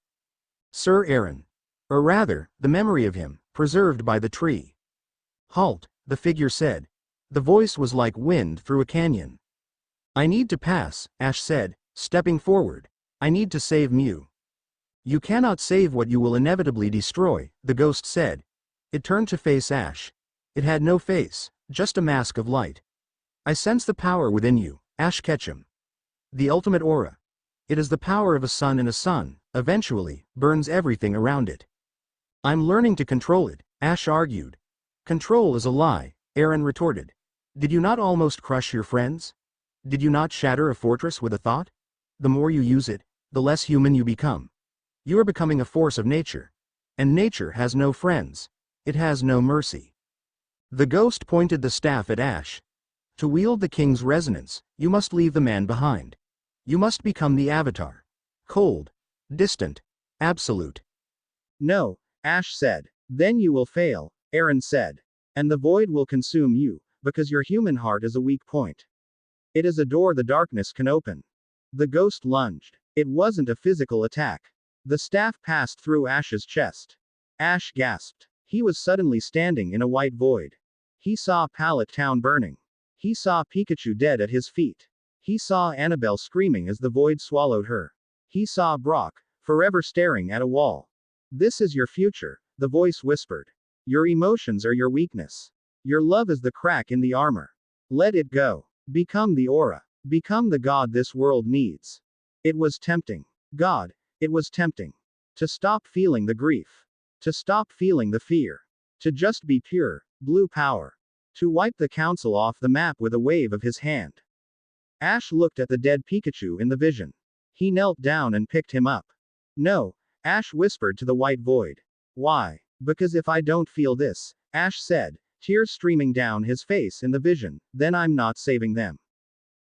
Sir Aaron. Or rather, the memory of him, preserved by the tree. Halt, the figure said. The voice was like wind through a canyon. I need to pass, Ash said, stepping forward. I need to save Mew. You cannot save what you will inevitably destroy, the ghost said. It turned to face Ash. It had no face, just a mask of light. I sense the power within you, Ash Ketchum. The ultimate aura. It is the power of a sun, and a sun, eventually, burns everything around it. I'm learning to control it, Ash argued. Control is a lie, Aaron retorted. Did you not almost crush your friends? Did you not shatter a fortress with a thought? The more you use it, the less human you become. You are becoming a force of nature. And nature has no friends. It has no mercy. The ghost pointed the staff at Ash. To wield the king's resonance, you must leave the man behind. You must become the avatar. Cold. Distant. Absolute. No, Ash said. Then you will fail, Aaron said. And the void will consume you, because your human heart is a weak point. It is a door the darkness can open. The ghost lunged. It wasn't a physical attack. The staff passed through Ash's chest. Ash gasped. He was suddenly standing in a white void. He saw Pallet Town burning. He saw Pikachu dead at his feet. He saw Anabel screaming as the void swallowed her. He saw Brock, forever staring at a wall. This is your future, the voice whispered. Your emotions are your weakness. Your love is the crack in the armor. Let it go. Become the aura. Become the god this world needs. It was tempting. God, it was tempting. To stop feeling the grief. To stop feeling the fear. To just be pure, blue power. To wipe the council off the map with a wave of his hand. Ash looked at the dead Pikachu in the vision. He knelt down and picked him up. No, Ash whispered to the white void. Why? Because if I don't feel this, Ash said, tears streaming down his face in the vision, then I'm not saving them.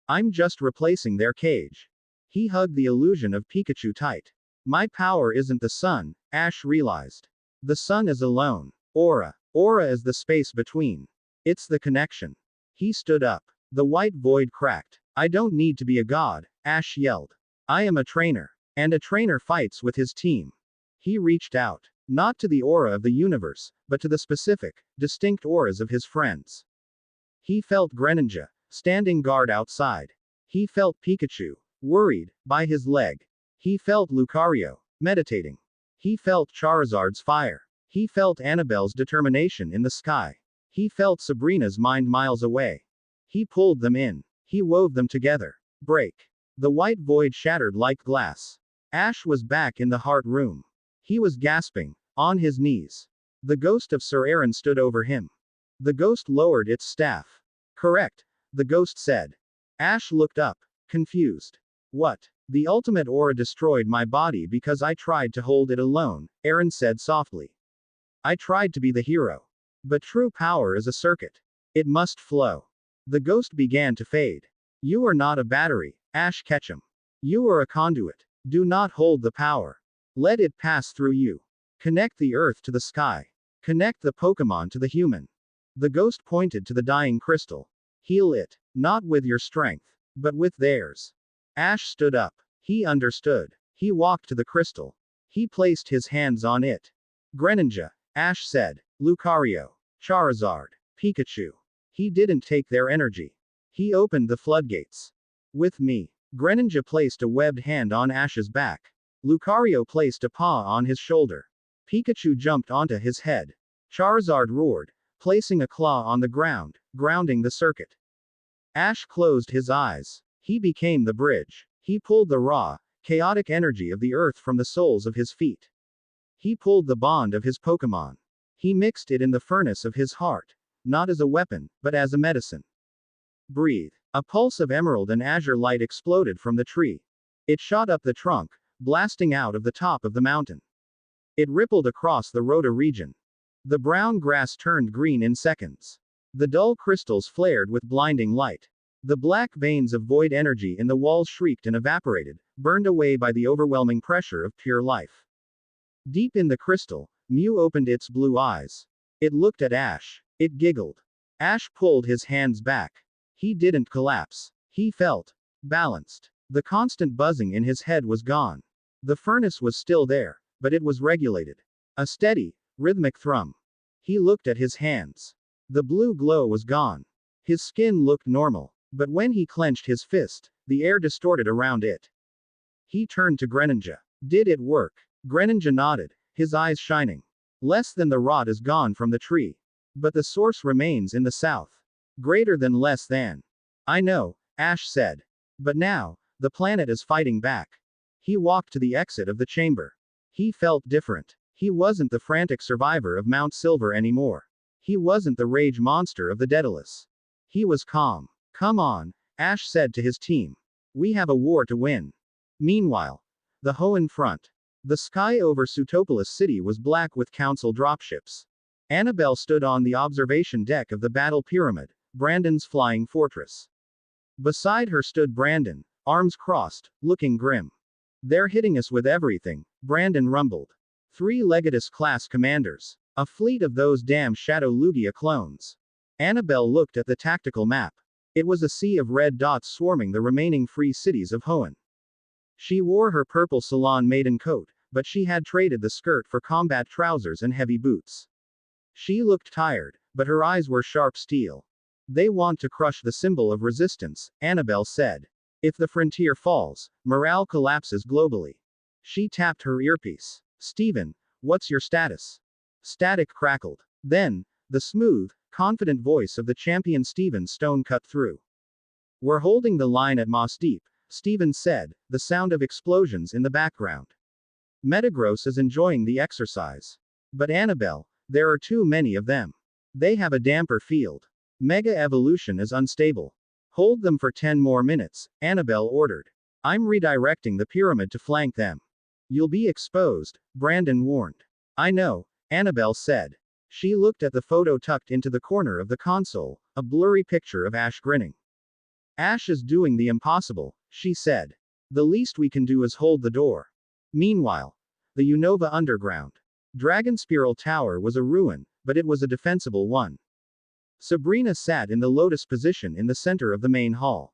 I'm just replacing their cage. He hugged the illusion of Pikachu tight. My power isn't the sun, Ash realized. The sun is alone. Aura. Aura is the space between. It's the connection. He stood up. The white void cracked. I don't need to be a god, Ash yelled. I am a trainer. And a trainer fights with his team. He reached out. Not to the aura of the universe, but to the specific, distinct auras of his friends. He felt Greninja, standing guard outside. He felt Pikachu, worried, by his leg. He felt Lucario, meditating. He felt Charizard's fire. He felt Anabel's determination in the sky. He felt Sabrina's mind miles away. He pulled them in. He wove them together. Break. The white void shattered like glass. Ash was back in the heart room. He was gasping, on his knees. The ghost of Sir Aaron stood over him. The ghost lowered its staff. Correct, the ghost said. Ash looked up, confused. What? The ultimate aura destroyed my body because I tried to hold it alone, Aaron said softly. I tried to be the hero. But true power is a circuit. It must flow. The ghost began to fade. You are not a battery, Ash Ketchum. You are a conduit. Do not hold the power. Let it pass through you. Connect the earth to the sky. Connect the Pokemon to the human. The ghost pointed to the dying crystal. Heal it, not with your strength, but with theirs. Ash stood up. He understood. He walked to the crystal. He placed his hands on it. Greninja, Ash said. Lucario. Charizard. Pikachu. He didn't take their energy. He opened the floodgates. With me. Greninja placed a webbed hand on Ash's back. Lucario placed a paw on his shoulder. Pikachu jumped onto his head. Charizard roared, placing a claw on the ground, grounding the circuit. Ash closed his eyes. He became the bridge. He pulled the raw, chaotic energy of the earth from the soles of his feet. He pulled the bond of his Pokemon. He mixed it in the furnace of his heart, not as a weapon, but as a medicine. Breathe. A pulse of emerald and azure light exploded from the tree. It shot up the trunk, blasting out of the top of the mountain. It rippled across the Rhoda region. The brown grass turned green in seconds. The dull crystals flared with blinding light. The black veins of void energy in the walls shrieked and evaporated, burned away by the overwhelming pressure of pure life. Deep in the crystal, Mew opened its blue eyes. It looked at Ash. It giggled. Ash pulled his hands back. He didn't collapse. He felt balanced. The constant buzzing in his head was gone. The furnace was still there, but it was regulated. A steady, rhythmic thrum. He looked at his hands. The blue glow was gone. His skin looked normal, but when he clenched his fist, the air distorted around it. He turned to Greninja. Did it work? Greninja nodded, his eyes shining. Less than the rot is gone from the tree. But the source remains in the south. Greater than less than. I know, Ash said. But now, the planet is fighting back. He walked to the exit of the chamber. He felt different. He wasn't the frantic survivor of Mount Silver anymore. He wasn't the rage monster of the Daedalus. He was calm. Come on, Ash said to his team. We have a war to win. Meanwhile, the Hoenn front. The sky over Sutopolis City was black with council dropships. Anabel stood on the observation deck of the battle pyramid, Brandon's flying fortress. Beside her stood Brandon, arms crossed, looking grim. They're hitting us with everything, Brandon rumbled. 3 Legatus-class commanders. A fleet of those damn Shadow Lugia clones. Anabel looked at the tactical map. It was a sea of red dots swarming the remaining free cities of Hoenn. She wore her purple Salon maiden coat, but she had traded the skirt for combat trousers and heavy boots. She looked tired, but her eyes were sharp steel. They want to crush the symbol of resistance, Anabel said. If the frontier falls, morale collapses globally. She tapped her earpiece. Steven, what's your status? Static crackled. Then, the smooth, confident voice of the champion Steven Stone cut through. We're holding the line at Moss Deep, Steven said, the sound of explosions in the background. Metagross is enjoying the exercise. But Anabel, there are too many of them. They have a damper field. Mega evolution is unstable. Hold them for 10 more minutes, Anabel ordered. I'm redirecting the pyramid to flank them. You'll be exposed, Brandon warned. I know, Anabel said. She looked at the photo tucked into the corner of the console, a blurry picture of Ash grinning. Ash is doing the impossible, she said. The least we can do is hold the door. Meanwhile, the Unova Underground. Dragon Spiral Tower was a ruin, but it was a defensible one. Sabrina sat in the lotus position in the center of the main hall.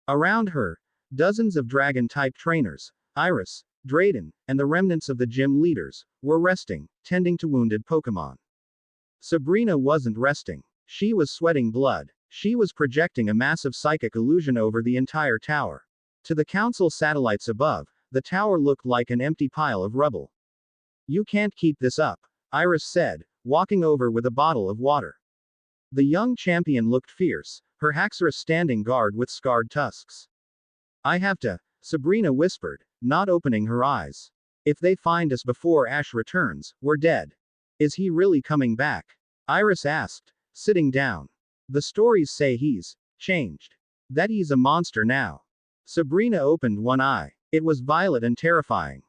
Around her, dozens of dragon-type trainers, Iris, Drayden, and the remnants of the gym leaders, were resting, tending to wounded Pokémon. Sabrina wasn't resting. She was sweating blood. She was projecting a massive psychic illusion over the entire tower. To the council satellites above, the tower looked like an empty pile of rubble. You can't keep this up, Iris said, walking over with a bottle of water. The young champion looked fierce, her Haxorus standing guard with scarred tusks. I have to, Sabrina whispered, not opening her eyes. If they find us before Ash returns, we're dead. Is he really coming back? Iris asked, sitting down. The stories say he's changed. That he's a monster now. Sabrina opened one eye. It was violet and terrifying.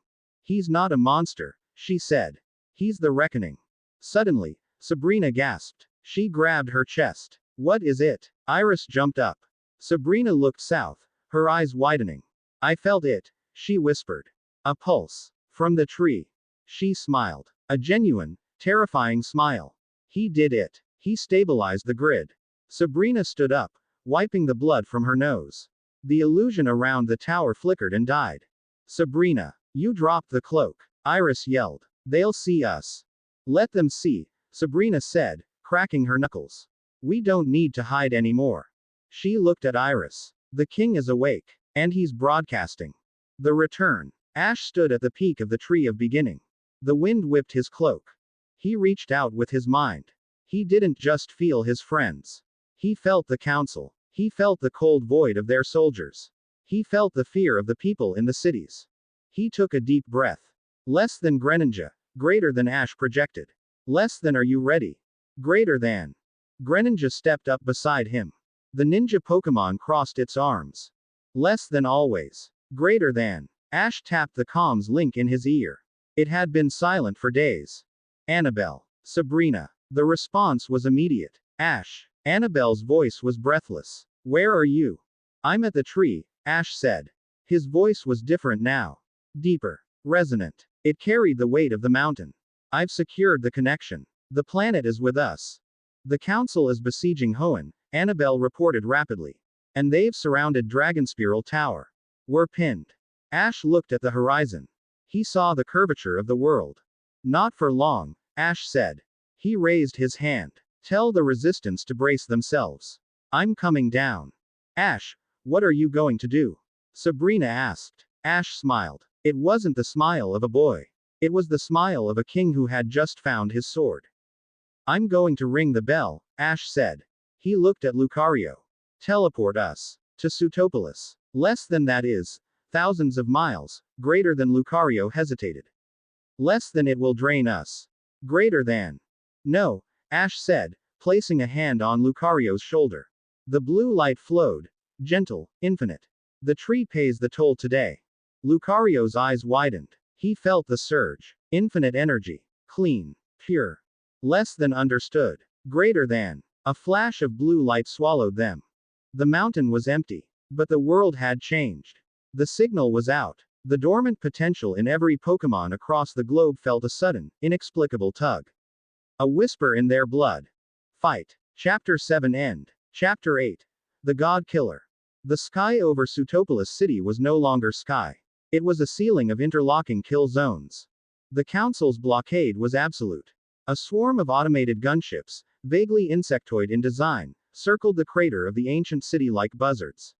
He's not a monster, she said. He's the reckoning. Suddenly, Sabrina gasped. She grabbed her chest. What is it? Iris jumped up. Sabrina looked south, her eyes widening. I felt it, she whispered. A pulse. From the tree. She smiled. A genuine, terrifying smile. He did it. He stabilized the grid. Sabrina stood up, wiping the blood from her nose. The illusion around the tower flickered and died. Sabrina, you dropped the cloak, Iris yelled. They'll see us. Let them see, Sabrina said, cracking her knuckles. We don't need to hide anymore. She looked at Iris. The king is awake. And he's broadcasting. The return. Ash stood at the peak of the tree of beginning. The wind whipped his cloak. He reached out with his mind. He didn't just feel his friends. He felt the council. He felt the cold void of their soldiers. He felt the fear of the people in the cities. He took a deep breath. Less than Greninja. Greater than Ash projected. Less than Are you ready? Greater than. Greninja stepped up beside him. The ninja Pokémon crossed its arms. Less than always. Greater than. Ash tapped the comms link in his ear. It had been silent for days. Anabel. Sabrina. The response was immediate. Ash. Annabel's voice was breathless. Where are you? I'm at the tree, Ash said. His voice was different now. Deeper. Resonant. It carried the weight of the mountain. I've secured the connection. The planet is with us. The council is besieging Hoenn, Anabel reported rapidly. And they've surrounded Dragon Spiral Tower. We're pinned. Ash looked at the horizon. He saw the curvature of the world. Not for long, Ash said. He raised his hand. Tell the resistance to brace themselves. I'm coming down. Ash, what are you going to do? Sabrina asked. Ash smiled. It wasn't the smile of a boy. It was the smile of a king who had just found his sword. I'm going to ring the bell, Ash said. He looked at Lucario. Teleport us to Sutopolis. Less than that is thousands of miles. Greater than. Lucario hesitated. Less than it will drain us. Greater than. No, Ash said, placing a hand on Lucario's shoulder. The blue light flowed. Gentle, infinite. The tree pays the toll today. Lucario's eyes widened. He felt the surge. Infinite energy. Clean. Pure. Less than understood. Greater than. A flash of blue light swallowed them. The mountain was empty. But the world had changed. The signal was out. The dormant potential in every Pokemon across the globe felt a sudden, inexplicable tug. A whisper in their blood. Fight. Chapter 7 End. Chapter 8. The God Killer. The sky over Sutopolis City was no longer sky. It was a ceiling of interlocking kill zones. The Council's blockade was absolute. A swarm of automated gunships, vaguely insectoid in design, circled the crater of the ancient city like buzzards.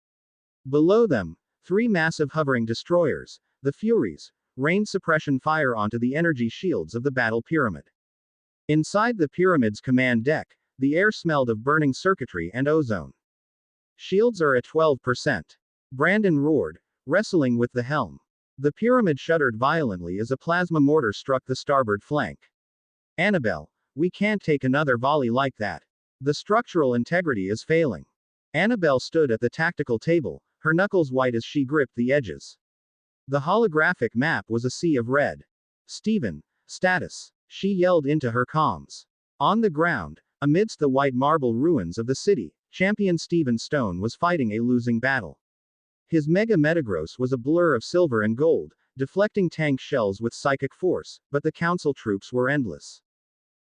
Below them, 3 massive hovering destroyers, the Furies, rained suppression fire onto the energy shields of the battle pyramid. Inside the pyramid's command deck, the air smelled of burning circuitry and ozone. Shields are at 12%. Brandon roared, wrestling with the helm. The pyramid shuddered violently as a plasma mortar struck the starboard flank. Anabel, we can't take another volley like that. The structural integrity is failing. Anabel stood at the tactical table, her knuckles white as she gripped the edges. The holographic map was a sea of red. Steven, status. She yelled into her comms. On the ground, amidst the white marble ruins of the city, Champion Steven Stone was fighting a losing battle. His Mega Metagross was a blur of silver and gold, deflecting tank shells with psychic force, but the council troops were endless.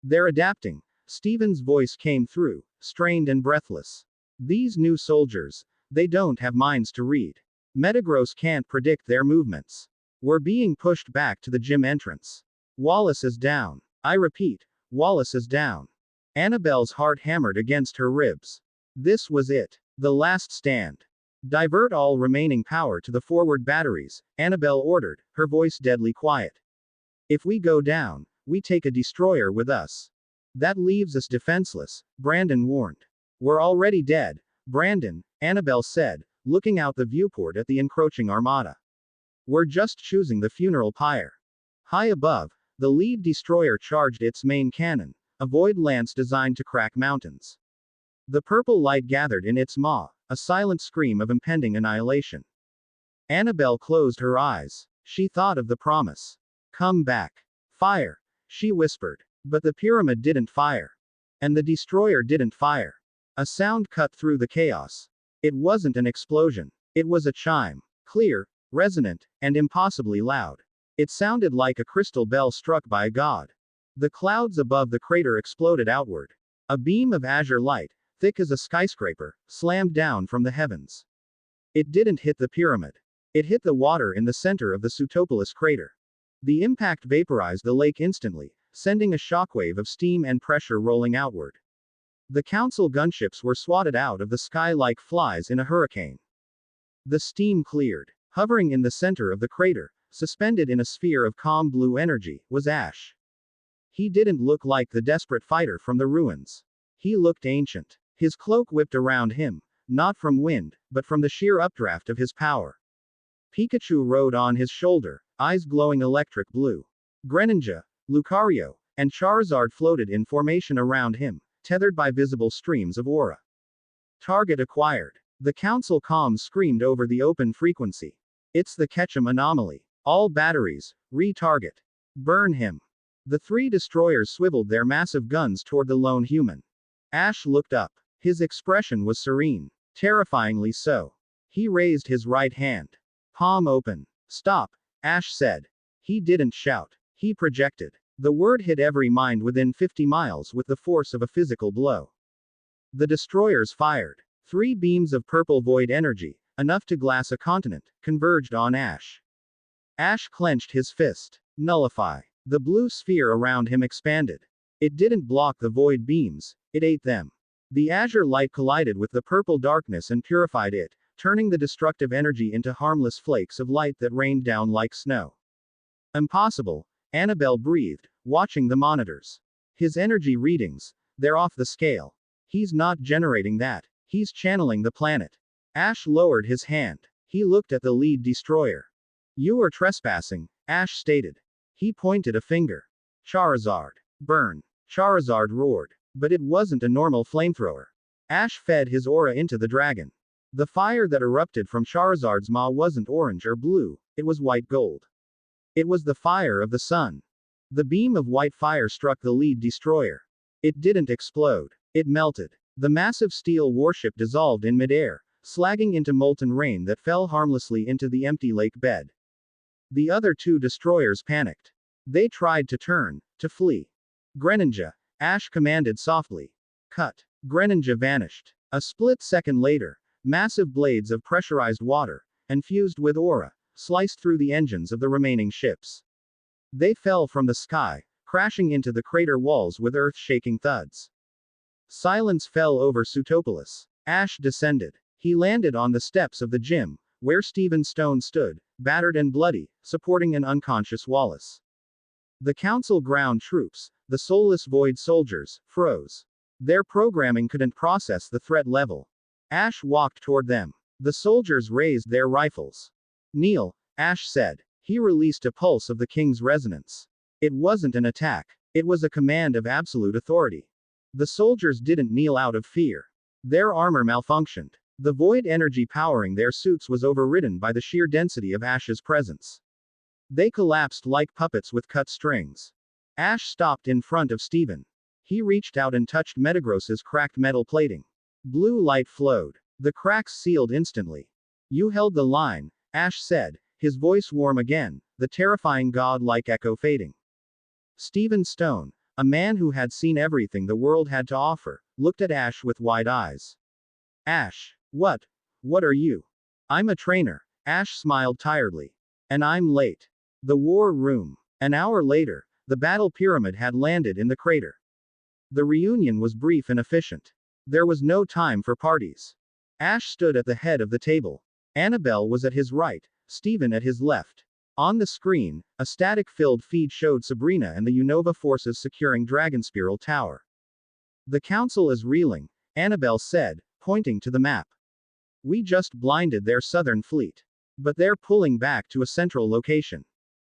They're adapting. Steven's voice came through, strained and breathless. These new soldiers, they don't have minds to read. Metagross can't predict their movements. We're being pushed back to the gym entrance. Wallace is down. I repeat, Wallace is down. Anabel's heart hammered against her ribs. This was it. The last stand. Divert all remaining power to the forward batteries, Anabel ordered, her voice deadly quiet. If we go down, we take a destroyer with us. That leaves us defenseless, Brandon warned. We're already dead, Brandon, Anabel said, looking out the viewport at the encroaching armada. We're just choosing the funeral pyre. High above, the lead destroyer charged its main cannon, a void lance designed to crack mountains. The purple light gathered in its maw, a silent scream of impending annihilation. Anabel closed her eyes. She thought of the promise. Come back. Fire. She whispered. But the pyramid didn't fire. And the destroyer didn't fire. A sound cut through the chaos. It wasn't an explosion. It was a chime. Clear, resonant, and impossibly loud. It sounded like a crystal bell struck by a god. The clouds above the crater exploded outward. A beam of azure light, thick as a skyscraper, slammed down from the heavens. It didn't hit the pyramid. It hit the water in the center of the Sutopolis crater. The impact vaporized the lake instantly, sending a shockwave of steam and pressure rolling outward. The council gunships were swatted out of the sky like flies in a hurricane. The steam cleared. Hovering in the center of the crater, suspended in a sphere of calm blue energy, was Ash. He didn't look like the desperate fighter from the ruins. He looked ancient. His cloak whipped around him, not from wind, but from the sheer updraft of his power. Pikachu rode on his shoulder, eyes glowing electric blue. Greninja, Lucario, and Charizard floated in formation around him, tethered by visible streams of aura. Target acquired. The council comms screamed over the open frequency. It's the Ketchum anomaly. All batteries, re-target. Burn him. The 3 destroyers swiveled their massive guns toward the lone human. Ash looked up. His expression was serene. Terrifyingly so. He raised his right hand. Palm open. Stop, Ash said. He didn't shout. He projected. The word hit every mind within 50 miles with the force of a physical blow. The destroyers fired. 3 beams of purple void energy, enough to glass a continent, converged on Ash. Ash clenched his fist. Nullify. The blue sphere around him expanded. It didn't block the void beams, it ate them. The azure light collided with the purple darkness and purified it, turning the destructive energy into harmless flakes of light that rained down like snow. Impossible, Anabel breathed, watching the monitors. His energy readings, they're off the scale. He's not generating that. He's channeling the planet. Ash lowered his hand. He looked at the lead destroyer. You are trespassing, Ash stated. He pointed a finger. Charizard. Burn. Charizard roared. But it wasn't a normal flamethrower. Ash fed his aura into the dragon. The fire that erupted from Charizard's maw wasn't orange or blue, it was white gold. It was the fire of the sun. The beam of white fire struck the lead destroyer. It didn't explode. It melted. The massive steel warship dissolved in midair, slagging into molten rain that fell harmlessly into the empty lake bed. The other two destroyers panicked. They tried to turn, to flee. Greninja, Ash commanded softly. Cut. Greninja vanished. A split second later, massive blades of pressurized water, and fused with aura, sliced through the engines of the remaining ships. They fell from the sky, crashing into the crater walls with earth-shaking thuds. Silence fell over Sutopolis. Ash descended. He landed on the steps of the gym, where Stephen Stone stood, battered and bloody, supporting an unconscious Wallace. The Council ground troops, the soulless Void soldiers, froze. Their programming couldn't process the threat level. Ash walked toward them. The soldiers raised their rifles. Kneel, Ash said. He released a pulse of the king's resonance. It wasn't an attack. It was a command of absolute authority. The soldiers didn't kneel out of fear. Their armor malfunctioned. The void energy powering their suits was overridden by the sheer density of Ash's presence. They collapsed like puppets with cut strings. Ash stopped in front of Stephen. He reached out and touched Metagross's cracked metal plating. Blue light flowed. The cracks sealed instantly. You held the line, Ash said, his voice warm again, the terrifying god-like echo fading. Stephen Stone, a man who had seen everything the world had to offer, looked at Ash with wide eyes. Ash, what? What are you? I'm a trainer, Ash smiled tiredly. And I'm late. The war room. An hour later, the battle pyramid had landed in the crater. The reunion was brief and efficient. There was no time for parties. Ash stood at the head of the table. Anabel was at his right, Stephen at his left. On the screen, a static-filled feed showed Sabrina and the Unova forces securing Dragonspiral Tower. The council is reeling, Anabel said, pointing to the map. We just blinded their southern fleet. But they're pulling back to a central location.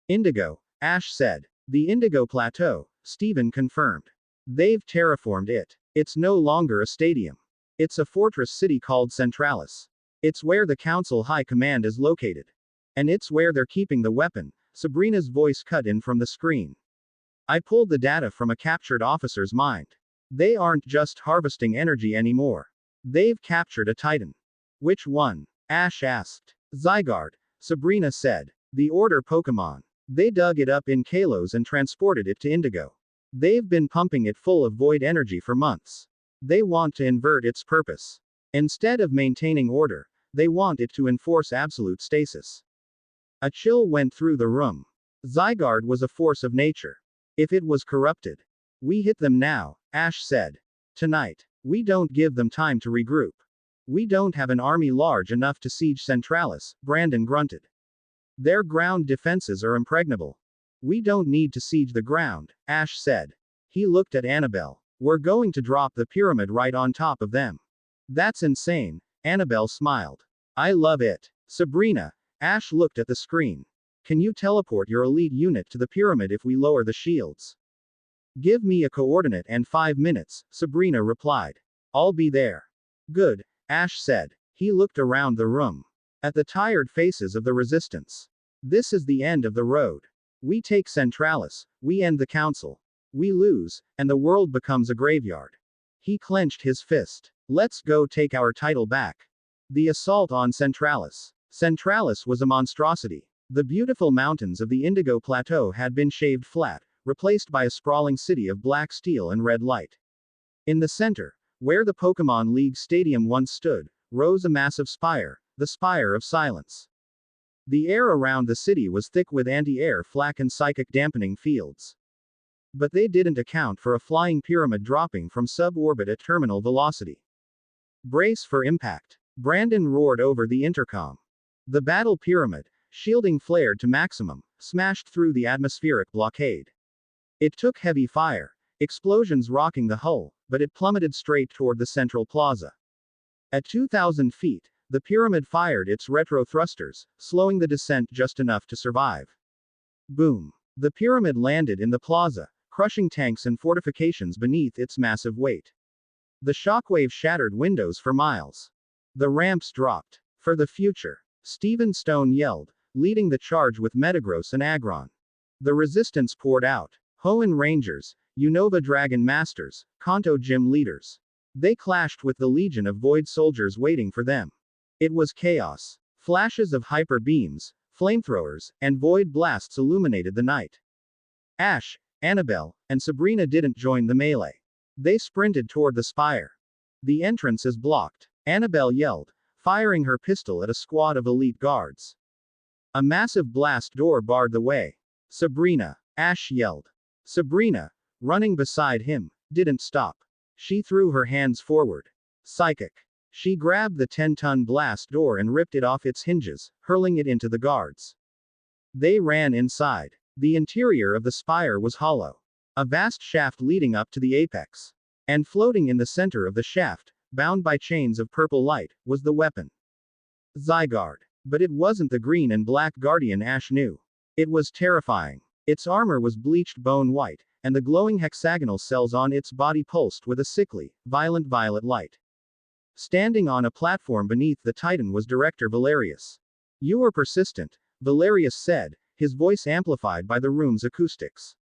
Indigo, Ash said. The Indigo Plateau, Stephen confirmed. They've terraformed it. It's no longer a stadium. It's a fortress city called Centralis. It's where the Council High Command is located. And it's where they're keeping the weapon, Sabrina's voice cut in from the screen. I pulled the data from a captured officer's mind. They aren't just harvesting energy anymore. They've captured a Titan. Which one? Ash asked. Zygarde, Sabrina said. The Order Pokemon. They dug it up in Kalos and transported it to Indigo. They've been pumping it full of void energy for months. They want to invert its purpose. Instead of maintaining order, they want it to enforce absolute stasis. A chill went through the room. Zygarde was a force of nature. If it was corrupted. We hit them now, Ash said. Tonight. We don't give them time to regroup. We don't have an army large enough to siege Centralis, Brandon grunted. Their ground defenses are impregnable. We don't need to siege the ground, Ash said. He looked at Anabel. We're going to drop the pyramid right on top of them. That's insane, Anabel smiled. I love it. Sabrina, Ash looked at the screen. Can you teleport your elite unit to the pyramid if we lower the shields? Give me a coordinate and 5 minutes, Sabrina replied. I'll be there. Good, Ash said. He looked around the room. At the tired faces of the resistance. This is the end of the road. We take Centralis, we end the council. We lose, and the world becomes a graveyard. He clenched his fist. Let's go take our title back. The assault on Centralis. Centralis was a monstrosity. The beautiful mountains of the Indigo Plateau had been shaved flat, replaced by a sprawling city of black steel and red light. In the center, where the Pokemon League Stadium once stood, rose a massive spire, the Spire of Silence. The air around the city was thick with anti-air flak and psychic dampening fields. But they didn't account for a flying pyramid dropping from sub-orbit at terminal velocity. Brace for impact. Brandon roared over the intercom. The battle pyramid, shielding flared to maximum, smashed through the atmospheric blockade. It took heavy fire, explosions rocking the hull, but it plummeted straight toward the central plaza. At 2,000 feet, the pyramid fired its retro thrusters, slowing the descent just enough to survive. Boom. The pyramid landed in the plaza, crushing tanks and fortifications beneath its massive weight. The shockwave shattered windows for miles. The ramps dropped. For the future, Stephen Stone yelled, leading the charge with Metagross and Aggron. The resistance poured out. Hoenn Rangers, Unova Dragon Masters, Kanto Gym leaders. They clashed with the legion of Void soldiers waiting for them. It was chaos. Flashes of hyper beams, flamethrowers, and void blasts illuminated the night. Ash, Anabel, and Sabrina didn't join the melee. They sprinted toward the spire. The entrance is blocked, Anabel yelled, firing her pistol at a squad of elite guards. A massive blast door barred the way. Sabrina, Ash yelled. Sabrina, running beside him, didn't stop. She threw her hands forward. Psychic. She grabbed the 10-ton blast door and ripped it off its hinges, hurling it into the guards. They ran inside. The interior of the spire was hollow. A vast shaft leading up to the apex. And floating in the center of the shaft, bound by chains of purple light, was the weapon. Zygarde. But it wasn't the green and black guardian Ash knew. It was terrifying. Its armor was bleached bone white, and the glowing hexagonal cells on its body pulsed with a sickly, violent violet light. Standing on a platform beneath the Titan was Director Valerius. "You are persistent," Valerius said, his voice amplified by the room's acoustics.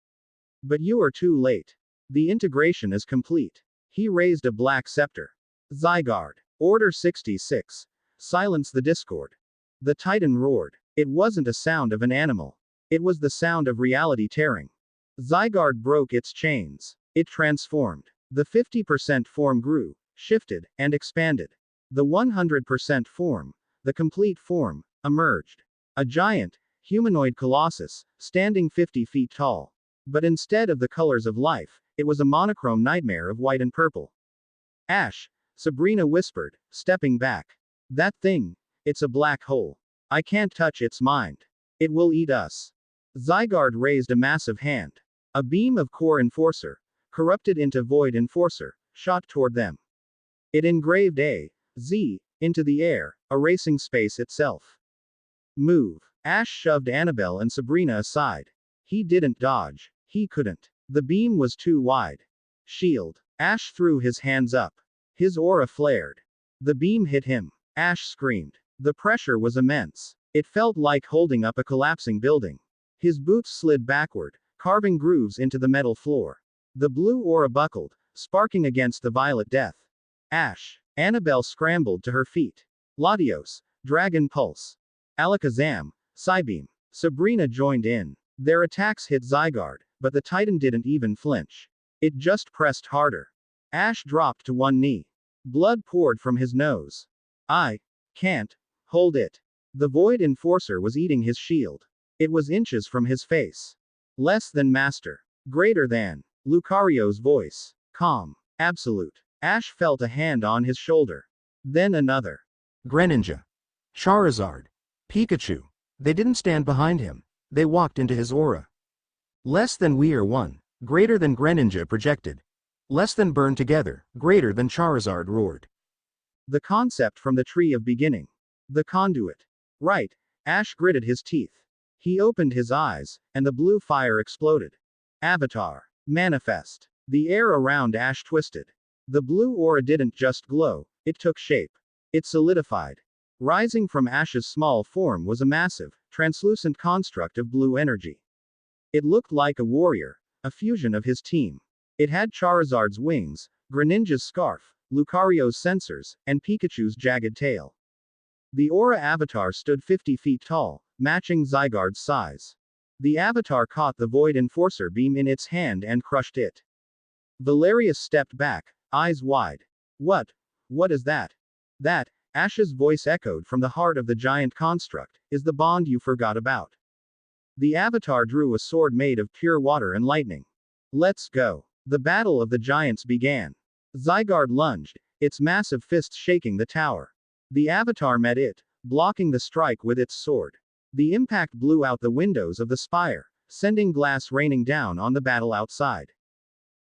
"But you are too late. The integration is complete." He raised a black scepter. "Zygarde. Order 66. Silence the discord." The Titan roared. It wasn't a sound of an animal. It was the sound of reality tearing. Zygarde broke its chains. It transformed. The 50% form grew, shifted, and expanded. The 100% form, the complete form, emerged. A giant, humanoid colossus, standing 50 feet tall. But instead of the colors of life, it was a monochrome nightmare of white and purple. "Ash," Sabrina whispered, stepping back. "That thing, it's a black hole. I can't touch its mind. It will eat us." Zygarde raised a massive hand. A beam of Core Enforcer, corrupted into Void Enforcer, shot toward them. It engraved A, Z, into the air, erasing space itself. "Move." Ash shoved Anabel and Sabrina aside. He didn't dodge. He couldn't. The beam was too wide. "Shield." Ash threw his hands up. His aura flared. The beam hit him. Ash screamed. The pressure was immense. It felt like holding up a collapsing building. His boots slid backward, carving grooves into the metal floor. The blue aura buckled, sparking against the violet death. Ash. Anabel scrambled to her feet. Latios. Dragon Pulse. Alakazam. Psybeam. Sabrina joined in. Their attacks hit Zygarde, but the Titan didn't even flinch. It just pressed harder. Ash dropped to one knee. Blood poured from his nose. "I can't hold it." The Void Enforcer was eating his shield. It was inches from his face. "Less than master. Greater than." Lucario's voice. Calm. Absolute. Ash felt a hand on his shoulder. Then another. Greninja. Charizard. Pikachu. They didn't stand behind him. They walked into his aura. "Less than we are one." Greater than Greninja projected. "Less than burn together." Greater than Charizard roared. The concept from the Tree of Beginning. The conduit. Right. Ash gritted his teeth. He opened his eyes, and the blue fire exploded. Avatar. Manifest. The air around Ash twisted. The blue aura didn't just glow, it took shape. It solidified. Rising from Ash's small form was a massive, translucent construct of blue energy. It looked like a warrior, a fusion of his team. It had Charizard's wings, Greninja's scarf, Lucario's sensors, and Pikachu's jagged tail. The aura avatar stood 50 feet tall, matching Zygarde's size. The avatar caught the Void Enforcer beam in its hand and crushed it. Valerius stepped back, eyes wide. What is that?" "That," Ash's voice echoed from the heart of the giant construct, "is the bond you forgot about." The avatar drew a sword made of pure water and lightning. "Let's go." The battle of the giants began. Zygarde lunged, its massive fists shaking the tower. The avatar met it, blocking the strike with its sword. The impact blew out the windows of the spire, sending glass raining down on the battle outside.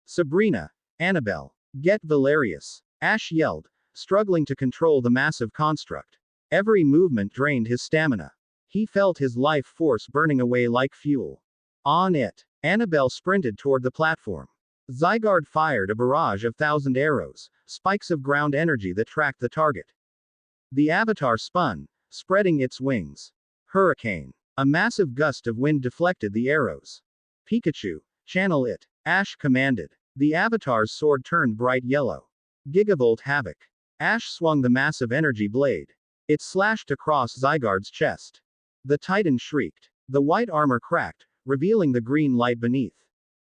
"Sabrina. Anabel. Get Valerius." Ash yelled, struggling to control the massive construct. Every movement drained his stamina. He felt his life force burning away like fuel. On it. Anabel sprinted toward the platform. Zygarde fired a barrage of 1,000 arrows, spikes of ground energy that tracked the target. The avatar spun, spreading its wings. Hurricane. A massive gust of wind deflected the arrows. Pikachu, channel it, Ash commanded. The avatar's sword turned bright yellow. Gigavolt Havoc. Ash swung the massive energy blade. It slashed across Zygarde's chest. The Titan shrieked. The white armor cracked, revealing the green light beneath.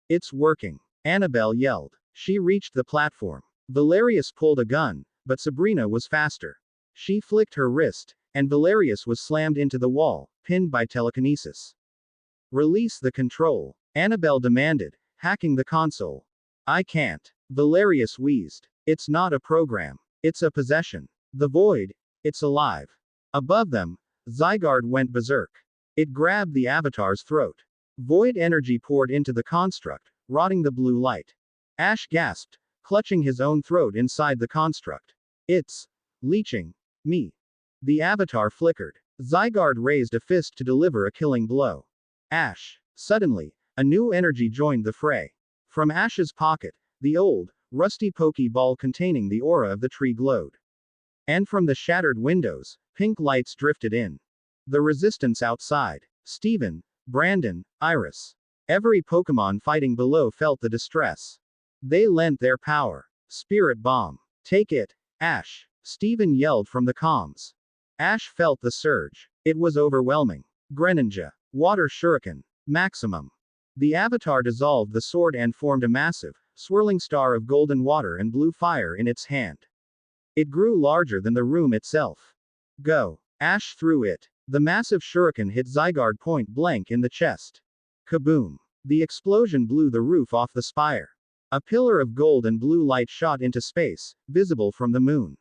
It's working. Anabel yelled. She reached the platform. Valerius pulled a gun, but Sabrina was faster. She flicked her wrist, and Valerius was slammed into the wall, pinned by telekinesis. Release the control, Anabel demanded, hacking the console. I can't. Valerius wheezed. It's not a program. It's a possession. The void. It's alive. Above them, Zygarde went berserk. It grabbed the avatar's throat. Void energy poured into the construct, rotting the blue light. Ash gasped, clutching his own throat inside the construct. It's leeching me. The avatar flickered. Zygarde raised a fist to deliver a killing blow. Ash. Suddenly, a new energy joined the fray. From Ash's pocket, the old, rusty pokeball containing the aura of the tree glowed. And from the shattered windows, pink lights drifted in. The resistance outside. Steven, Brandon, Iris. Every Pokemon fighting below felt the distress. They lent their power. Spirit Bomb. Take it, Ash. Steven yelled from the comms. Ash felt the surge. It was overwhelming. Greninja. Water Shuriken. Maximum. The avatar dissolved the sword and formed a massive, swirling star of golden water and blue fire in its hand. It grew larger than the room itself. Go. Ash threw it. The massive shuriken hit Zygarde point blank in the chest. Kaboom. The explosion blew the roof off the spire. A pillar of gold and blue light shot into space, visible from the moon.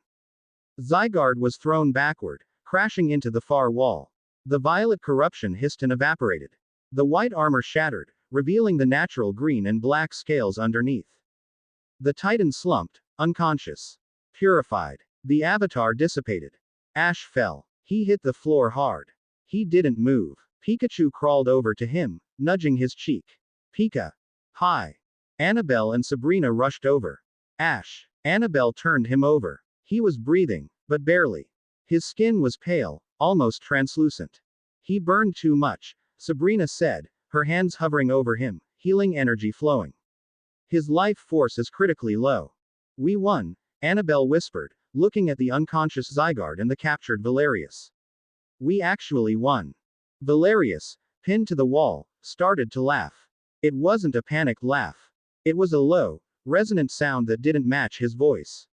Zygarde was thrown backward, crashing into the far wall. The violet corruption hissed and evaporated. The white armor shattered, revealing the natural green and black scales underneath. The Titan slumped, unconscious. Purified. The avatar dissipated. Ash fell. He hit the floor hard. He didn't move. Pikachu crawled over to him, nudging his cheek. Pika. Hi. Anabel and Sabrina rushed over. Ash. Anabel turned him over. He was breathing, but barely. His skin was pale, almost translucent. He burned too much, Sabrina said, her hands hovering over him, healing energy flowing. His life force is critically low. We won, Anabel whispered, looking at the unconscious Zygarde and the captured Valerius. We actually won. Valerius, pinned to the wall, started to laugh. It wasn't a panicked laugh. It was a low, resonant sound that didn't match his voice.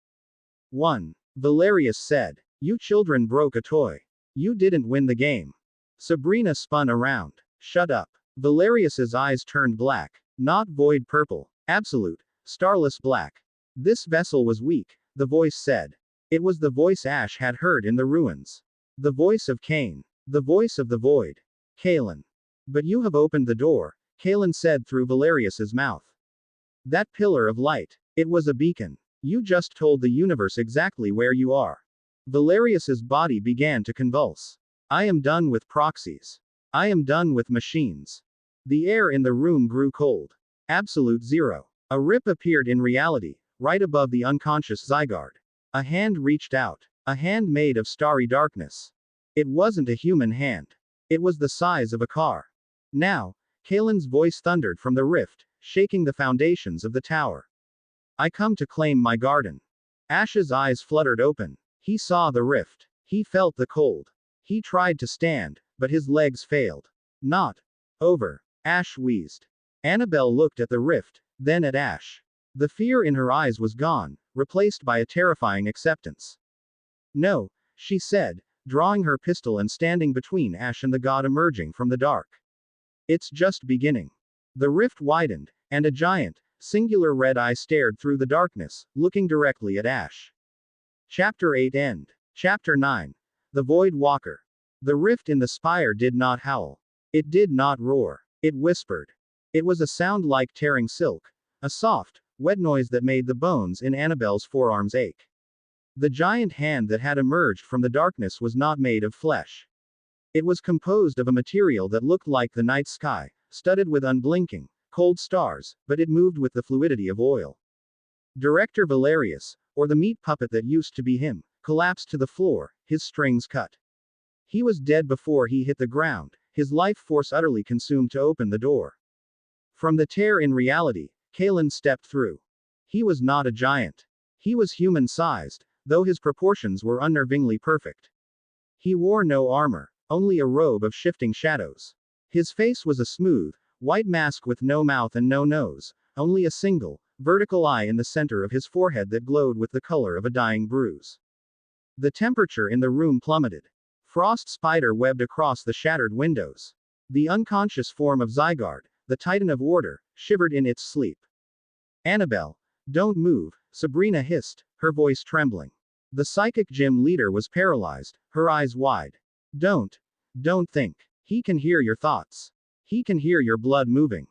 1. Valerius said. You children broke a toy. You didn't win the game. Sabrina spun around. Shut up. Valerius's eyes turned black. Not void purple. Absolute, starless black. This vessel was weak, the voice said. It was the voice Ash had heard in the ruins. The voice of Cain. The voice of the void. Kalen. But you have opened the door, Kalen said through Valerius's mouth. That pillar of light. It was a beacon. You just told the universe exactly where you are. Valerius's body began to convulse. I am done with proxies. I am done with machines. The air in the room grew cold. Absolute zero. A rip appeared in reality, right above the unconscious Zygarde. A hand reached out. A hand made of starry darkness. It wasn't a human hand. It was the size of a car. Now, Kalen's voice thundered from the rift, shaking the foundations of the tower. I come to claim my garden. Ash's eyes fluttered open. He saw the rift. He felt the cold. He tried to stand, but his legs failed. Not over. Ash wheezed. Anabel looked at the rift, then at Ash. The fear in her eyes was gone, replaced by a terrifying acceptance. No, she said, drawing her pistol and standing between Ash and the god emerging from the dark. It's just beginning. The rift widened, and a giant, singular red eye stared through the darkness, looking directly at Ash. Chapter 8 End. Chapter 9. The Void Walker. The rift in the spire did not howl. It did not roar. It whispered. It was a sound like tearing silk. A soft, wet noise that made the bones in Anabel's forearms ache. The giant hand that had emerged from the darkness was not made of flesh. It was composed of a material that looked like the night sky, studded with unblinking, cold stars, but it moved with the fluidity of oil. Director Valerius, or the meat puppet that used to be him, collapsed to the floor, his strings cut. He was dead before he hit the ground, his life force utterly consumed to open the door. From the tear in reality, Kalen stepped through. He was not a giant. He was human-sized, though his proportions were unnervingly perfect. He wore no armor, only a robe of shifting shadows. His face was a smooth, white mask with no mouth and no nose, only a single, vertical eye in the center of his forehead that glowed with the color of a dying bruise. The temperature in the room plummeted. Frost spider webbed across the shattered windows. The unconscious form of Zygarde, the Titan of Order, shivered in its sleep. Anabel, don't move, Sabrina hissed, her voice trembling. The psychic gym leader was paralyzed, her eyes wide. Don't think. He can hear your thoughts. He can hear your blood moving.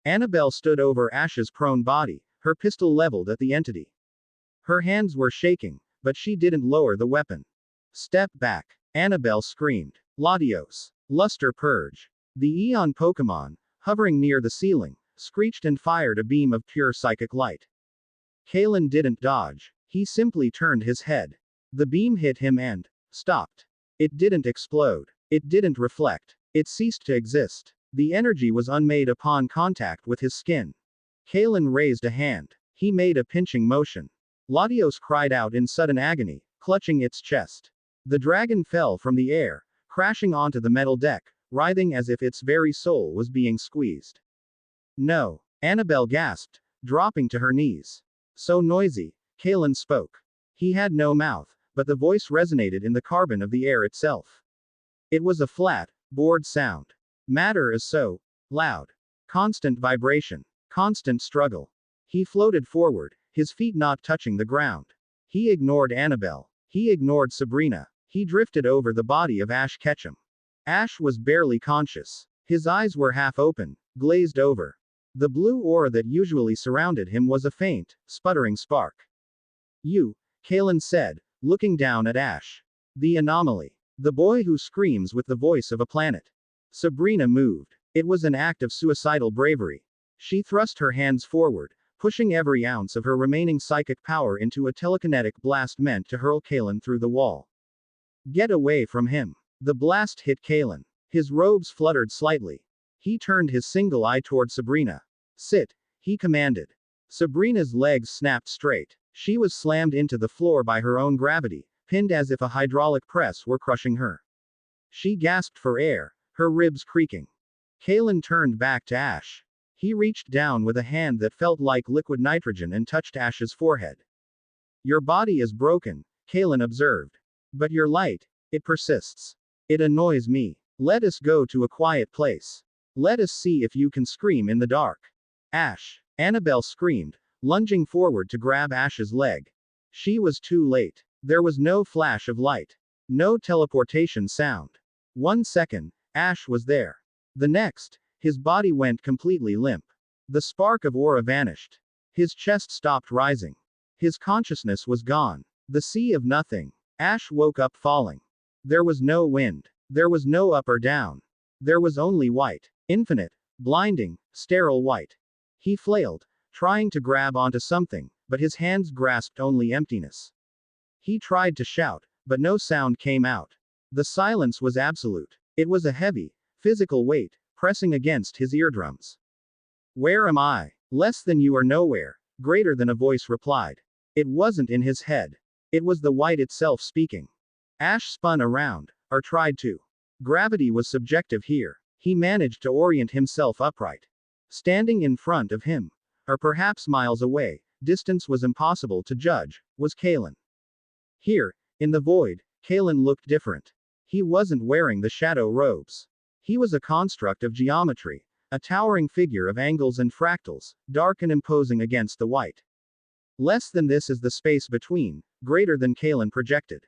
Anabel stood over Ash's prone body, her pistol leveled at the entity. Her hands were shaking, but she didn't lower the weapon. Step back. Anabel screamed. Latios. Luster Purge. The Eon Pokemon, hovering near the ceiling, screeched and fired a beam of pure psychic light. Kalen didn't dodge. He simply turned his head. The beam hit him and stopped. It didn't explode. It didn't reflect. It ceased to exist. The energy was unmade upon contact with his skin. Kalen raised a hand. He made a pinching motion. Latios cried out in sudden agony, clutching its chest. The dragon fell from the air, crashing onto the metal deck, writhing as if its very soul was being squeezed. No, Anabel gasped, dropping to her knees. So noisy, Kalen spoke. He had no mouth, but the voice resonated in the carbon of the air itself. It was a flat, bored sound. Matter is so loud. Constant vibration. Constant struggle. He floated forward, his feet not touching the ground. He ignored Anabel. He ignored Sabrina. He drifted over the body of Ash Ketchum. Ash was barely conscious. His eyes were half open, glazed over. The blue aura that usually surrounded him was a faint, sputtering spark. You, Kalen said, looking down at Ash. The anomaly. The boy who screams with the voice of a planet. Sabrina moved. It was an act of suicidal bravery. She thrust her hands forward, pushing every ounce of her remaining psychic power into a telekinetic blast meant to hurl Kalen through the wall. Get away from him. The blast hit Kalen. His robes fluttered slightly. He turned his single eye toward Sabrina. Sit, he commanded. Sabrina's legs snapped straight. She was slammed into the floor by her own gravity, pinned as if a hydraulic press were crushing her. She gasped for air, her ribs creaking. Kalen turned back to Ash. He reached down with a hand that felt like liquid nitrogen and touched Ash's forehead. Your body is broken, Kalen observed. But your light, it persists. It annoys me. Let us go to a quiet place. Let us see if you can scream in the dark. Ash. Anabel screamed, lunging forward to grab Ash's leg. She was too late. There was no flash of light. No teleportation sound. 1 second, Ash was there. The next, his body went completely limp. The spark of aura vanished. His chest stopped rising. His consciousness was gone. The sea of nothing. Ash woke up falling. There was no wind. There was no up or down. There was only white. Infinite, blinding, sterile white. He flailed, trying to grab onto something, but his hands grasped only emptiness. He tried to shout, but no sound came out. The silence was absolute. It was a heavy, physical weight, pressing against his eardrums. Where am I? Less than you are nowhere, greater than a voice replied. It wasn't in his head. It was the white itself speaking. Ash spun around, or tried to. Gravity was subjective here. He managed to orient himself upright. Standing in front of him, or perhaps miles away, distance was impossible to judge, was Kalen. Here, in the void, Kalen looked different. He wasn't wearing the shadow robes. He was a construct of geometry, a towering figure of angles and fractals, dark and imposing against the white. Less than this is the space between, greater than Kalen projected.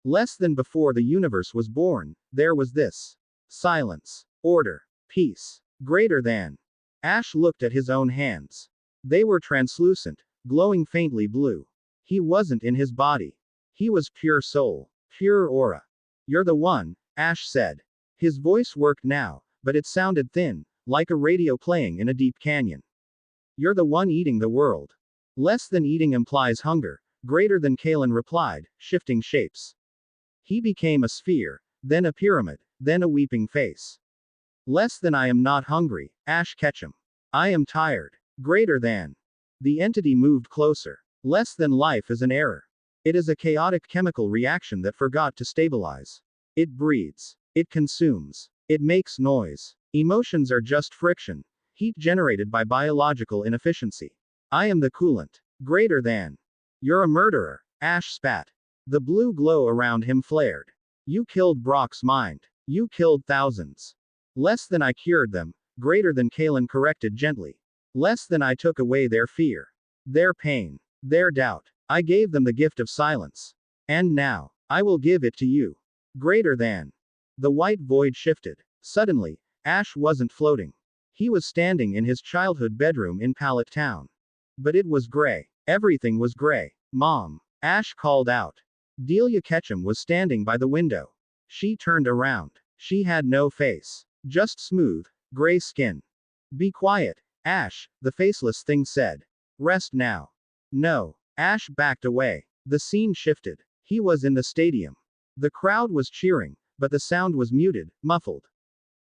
Less than before the universe was born, there was this. Silence. Order. Peace. Greater than. Ash looked at his own hands. They were translucent, glowing faintly blue. He wasn't in his body. He was pure soul. Pure aura. You're the one, Ash said. His voice worked now, but it sounded thin, like a radio playing in a deep canyon. You're the one eating the world. Less than eating implies hunger, greater than Kalen replied, shifting shapes. He became a sphere, then a pyramid, then a weeping face. Less than I am not hungry, Ash Ketchum. I am tired. Greater than. The entity moved closer. Less than life is an error. It is a chaotic chemical reaction that forgot to stabilize. It breeds. It consumes. It makes noise. Emotions are just friction. Heat generated by biological inefficiency. I am the coolant. Greater than. You're a murderer, Ash spat. The blue glow around him flared. You killed Brock's mind. You killed thousands. Less than I cured them, greater than Kalen corrected gently. Less than I took away their fear. Their pain. Their doubt. I gave them the gift of silence. And now, I will give it to you. Greater than. The white void shifted. Suddenly, Ash wasn't floating. He was standing in his childhood bedroom in Pallet Town. But it was gray. Everything was gray. Mom. Ash called out. Delia Ketchum was standing by the window. She turned around. She had no face. Just smooth, gray skin. Be quiet, Ash, the faceless thing said. Rest now. No. Ash backed away. The scene shifted. He was in the stadium. The crowd was cheering, but the sound was muted, muffled.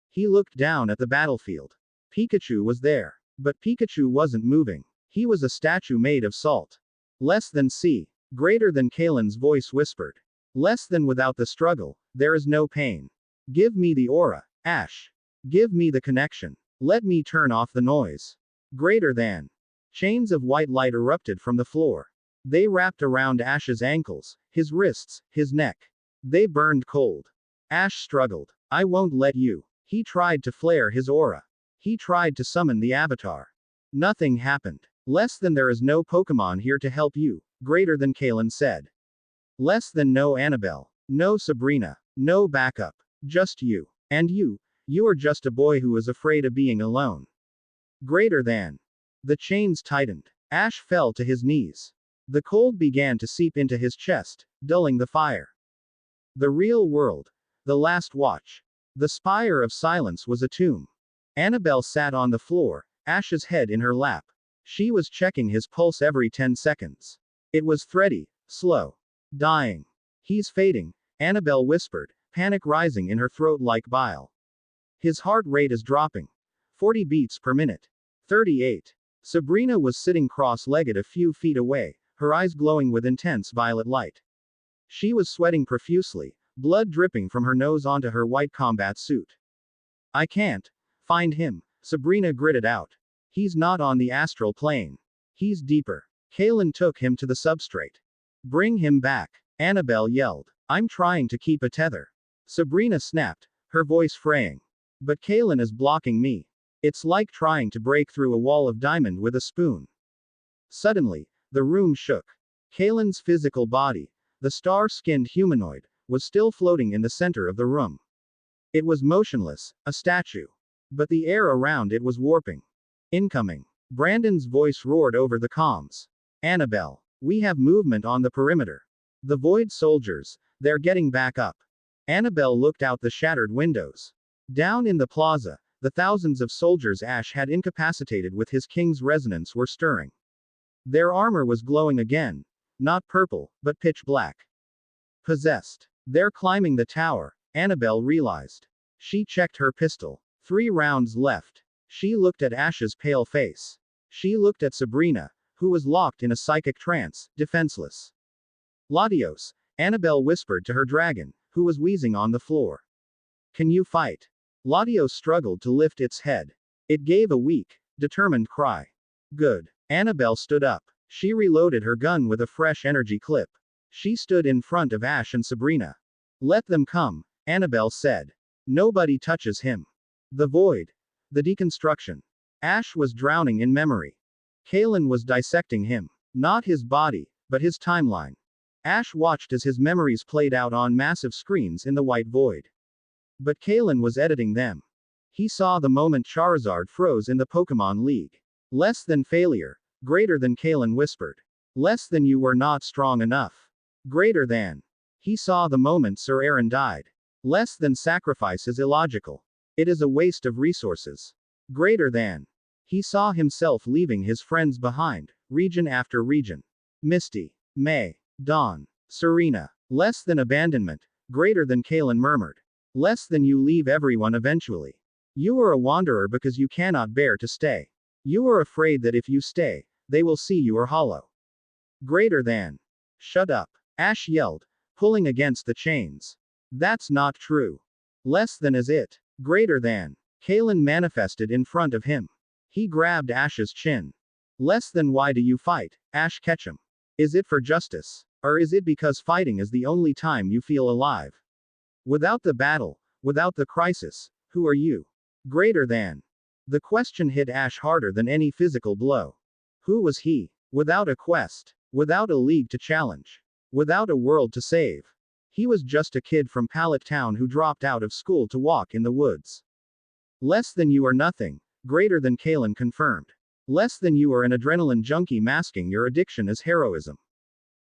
He looked down at the battlefield. Pikachu was there. But Pikachu wasn't moving. He was a statue made of salt. Less than C. Greater than Kalen's voice whispered. Less than without the struggle, there is no pain. Give me the aura, Ash. Give me the connection. Let me turn off the noise. Greater than. Chains of white light erupted from the floor. They wrapped around Ash's ankles, his wrists, his neck. They burned cold. Ash struggled. I won't let you. He tried to flare his aura. He tried to summon the avatar. Nothing happened. Less than there is no Pokemon here to help you, greater than Kalen said. Less than no Anabel. No Sabrina. No backup. Just you. And you are just a boy who is afraid of being alone. Greater than. The chains tightened. Ash fell to his knees. The cold began to seep into his chest, dulling the fire. The real world. The last watch. The spire of silence was a tomb. Anabel sat on the floor, Ash's head in her lap. She was checking his pulse every 10 seconds. It was thready, slow. Dying. He's fading, Anabel whispered, panic rising in her throat like bile. His heart rate is dropping. 40 beats per minute. 38. Sabrina was sitting cross-legged a few feet away, her eyes glowing with intense violet light. She was sweating profusely, blood dripping from her nose onto her white combat suit. I can't find him, Sabrina gritted out. He's not on the astral plane. He's deeper. Kalen took him to the substrate. Bring him back, Anabel yelled. I'm trying to keep a tether. Sabrina snapped, her voice fraying. But Kalen is blocking me. It's like trying to break through a wall of diamond with a spoon. Suddenly, the room shook. Kalen's physical body, the star-skinned humanoid, was still floating in the center of the room. It was motionless, a statue. But the air around it was warping. Incoming. Brandon's voice roared over the comms. Anabel, we have movement on the perimeter. The Void soldiers, they're getting back up. Anabel looked out the shattered windows. Down in the plaza, the thousands of soldiers Ash had incapacitated with his king's resonance were stirring. Their armor was glowing again. Not purple, but pitch black. Possessed. They're climbing the tower, Anabel realized. She checked her pistol. 3 rounds left. She looked at Ash's pale face. She looked at Sabrina, who was locked in a psychic trance, defenseless. Latios, Anabel whispered to her dragon, who was wheezing on the floor. Can you fight? Latios struggled to lift its head. It gave a weak, determined cry. Good. Anabel stood up. She reloaded her gun with a fresh energy clip. She stood in front of Ash and Sabrina. Let them come, Anabel said. Nobody touches him. The void. The deconstruction. Ash was drowning in memory. Kalen was dissecting him. Not his body, but his timeline. Ash watched as his memories played out on massive screens in the white void. But Kalen was editing them. He saw the moment Charizard froze in the Pokemon League. Less than failure. Greater than, Kalen whispered. Less than, you were not strong enough. Greater than. He saw the moment Sir Aaron died. Less than, sacrifice is illogical. It is a waste of resources. Greater than. He saw himself leaving his friends behind, region after region. Misty. May. Dawn. Serena. Less than abandonment. Greater than Kalen murmured. Less than you leave everyone eventually. You are a wanderer because you cannot bear to stay. You are afraid that if you stay, they will see you are hollow. Greater than. Shut up. Ash yelled, pulling against the chains. That's not true. Less than is it. Greater than. Kalen manifested in front of him. He grabbed Ash's chin. Less than why do you fight, Ash Ketchum? Is it for justice? Or is it because fighting is the only time you feel alive? Without the battle, without the crisis, who are you? Greater than. The question hit Ash harder than any physical blow. Who was he? Without a quest. Without a league to challenge. Without a world to save. He was just a kid from Pallet Town who dropped out of school to walk in the woods. Less than you are nothing. Greater than Kalen confirmed. Less than you are an adrenaline junkie masking your addiction as heroism.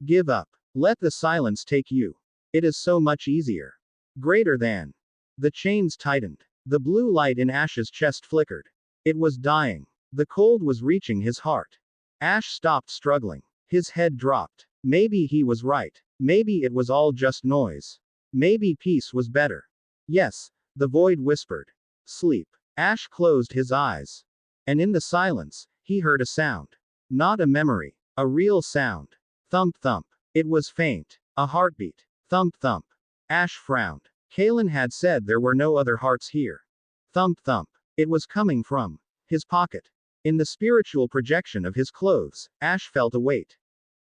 Give up. Let the silence take you. It is so much easier. Greater than. The chains tightened. The blue light in Ash's chest flickered. It was dying. The cold was reaching his heart. Ash stopped struggling. His head dropped. Maybe he was right. Maybe it was all just noise. Maybe peace was better. Yes, the void whispered. Sleep. Ash closed his eyes. And in the silence, he heard a sound. Not a memory. A real sound. Thump thump. It was faint. A heartbeat. Thump thump. Ash frowned. Kalen had said there were no other hearts here. Thump thump. It was coming from his pocket. In the spiritual projection of his clothes, Ash felt a weight.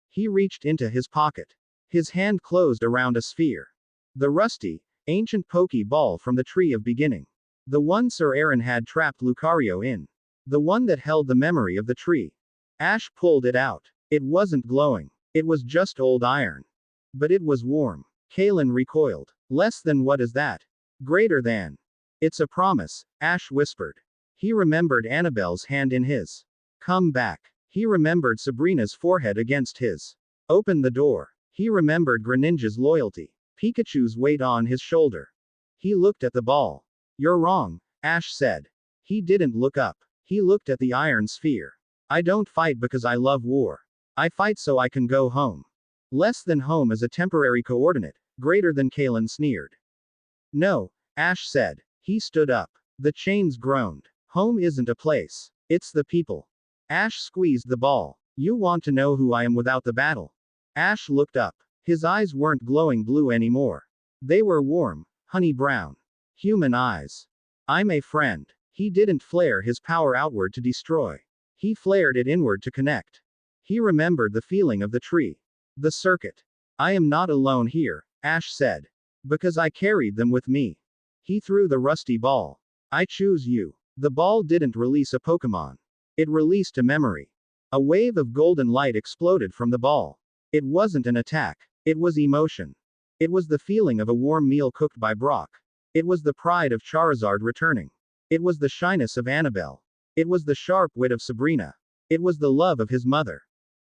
He reached into his pocket. His hand closed around a sphere. The rusty, ancient pokey ball from the tree of beginning. The one Sir Aaron had trapped Lucario in. The one that held the memory of the tree. Ash pulled it out. It wasn't glowing. It was just old iron. But it was warm. Kalen recoiled. Less than what is that? Greater than. It's a promise, Ash whispered. He remembered Anabel's hand in his. Come back. He remembered Sabrina's forehead against his. Open the door. He remembered Greninja's loyalty. Pikachu's weight on his shoulder. He looked at the ball. You're wrong, Ash said. He didn't look up. He looked at the iron sphere. I don't fight because I love war. I fight so I can go home. Less than home is a temporary coordinate. Greater than Kalen sneered. No, Ash said. He stood up. The chains groaned. Home isn't a place. It's the people. Ash squeezed the ball. You want to know who I am without the battle? Ash looked up. His eyes weren't glowing blue anymore. They were warm, honey brown. Human eyes. I'm a friend. He didn't flare his power outward to destroy. He flared it inward to connect. He remembered the feeling of the tree. The circuit. I am not alone here, Ash said. Because I carried them with me. He threw the rusty ball. I choose you. The ball didn't release a Pokemon. It released a memory. A wave of golden light exploded from the ball. It wasn't an attack. It was emotion. It was the feeling of a warm meal cooked by Brock. It was the pride of Charizard returning. It was the shyness of Anabel. It was the sharp wit of Sabrina. It was the love of his mother.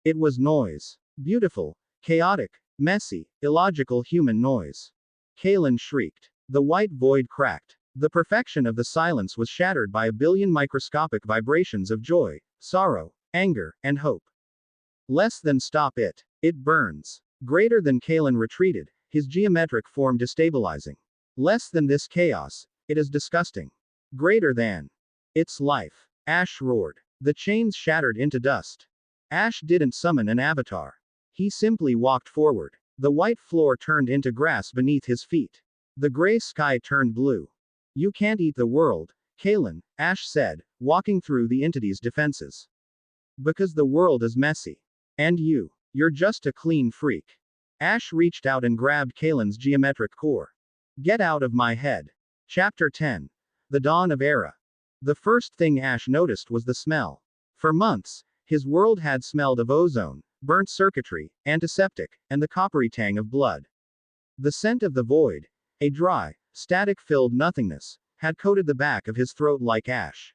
It was noise. Beautiful, chaotic, messy, illogical human noise. Kalen shrieked. The white void cracked. The perfection of the silence was shattered by a billion microscopic vibrations of joy, sorrow, anger, and hope. Less than stop it. It burns. Greater than Kalen retreated, his geometric form destabilizing. Less than this chaos, it is disgusting. Greater than. It's life. Ash roared. The chains shattered into dust. Ash didn't summon an avatar. He simply walked forward. The white floor turned into grass beneath his feet. The gray sky turned blue. You can't eat the world, Kalen, Ash said, walking through the entity's defenses. Because the world is messy. And you're just a clean freak. Ash reached out and grabbed Kalen's geometric core. Get out of my head. Chapter 10. The Dawn of Era. The first thing Ash noticed was the smell. For months, his world had smelled of ozone, burnt circuitry, antiseptic, and the coppery tang of blood. The scent of the void, a dry, static-filled nothingness, had coated the back of his throat like ash.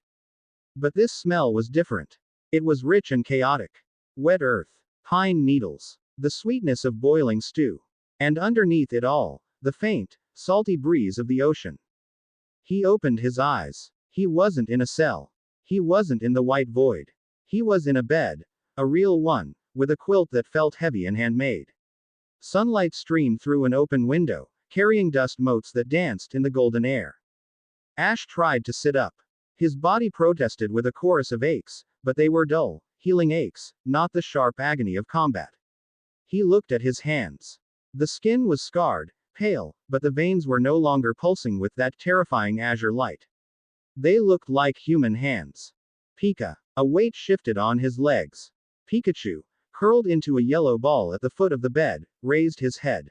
But this smell was different. It was rich and chaotic. Wet earth, pine needles, the sweetness of boiling stew. And underneath it all, the faint, salty breeze of the ocean. He opened his eyes. He wasn't in a cell. He wasn't in the white void. He was in a bed. A real one, with a quilt that felt heavy and handmade. Sunlight streamed through an open window, carrying dust motes that danced in the golden air. Ash tried to sit up. His body protested with a chorus of aches, but they were dull, healing aches, not the sharp agony of combat. He looked at his hands. The skin was scarred, pale, but the veins were no longer pulsing with that terrifying azure light. They looked like human hands. Pika. A weight shifted on his legs. Pikachu, curled into a yellow ball at the foot of the bed, raised his head.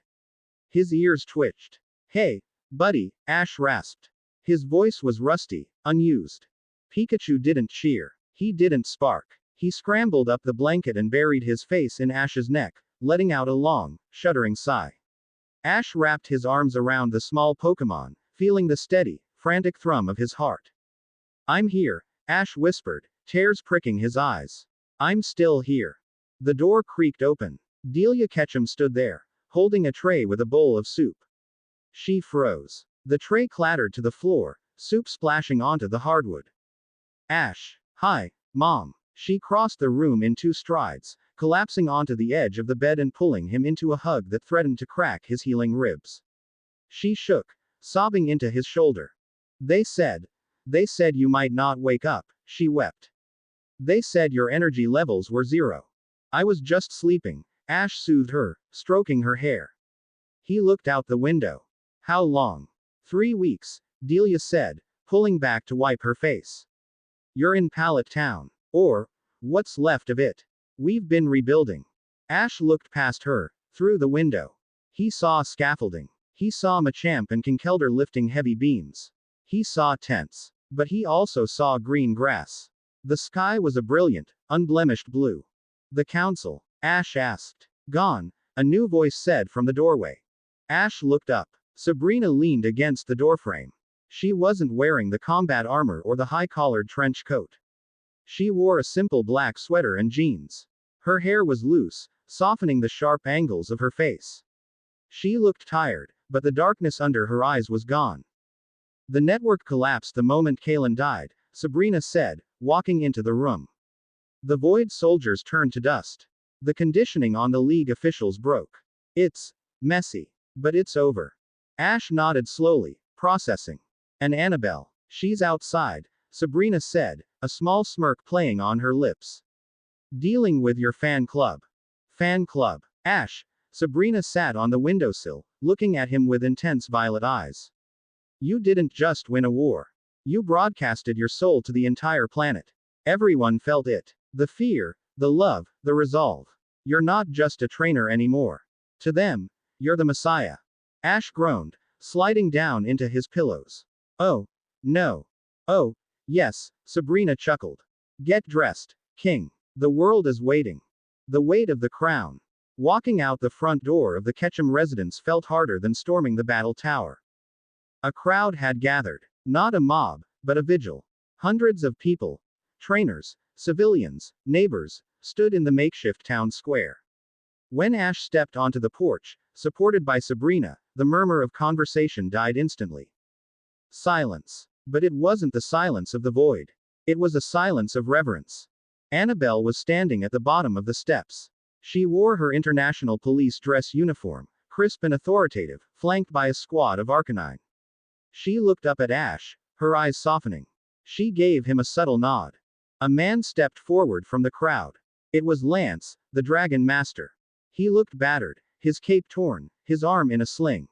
His ears twitched. Hey, buddy, Ash rasped. His voice was rusty, unused. Pikachu didn't cheer. He didn't spark. He scrambled up the blanket and buried his face in Ash's neck, letting out a long, shuddering sigh. Ash wrapped his arms around the small Pokemon, feeling the steady, frantic thrum of his heart. I'm here, Ash whispered, tears pricking his eyes. I'm still here. The door creaked open. Delia Ketchum stood there, holding a tray with a bowl of soup. She froze. The tray clattered to the floor, soup splashing onto the hardwood. Ash. Hi, Mom. She crossed the room in 2 strides, collapsing onto the edge of the bed and pulling him into a hug that threatened to crack his healing ribs. She shook, sobbing into his shoulder. They said you might not wake up, she wept. They said your energy levels were 0. I was just sleeping, Ash soothed her, stroking her hair. He looked out the window. How long? 3 weeks, Delia said, pulling back to wipe her face. You're in Pallet Town. Or, what's left of it. We've been rebuilding. Ash looked past her, through the window. He saw scaffolding. He saw Machamp and Kinkelder lifting heavy beams. He saw tents. But he also saw green grass. The sky was a brilliant, unblemished blue. The council? Ash asked. Gone, a new voice said from the doorway. Ash looked up. Sabrina leaned against the doorframe. She wasn't wearing the combat armor or the high-collared trench coat. She wore a simple black sweater and jeans. Her hair was loose, softening the sharp angles of her face. She looked tired, but the darkness under her eyes was gone. The network collapsed the moment Kalen died, Sabrina said, walking into the room. The Void soldiers turned to dust. The conditioning on the League officials broke. It's messy, but it's over. Ash nodded slowly, processing. And Anabel, she's outside, Sabrina said, a small smirk playing on her lips. Dealing with your fan club. Fan club. Ash. Sabrina sat on the windowsill, looking at him with intense violet eyes. You didn't just win a war. You broadcasted your soul to the entire planet. Everyone felt it. The fear, the love, the resolve. You're not just a trainer anymore. To them, you're the Messiah. Ash groaned, sliding down into his pillows. Oh, no. Oh, yes, Sabrina chuckled. Get dressed, King. The world is waiting. The weight of the crown. Walking out the front door of the Ketchum residence felt harder than storming the battle tower. A crowd had gathered. Not a mob, but a vigil. Hundreds of people, trainers, civilians, neighbors, stood in the makeshift town square. When Ash stepped onto the porch, supported by Sabrina, the murmur of conversation died instantly. Silence. But it wasn't the silence of the void. It was a silence of reverence. Anabel was standing at the bottom of the steps. She wore her international police dress uniform, crisp and authoritative, flanked by a squad of Arcanine. She looked up at Ash, her eyes softening. She gave him a subtle nod. A man stepped forward from the crowd. It was Lance, the Dragon Master. He looked battered, his cape torn, his arm in a sling.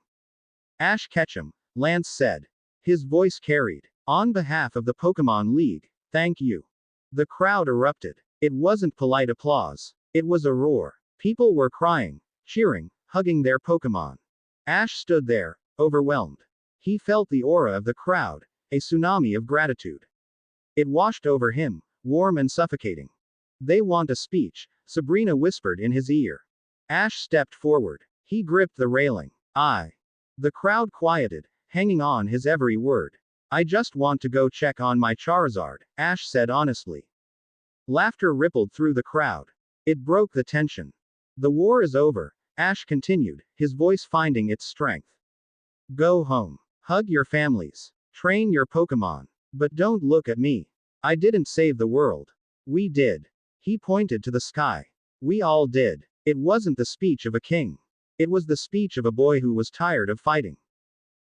Ash Ketchum, Lance said. His voice carried. On behalf of the Pokemon League, thank you. The crowd erupted. It wasn't polite applause. It was a roar. People were crying, cheering, hugging their Pokemon. Ash stood there, overwhelmed. He felt the aura of the crowd, a tsunami of gratitude. It washed over him, warm and suffocating. They want a speech, Sabrina whispered in his ear. Ash stepped forward. He gripped the railing. The crowd quieted, hanging on his every word. I just want to go check on my Charizard, Ash said honestly. Laughter rippled through the crowd. It broke the tension. The war is over, Ash continued, his voice finding its strength. Go home. Hug your families. Train your Pokemon. But don't look at me. I didn't save the world. We did. He pointed to the sky. We all did. It wasn't the speech of a king. It was the speech of a boy who was tired of fighting.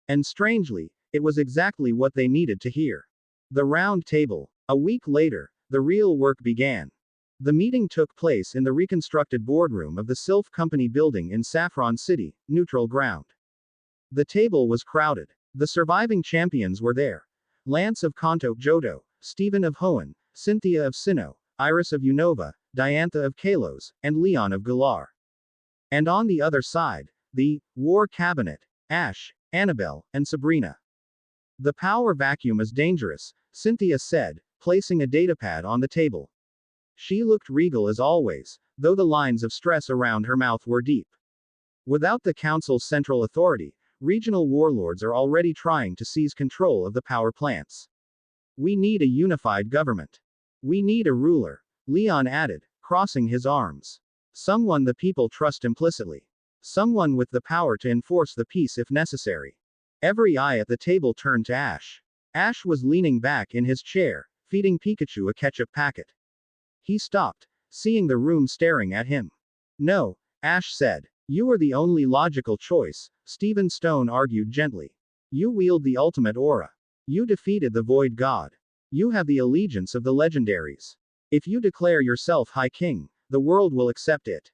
And strangely, it was exactly what they needed to hear. The round table. A week later, the real work began. The meeting took place in the reconstructed boardroom of the Sylph Company building in Saffron City, neutral ground. The table was crowded. The surviving champions were there. Lance of Kanto Jodo, Stephen of Hoenn, Cynthia of Sinnoh, Iris of Unova, Diantha of Kalos, and Leon of Galar. And on the other side, the War Cabinet, Ash, Anabel, and Sabrina. The power vacuum is dangerous, Cynthia said, placing a datapad on the table. She looked regal as always, though the lines of stress around her mouth were deep. Without the Council's central authority, regional warlords are already trying to seize control of the power plants. We need a unified government. We need a ruler, Leon added, crossing his arms. Someone the people trust implicitly. Someone with the power to enforce the peace if necessary. Every eye at the table turned to Ash. Ash was leaning back in his chair, feeding Pikachu a ketchup packet. He stopped, seeing the room staring at him. No, Ash said. You are the only logical choice, Stephen Stone argued gently. You wield the ultimate aura. You defeated the Void God. You have the allegiance of the legendaries. If you declare yourself High King, the world will accept it.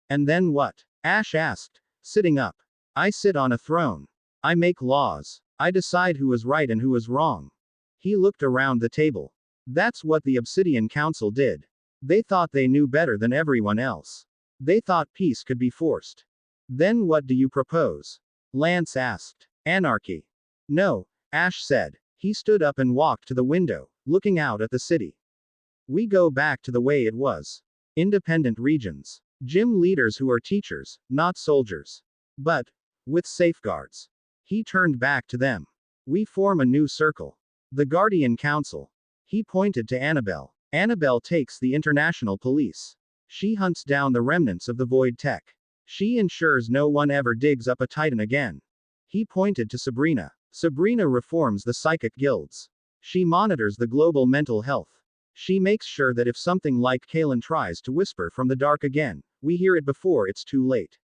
And then what? Ash asked, sitting up. I sit on a throne. I make laws. I decide who is right and who is wrong. He looked around the table. That's what the Obsidian Council did. They thought they knew better than everyone else. They thought peace could be forced. Then what do you propose? Lance asked. Anarchy. No, Ash said. He stood up and walked to the window, looking out at the city. We go back to the way it was. Independent regions. Gym leaders who are teachers, not soldiers. But, with safeguards. He turned back to them. We form a new circle. The Guardian Council. He pointed to Anabel. Anabel takes the international police. She hunts down the remnants of the void tech. She ensures no one ever digs up a Titan again. He pointed to Sabrina. Sabrina reforms the psychic guilds. She monitors the global mental health. She makes sure that if something like Kalen tries to whisper from the dark again, we hear it before it's too late.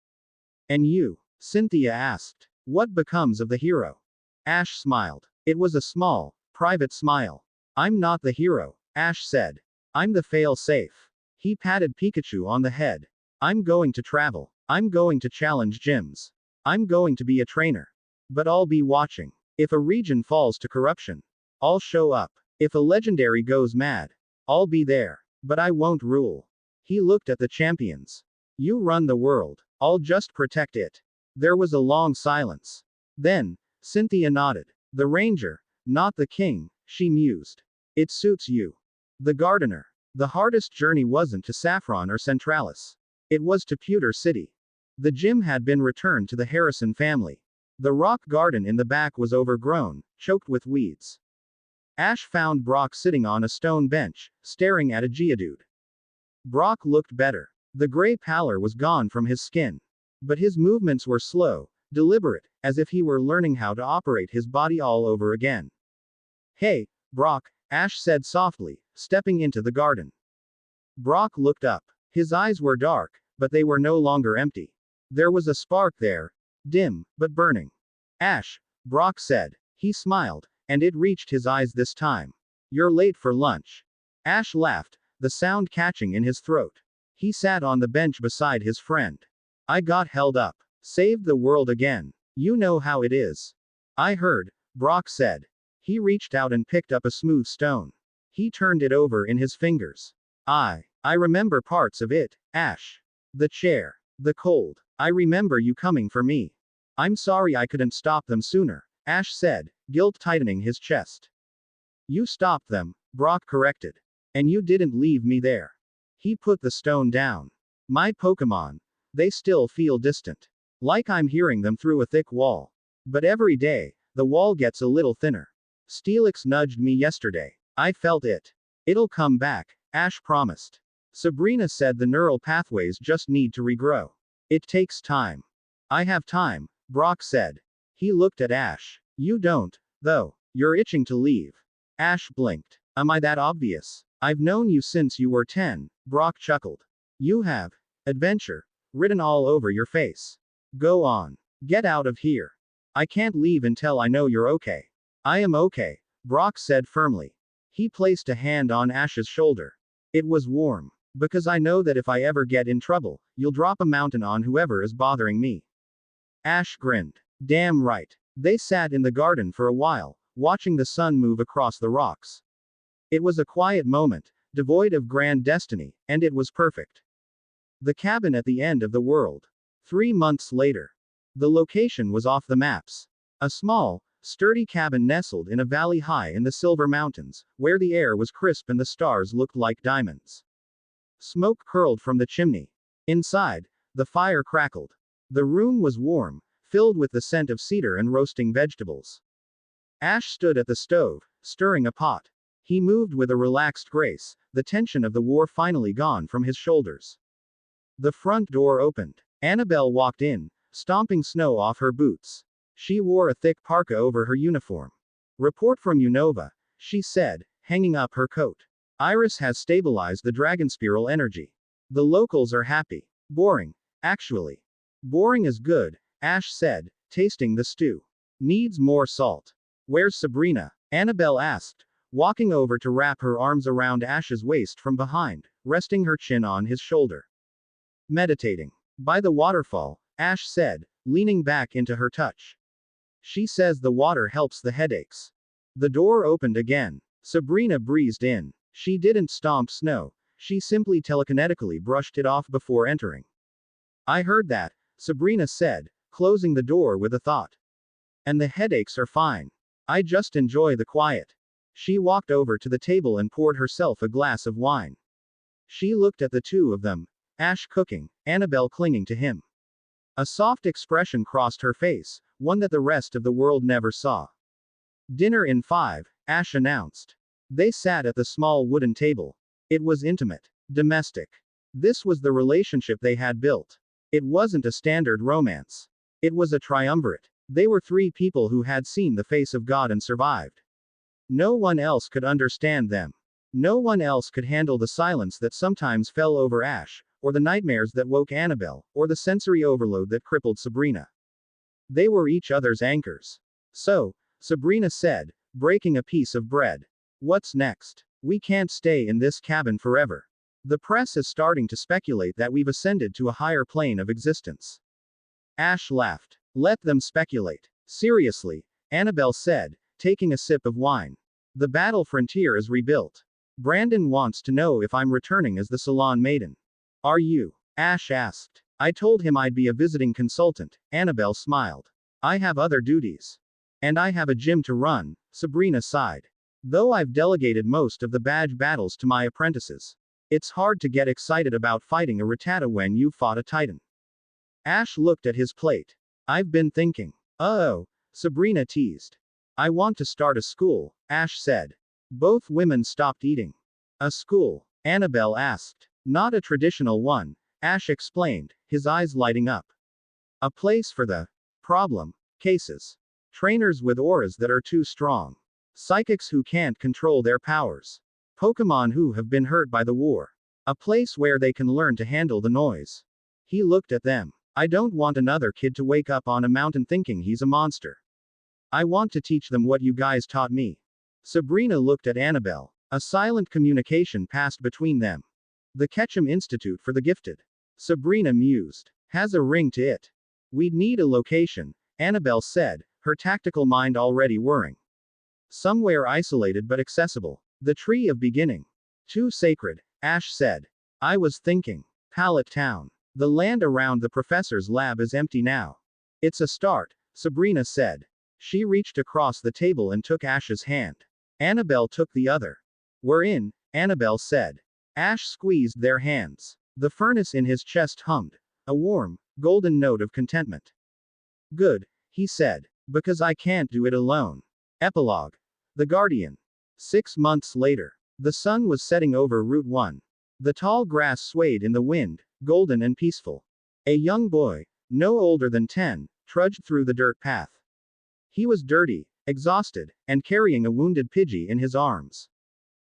And you? Cynthia asked. What becomes of the hero? Ash smiled. It was a small, private smile. I'm not the hero, Ash said. I'm the fail-safe. He patted Pikachu on the head. I'm going to travel. I'm going to challenge gyms. I'm going to be a trainer. But I'll be watching. If a region falls to corruption, I'll show up. If a legendary goes mad, I'll be there. But I won't rule. He looked at the champions. You run the world. I'll just protect it. There was a long silence. Then, Cynthia nodded. The ranger, not the king, she mused. It suits you. The gardener. The hardest journey wasn't to Saffron or Centralis. It was to Pewter City. The gym had been returned to the Harrison family. The rock garden in the back was overgrown, choked with weeds. Ash found Brock sitting on a stone bench, staring at a geodude. Brock looked better. The gray pallor was gone from his skin. But his movements were slow, deliberate, as if he were learning how to operate his body all over again. Hey, Brock, Ash said softly, stepping into the garden. Brock looked up. His eyes were dark, but they were no longer empty. There was a spark there. Dim, but burning. Ash, Brock said. He smiled, and it reached his eyes this time. You're late for lunch. Ash laughed, the sound catching in his throat. He sat on the bench beside his friend. I got held up. Saved the world again. You know how it is. I heard, Brock said. He reached out and picked up a smooth stone. He turned it over in his fingers. I remember parts of it, Ash. The chair. The cold. I remember you coming for me. I'm sorry I couldn't stop them sooner, Ash said, guilt tightening his chest. You stopped them, Brock corrected. And you didn't leave me there. He put the stone down. My Pokemon. They still feel distant. Like I'm hearing them through a thick wall. But every day, the wall gets a little thinner. Steelix nudged me yesterday. I felt it. It'll come back, Ash promised. Sabrina said the neural pathways just need to regrow. It takes time. I have time, Brock said. He looked at Ash. You don't, though. You're itching to leave. Ash blinked. Am I that obvious? I've known you since you were 10, Brock chuckled. You have adventure written all over your face. Go on. Get out of here. I can't leave until I know you're okay. I am okay, Brock said firmly. He placed a hand on Ash's shoulder. It was warm. Because I know that if I ever get in trouble, you'll drop a mountain on whoever is bothering me. Ash grinned. Damn right. They sat in the garden for a while, watching the sun move across the rocks. It was a quiet moment, devoid of grand destiny, and it was perfect. The cabin at the end of the world. 3 months later. The location was off the maps. A small, sturdy cabin nestled in a valley high in the Silver Mountains, where the air was crisp and the stars looked like diamonds. Smoke curled from the chimney. Inside, the fire crackled. The room was warm, filled with the scent of cedar and roasting vegetables. Ash stood at the stove, stirring a pot. He moved with a relaxed grace, the tension of the war finally gone from his shoulders. The front door opened. Anabel walked in, stomping snow off her boots. She wore a thick parka over her uniform. Report from Unova, she said, hanging up her coat. Iris has stabilized the dragon spiral energy. The locals are happy. Boring, actually. Boring is good, Ash said, tasting the stew. Needs more salt. Where's Sabrina? Anabel asked, walking over to wrap her arms around Ash's waist from behind, resting her chin on his shoulder. Meditating. By the waterfall, Ash said, leaning back into her touch. She says the water helps the headaches. The door opened again. Sabrina breezed in. She didn't stomp snow, she simply telekinetically brushed it off before entering. I heard that, Sabrina said, closing the door with a thought. And the headaches are fine. I just enjoy the quiet. She walked over to the table and poured herself a glass of wine. She looked at the two of them, Ash cooking, Anabel clinging to him. A soft expression crossed her face, one that the rest of the world never saw. Dinner in 5, Ash announced. They sat at the small wooden table. It was intimate. Domestic. This was the relationship they had built. It wasn't a standard romance. It was a triumvirate. They were 3 people who had seen the face of God and survived. No one else could understand them. No one else could handle the silence that sometimes fell over Ash, or the nightmares that woke Anabel, or the sensory overload that crippled Sabrina. They were each other's anchors. So, Sabrina said, breaking a piece of bread. What's next? We can't stay in this cabin forever. The press is starting to speculate that we've ascended to a higher plane of existence. Ash laughed. Let them speculate. Seriously, Anabel said, taking a sip of wine. The battle frontier is rebuilt. Brandon wants to know if I'm returning as the Salon Maiden. Are you? Ash asked. I told him I'd be a visiting consultant, Anabel smiled. I have other duties. And I have a gym to run, Sabrina sighed. Though I've delegated most of the badge battles to my apprentices. It's hard to get excited about fighting a Rattata when you fought a Titan. Ash looked at his plate. I've been thinking. Oh, Sabrina teased. I want to start a school, Ash said. Both women stopped eating. A school? Anabel asked. Not a traditional one, Ash explained, his eyes lighting up. A place for the problem cases. Trainers with auras that are too strong. Psychics who can't control their powers. Pokemon who have been hurt by the war. A place where they can learn to handle the noise. He looked at them. I don't want another kid to wake up on a mountain thinking he's a monster. I want to teach them what you guys taught me. Sabrina looked at Anabel. A silent communication passed between them. The Ketchum Institute for the Gifted. Sabrina mused. Has a ring to it. We'd need a location, Anabel said, her tactical mind already whirring. Somewhere isolated but accessible. The Tree of Beginning. Too sacred, Ash said. I was thinking. Pallet Town. The land around the professor's lab is empty now. It's a start, Sabrina said. She reached across the table and took Ash's hand. Anabel took the other. We're in, Anabel said. Ash squeezed their hands. The furnace in his chest hummed. A warm, golden note of contentment. Good, he said. Because I can't do it alone. Epilogue. The Guardian. 6 months later. The sun was setting over Route 1. The tall grass swayed in the wind, golden and peaceful. A young boy, no older than 10, trudged through the dirt path. He was dirty, exhausted, and carrying a wounded Pidgey in his arms.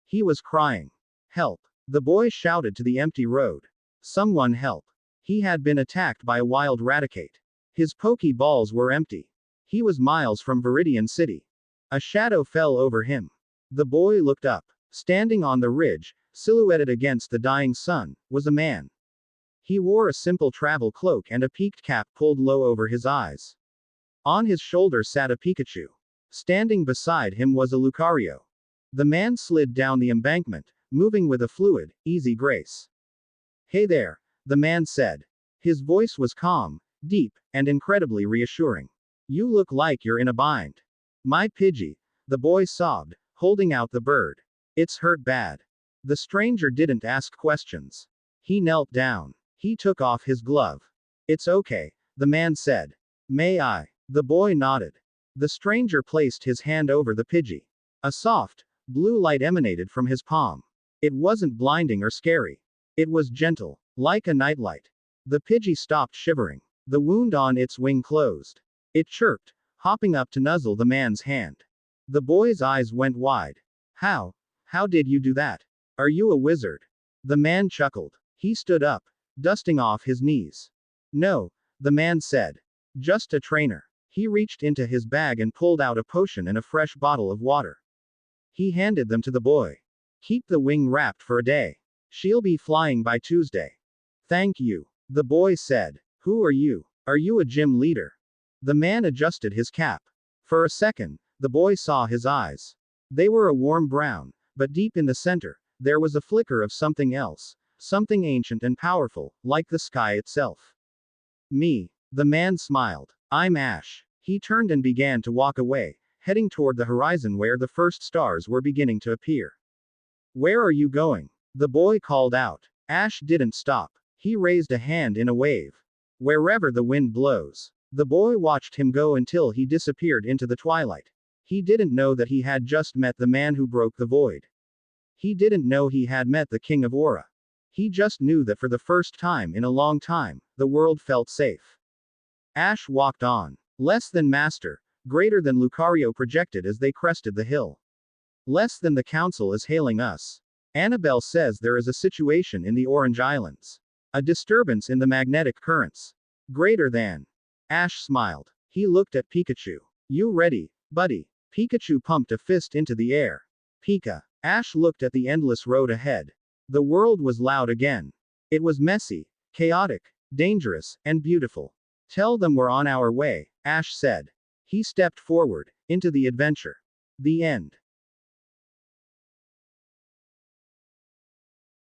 He was crying. Help! The boy shouted to the empty road. Someone help! He had been attacked by a wild raticate. His Pokeballs were empty. He was miles from Viridian City. A shadow fell over him. The boy looked up. Standing on the ridge, silhouetted against the dying sun, was a man. He wore a simple travel cloak and a peaked cap pulled low over his eyes. On his shoulder sat a Pikachu. Standing beside him was a Lucario. The man slid down the embankment, moving with a fluid, easy grace. Hey there, the man said. His voice was calm, deep, and incredibly reassuring. You look like you're in a bind. My Pidgey, the boy sobbed, holding out the bird. It's hurt bad. The stranger didn't ask questions. He knelt down. He took off his glove. It's okay, the man said. May I? The boy nodded. The stranger placed his hand over the Pidgey. A soft, blue light emanated from his palm. It wasn't blinding or scary. It was gentle, like a nightlight. The Pidgey stopped shivering. The wound on its wing closed. It chirped, hopping up to nuzzle the man's hand. The boy's eyes went wide. How did you do that? Are you a wizard? The man chuckled. He stood up, dusting off his knees. No, the man said. Just a trainer. He reached into his bag and pulled out a potion and a fresh bottle of water. He handed them to the boy. Keep the wing wrapped for a day. She'll be flying by Tuesday. Thank you. The boy said. Who are you? Are you a gym leader? The man adjusted his cap. For a second, the boy saw his eyes. They were a warm brown, but deep in the center, there was a flicker of something else, something ancient and powerful, like the sky itself. Me. The man smiled. I'm Ash. He turned and began to walk away, heading toward the horizon where the first stars were beginning to appear. Where are you going? The boy called out. Ash didn't stop. He raised a hand in a wave. Wherever the wind blows. The boy watched him go until he disappeared into the twilight. He didn't know that he had just met the man who broke the void. He didn't know he had met the King of Aura. He just knew that for the first time in a long time, the world felt safe. Ash walked on. Less than master, greater than Lucario projected as they crested the hill. Less than the council is hailing us. Anabel says there is a situation in the Orange Islands. A disturbance in the magnetic currents. Greater than. Ash smiled. He looked at Pikachu. You ready, buddy? Pikachu pumped a fist into the air. Pika. Ash looked at the endless road ahead. The world was loud again. It was messy, chaotic, dangerous, and beautiful. Tell them we're on our way, Ash said. He stepped forward, into the adventure. The end.